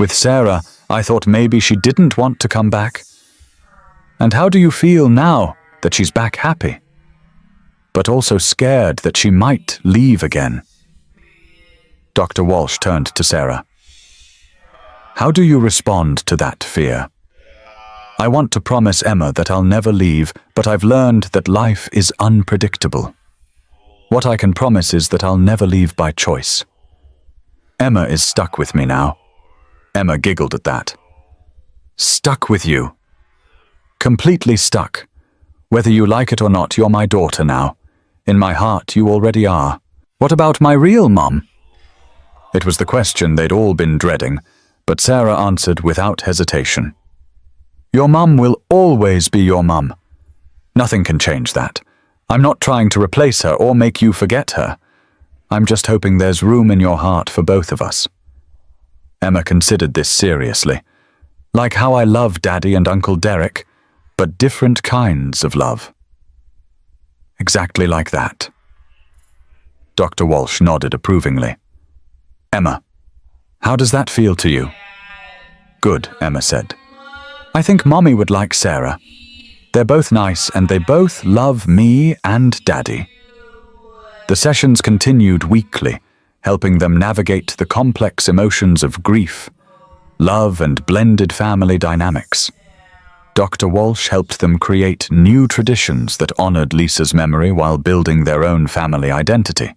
With Sarah, I thought maybe she didn't want to come back. And how do you feel now that she's back happy, but also scared that she might leave again?" Dr. Walsh turned to Sarah. "How do you respond to that fear?" "I want to promise Emma that I'll never leave, but I've learned that life is unpredictable. What I can promise is that I'll never leave by choice. Emma is stuck with me now." Emma giggled at that. "Stuck with you?" "Completely stuck. Whether you like it or not, you're my daughter now. In my heart, you already are. What about my real mom? It was the question they'd all been dreading, but Sarah answered without hesitation. Your mum will always be your mum. Nothing can change that. I'm not trying to replace her or make you forget her. I'm just hoping there's room in your heart for both of us. Emma considered this seriously. Like how I love Daddy and Uncle Derek, but different kinds of love. Exactly like that. Dr. Walsh nodded approvingly. Emma, how does that feel to you? Good, Emma said. I think Mommy would like Sarah. They're both nice and they both love me and Daddy. The sessions continued weekly, helping them navigate the complex emotions of grief, love, and blended family dynamics. Dr. Walsh helped them create new traditions that honored Lisa's memory while building their own family identity.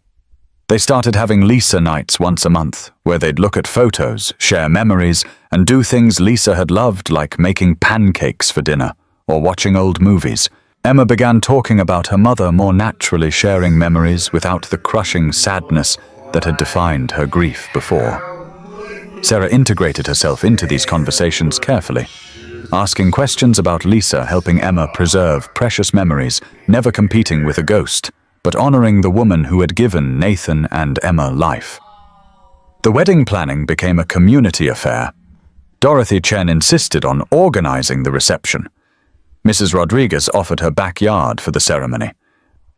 They started having Lisa nights once a month, where they'd look at photos, share memories, and do things Lisa had loved, like making pancakes for dinner or watching old movies. Emma began talking about her mother more naturally, sharing memories without the crushing sadness that had defined her grief before. Sarah integrated herself into these conversations carefully, asking questions about Lisa, helping Emma preserve precious memories, never competing with a ghost, but honoring the woman who had given Nathan and Emma life. The wedding planning became a community affair. Dorothy Chen insisted on organizing the reception. Mrs. Rodriguez offered her backyard for the ceremony.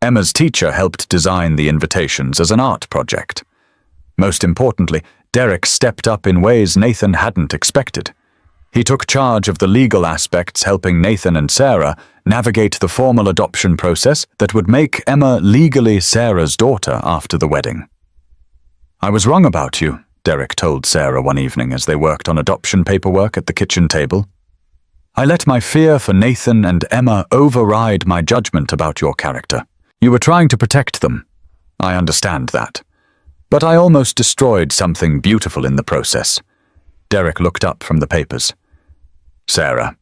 Emma's teacher helped design the invitations as an art project. Most importantly, Derek stepped up in ways Nathan hadn't expected. He took charge of the legal aspects, helping Nathan and Sarah navigate the formal adoption process that would make Emma legally Sarah's daughter after the wedding. I was wrong about you, Derek told Sarah one evening as they worked on adoption paperwork at the kitchen table. I let my fear for Nathan and Emma override my judgment about your character. You were trying to protect them. I understand that. But I almost destroyed something beautiful in the process. Derek looked up from the papers. Sarah,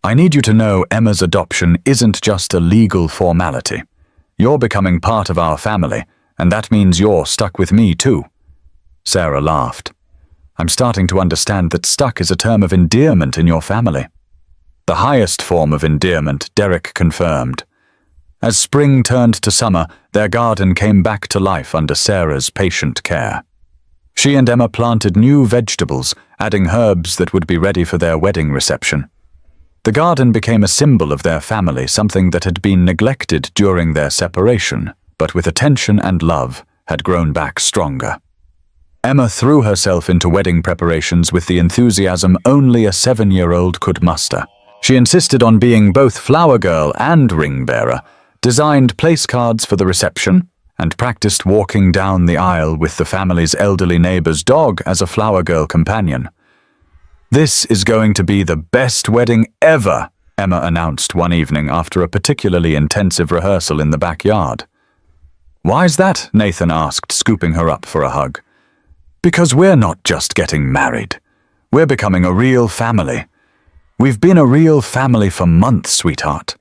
I need you to know Emma's adoption isn't just a legal formality. You're becoming part of our family, and that means you're stuck with me too. Sarah laughed. I'm starting to understand that stuck is a term of endearment in your family. The highest form of endearment, Derek confirmed. As spring turned to summer, their garden came back to life under Sarah's patient care. She and Emma planted new vegetables, adding herbs that would be ready for their wedding reception. The garden became a symbol of their family, something that had been neglected during their separation, but with attention and love had grown back stronger. Emma threw herself into wedding preparations with the enthusiasm only a 7-year-old could muster. She insisted on being both flower girl and ring bearer, designed place cards for the reception, and practiced walking down the aisle with the family's elderly neighbor's dog as a flower girl companion. This is going to be the best wedding ever, Emma announced one evening after a particularly intensive rehearsal in the backyard. Why's that? Nathan asked, scooping her up for a hug. Because we're not just getting married. We're becoming a real family. We've been a real family for months, sweetheart.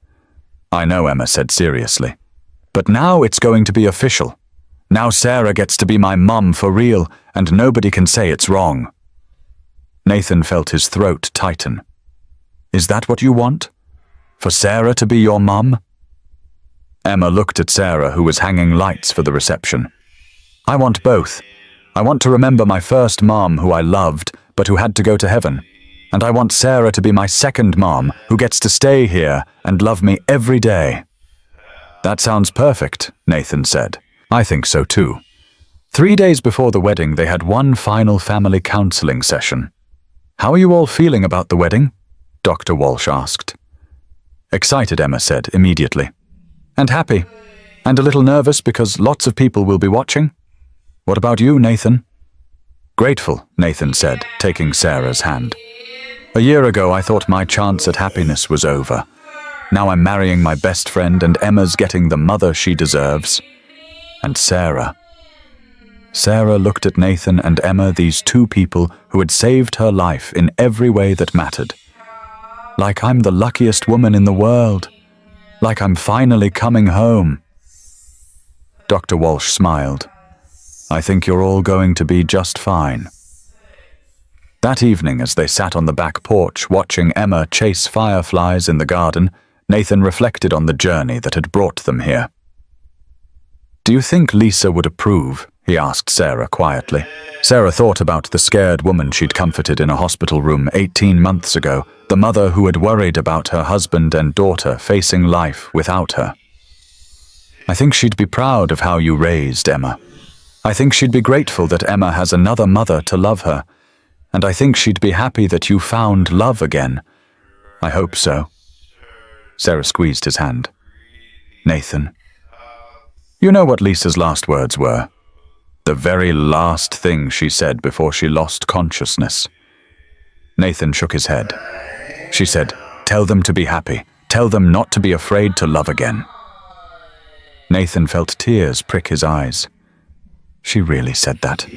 I know, Emma said seriously. But now it's going to be official. Now Sarah gets to be my mum for real, and nobody can say it's wrong. Nathan felt his throat tighten. Is that what you want? For Sarah to be your mum? Emma looked at Sarah, who was hanging lights for the reception. I want both. I want to remember my first mom who I loved, but who had to go to heaven. And I want Sarah to be my second mom, who gets to stay here and love me every day. That sounds perfect, Nathan said. I think so too. 3 days before the wedding, they had one final family counseling session. How are you all feeling about the wedding? Dr. Walsh asked. Excited, Emma said immediately. And happy. And a little nervous because lots of people will be watching. What about you, Nathan? Grateful, Nathan said, taking Sarah's hand. A year ago, I thought my chance at happiness was over. Now I'm marrying my best friend and Emma's getting the mother she deserves. And Sarah. Sarah looked at Nathan and Emma, these two people who had saved her life in every way that mattered. Like I'm the luckiest woman in the world. Like I'm finally coming home. Dr. Walsh smiled. I think you're all going to be just fine. That evening, as they sat on the back porch watching Emma chase fireflies in the garden, Nathan reflected on the journey that had brought them here. Do you think Lisa would approve? He asked Sarah quietly. Sarah thought about the scared woman she'd comforted in a hospital room 18 months ago, the mother who had worried about her husband and daughter facing life without her. I think she'd be proud of how you raised Emma. I think she'd be grateful that Emma has another mother to love her, and I think she'd be happy that you found love again. I hope so. Sarah squeezed his hand. Nathan, you know what Lisa's last words were? The very last thing she said before she lost consciousness. Nathan shook his head. She said, tell them to be happy. Tell them not to be afraid to love again. Nathan felt tears prick his eyes. She really said that.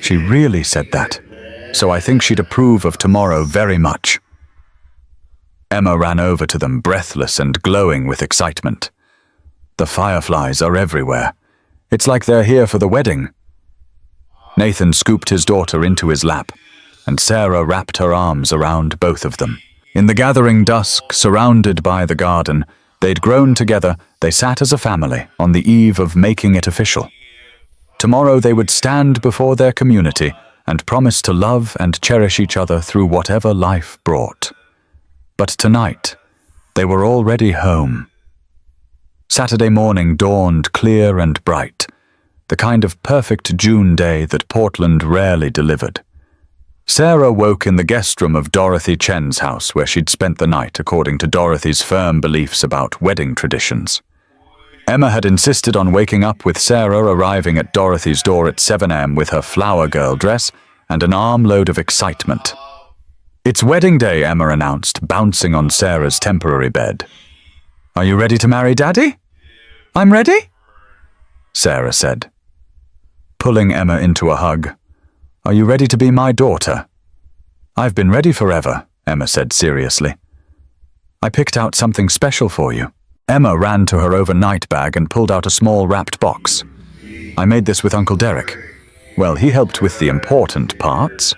She really said that. So I think she'd approve of tomorrow very much. Emma ran over to them, breathless and glowing with excitement. The fireflies are everywhere. It's like they're here for the wedding. Nathan scooped his daughter into his lap, and Sarah wrapped her arms around both of them. In the gathering dusk, surrounded by the garden, they'd grown together. They sat as a family on the eve of making it official. Tomorrow they would stand before their community and promise to love and cherish each other through whatever life brought. But tonight, they were already home. Saturday morning dawned clear and bright, the kind of perfect June day that Portland rarely delivered. Sarah woke in the guest room of Dorothy Chen's house, where she'd spent the night according to Dorothy's firm beliefs about wedding traditions. Emma had insisted on waking up with Sarah arriving at Dorothy's door at 7 a.m. with her flower girl dress and an armload of excitement. It's wedding day, Emma announced, bouncing on Sarah's temporary bed. Are you ready to marry Daddy? I'm ready, Sarah said, pulling Emma into a hug. Are you ready to be my daughter? I've been ready forever, Emma said seriously. I picked out something special for you. Emma ran to her overnight bag and pulled out a small wrapped box. I made this with Uncle Derek. Well, he helped with the important parts.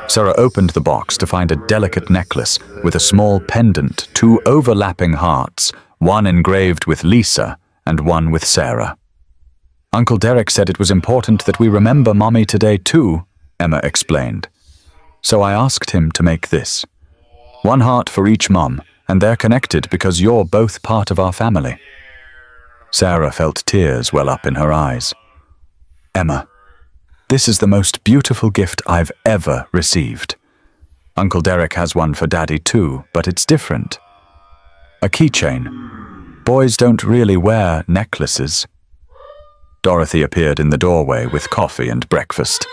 Sarah opened the box to find a delicate necklace with a small pendant, 2 overlapping hearts, one engraved with Lisa and one with Sarah. Uncle Derek said it was important that we remember Mommy today too, Emma explained. So I asked him to make this. 1 heart for each mom, and they're connected because you're both part of our family. Sarah felt tears well up in her eyes. Emma, this is the most beautiful gift I've ever received. Uncle Derek has one for Daddy too, but it's different. A keychain. Boys don't really wear necklaces. Dorothy appeared in the doorway with coffee and breakfast.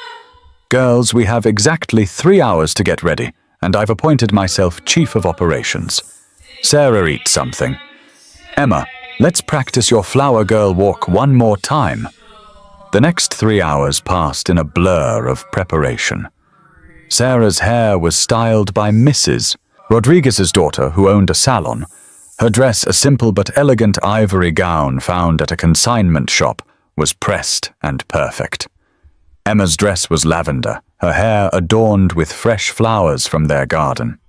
Girls, we have exactly 3 hours to get ready, and I've appointed myself Chief of Operations. Sarah, eat something. Emma, let's practice your flower girl walk one more time. The next 3 hours passed in a blur of preparation. Sarah's hair was styled by Mrs. Rodriguez's daughter, who owned a salon. Her dress, a simple but elegant ivory gown found at a consignment shop, was pressed and perfect. Emma's dress was lavender, her hair adorned with fresh flowers from their garden.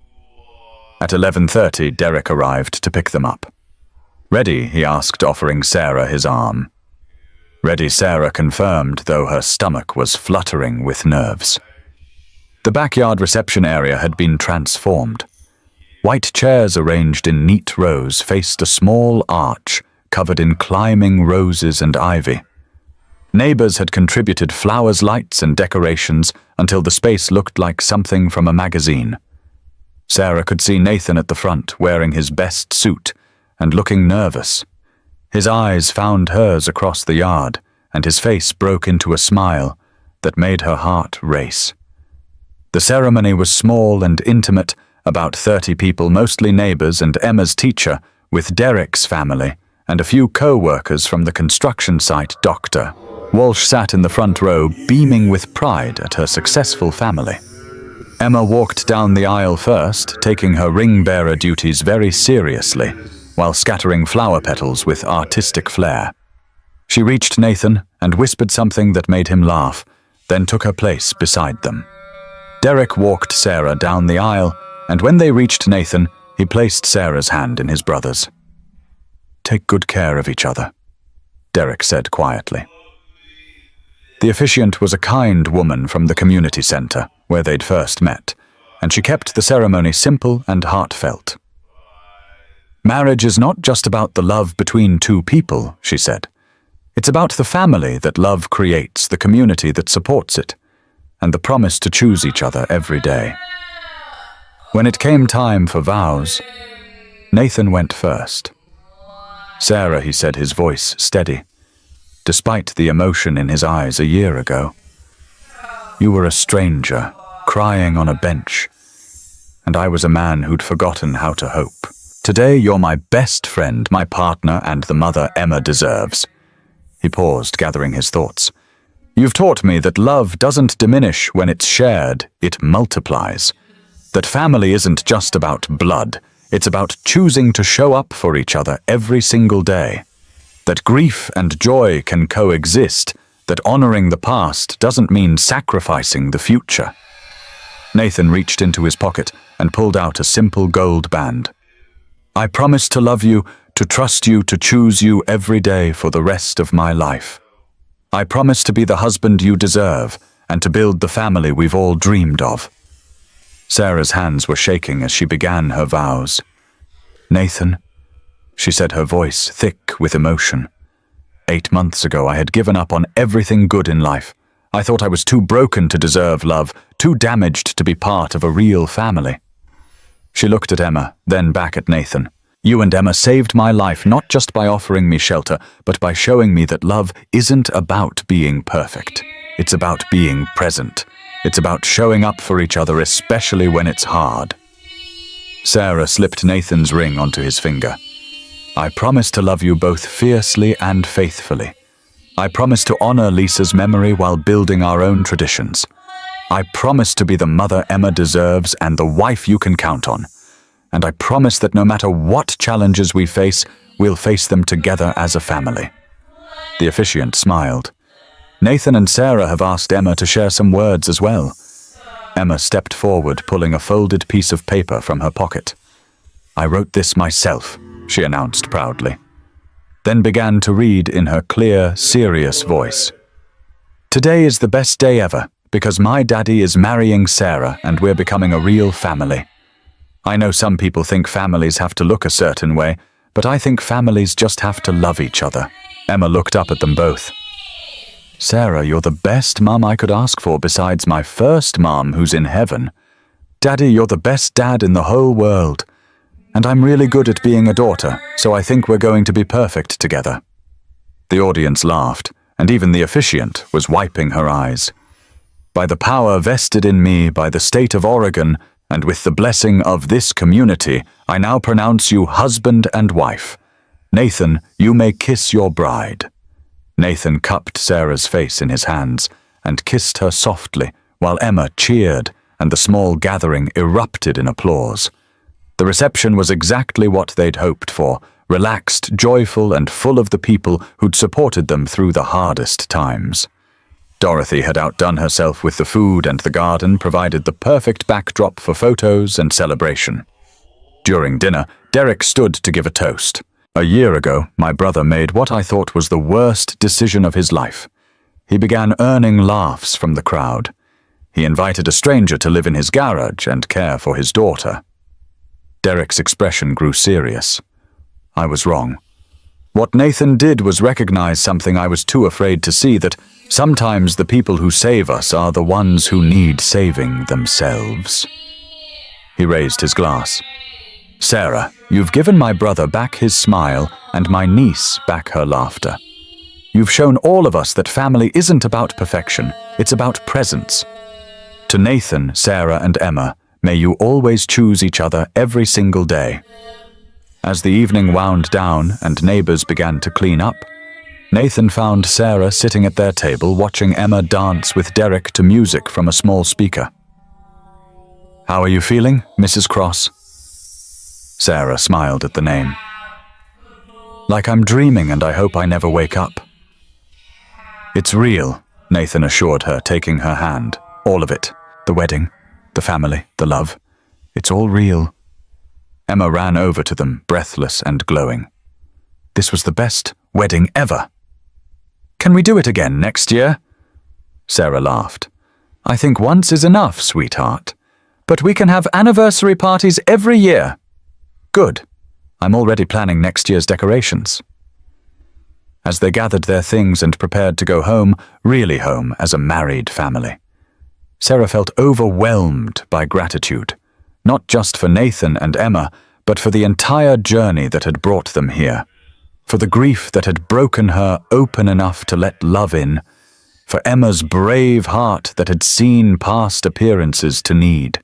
At 11:30, Derek arrived to pick them up. Ready, he asked, offering Sarah his arm. Ready, Sarah confirmed, though her stomach was fluttering with nerves. The backyard reception area had been transformed. White chairs arranged in neat rows faced a small arch covered in climbing roses and ivy. Neighbors had contributed flowers, lights, and decorations until the space looked like something from a magazine. Sarah could see Nathan at the front, wearing his best suit and looking nervous. His eyes found hers across the yard, and his face broke into a smile that made her heart race. The ceremony was small and intimate, about 30 people, mostly neighbors and Emma's teacher, with Derek's family, and a few co-workers from the construction site. Dr. Walsh sat in the front row, beaming with pride at her successful family. Emma walked down the aisle first, taking her ring-bearer duties very seriously, while scattering flower petals with artistic flair. She reached Nathan and whispered something that made him laugh, then took her place beside them. Derek walked Sarah down the aisle, and when they reached Nathan, he placed Sarah's hand in his brother's. "Take good care of each other," Derek said quietly. The officiant was a kind woman from the community center, where they'd first met, and she kept the ceremony simple and heartfelt. "Marriage is not just about the love between two people," she said. "It's about the family that love creates, the community that supports it, and the promise to choose each other every day." When it came time for vows, Nathan went first. "Sarah," he said, his voice steady, despite the emotion in his eyes a year ago, "you were a stranger, crying on a bench, and I was a man who'd forgotten how to hope. Today you're my best friend, my partner, and the mother Emma deserves." He paused, gathering his thoughts. "You've taught me that love doesn't diminish when it's shared, it multiplies. That family isn't just about blood, it's about choosing to show up for each other every single day. That grief and joy can coexist, that honoring the past doesn't mean sacrificing the future." Nathan reached into his pocket and pulled out a simple gold band. "I promise to love you, to trust you, to choose you every day for the rest of my life. I promise to be the husband you deserve and to build the family we've all dreamed of." Sarah's hands were shaking as she began her vows. "Nathan," she said, her voice thick with emotion. 8 months ago, I had given up on everything good in life. I thought I was too broken to deserve love, too damaged to be part of a real family. She looked at Emma, then back at Nathan. "You and Emma saved my life not just by offering me shelter, but by showing me that love isn't about being perfect. It's about being present. It's about showing up for each other, especially when it's hard." Sarah slipped Nathan's ring onto his finger. "I promise to love you both fiercely and faithfully. I promise to honor Lisa's memory while building our own traditions. I promise to be the mother Emma deserves and the wife you can count on. And I promise that no matter what challenges we face, we'll face them together as a family." The officiant smiled. "Nathan and Sarah have asked Emma to share some words as well." Emma stepped forward, pulling a folded piece of paper from her pocket. "I wrote this myself," she announced proudly, then began to read in her clear, serious voice. "Today is the best day ever, because my daddy is marrying Sarah and we're becoming a real family. I know some people think families have to look a certain way, but I think families just have to love each other." Emma looked up at them both. "Sarah, you're the best mum I could ask for besides my first mum who's in heaven. Daddy, you're the best dad in the whole world. And I'm really good at being a daughter, so I think we're going to be perfect together." The audience laughed, and even the officiant was wiping her eyes. "By the power vested in me by the state of Oregon, and with the blessing of this community, I now pronounce you husband and wife. Nathan, you may kiss your bride." Nathan cupped Sarah's face in his hands and kissed her softly, while Emma cheered and the small gathering erupted in applause. The reception was exactly what they'd hoped for, relaxed, joyful, and full of the people who'd supported them through the hardest times. Dorothy had outdone herself with the food, and the garden provided the perfect backdrop for photos and celebration. During dinner, Derek stood to give a toast. "A year ago, my brother made what I thought was the worst decision of his life. He began earning laughs from the crowd. He invited a stranger to live in his garage and care for his daughter." Derek's expression grew serious. "I was wrong. What Nathan did was recognize something I was too afraid to see, that sometimes the people who save us are the ones who need saving themselves." He raised his glass. "Sarah, you've given my brother back his smile and my niece back her laughter. You've shown all of us that family isn't about perfection, it's about presence. To Nathan, Sarah, and Emma, may you always choose each other every single day." As the evening wound down and neighbors began to clean up, Nathan found Sarah sitting at their table watching Emma dance with Derek to music from a small speaker. "How are you feeling, Mrs. Cross?" Sarah smiled at the name. Like I'm dreaming and I hope I never wake up. It's real, Nathan assured her, taking her hand. All of it. The wedding, the family, the love. It's all real. Emma ran over to them, breathless and glowing. This was the best wedding ever. Can we do it again next year? Sarah laughed. I think once is enough, sweetheart. But we can have anniversary parties every year. Good. I'm already planning next year's decorations. As they gathered their things and prepared to go home, really home as a married family, Sarah felt overwhelmed by gratitude, not just for Nathan and Emma, but for the entire journey that had brought them here, for the grief that had broken her open enough to let love in, for Emma's brave heart that had seen past appearances to need,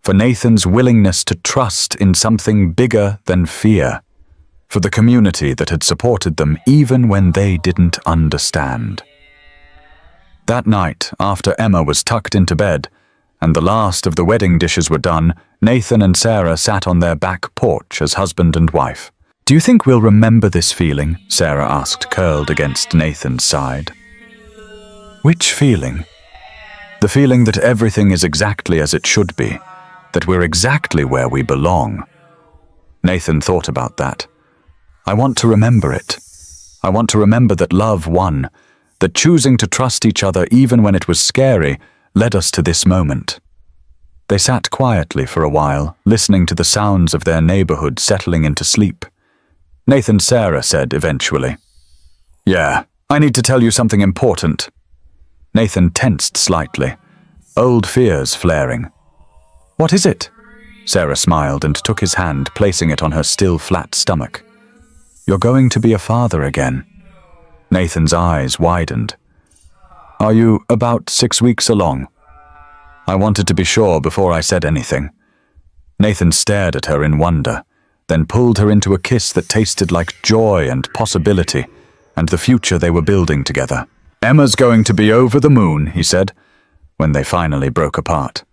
for Nathan's willingness to trust in something bigger than fear, for the community that had supported them even when they didn't understand. That night, after Emma was tucked into bed, and the last of the wedding dishes were done, Nathan and Sarah sat on their back porch as husband and wife. Do you think we'll remember this feeling? Sarah asked, curled against Nathan's side. Which feeling? The feeling that everything is exactly as it should be, that we're exactly where we belong. Nathan thought about that. I want to remember it. I want to remember that love won, that choosing to trust each other even when it was scary led us to this moment. They sat quietly for a while, listening to the sounds of their neighborhood settling into sleep. Nathan Sarah said eventually, Yeah, I need to tell you something important. Nathan tensed slightly, old fears flaring. What is it? Sarah smiled and took his hand, placing it on her still flat stomach. You're going to be a father again. Nathan's eyes widened. Are you about 6 weeks along? I wanted to be sure before I said anything. Nathan stared at her in wonder, then pulled her into a kiss that tasted like joy and possibility, and the future they were building together. Emma's going to be over the moon, he said, when they finally broke apart.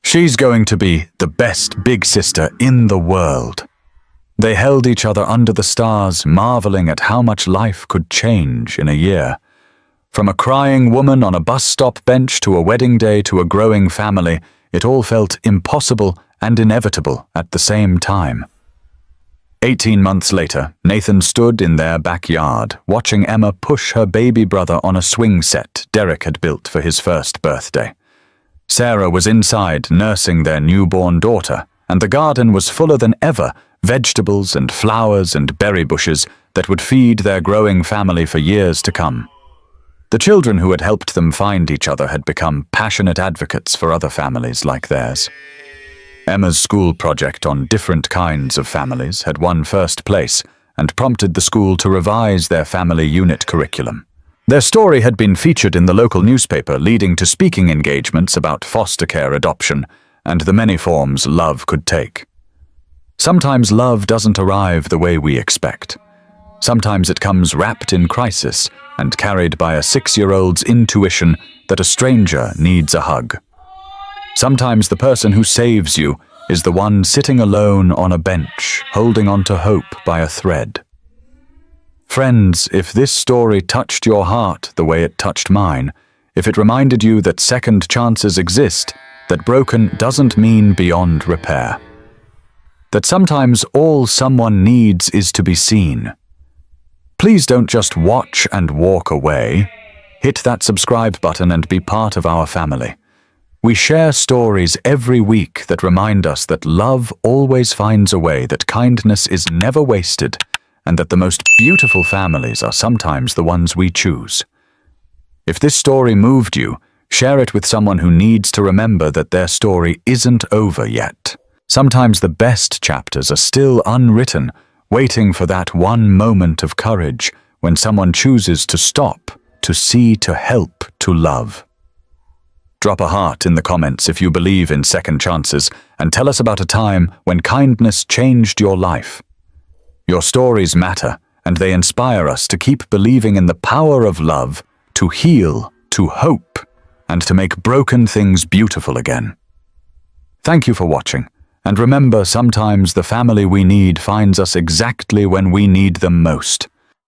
She's going to be the best big sister in the world. They held each other under the stars, marveling at how much life could change in a year. From a crying woman on a bus stop bench to a wedding day to a growing family, it all felt impossible and inevitable at the same time. 18 months later, Nathan stood in their backyard, watching Emma push her baby brother on a swing set Derek had built for his first birthday. Sarah was inside nursing their newborn daughter, and the garden was fuller than ever, vegetables and flowers and berry bushes that would feed their growing family for years to come. The children who had helped them find each other had become passionate advocates for other families like theirs. Emma's school project on different kinds of families had won first place and prompted the school to revise their family unit curriculum. Their story had been featured in the local newspaper, leading to speaking engagements about foster care adoption and the many forms love could take. Sometimes love doesn't arrive the way we expect. Sometimes it comes wrapped in crisis and carried by a 6-year-old's intuition that a stranger needs a hug. Sometimes the person who saves you is the one sitting alone on a bench, holding on to hope by a thread. Friends, if this story touched your heart the way it touched mine, if it reminded you that second chances exist, that broken doesn't mean beyond repair, that sometimes all someone needs is to be seen, please don't just watch and walk away. Hit that subscribe button and be part of our family. We share stories every week that remind us that love always finds a way, that kindness is never wasted, and that the most beautiful families are sometimes the ones we choose. If this story moved you, share it with someone who needs to remember that their story isn't over yet. Sometimes the best chapters are still unwritten, waiting for that one moment of courage when someone chooses to stop, to see, to help, to love. Drop a heart in the comments if you believe in second chances, and tell us about a time when kindness changed your life. Your stories matter, and they inspire us to keep believing in the power of love, to heal, to hope, and to make broken things beautiful again. Thank you for watching, And remember, sometimes the family we need finds us exactly when we need them most.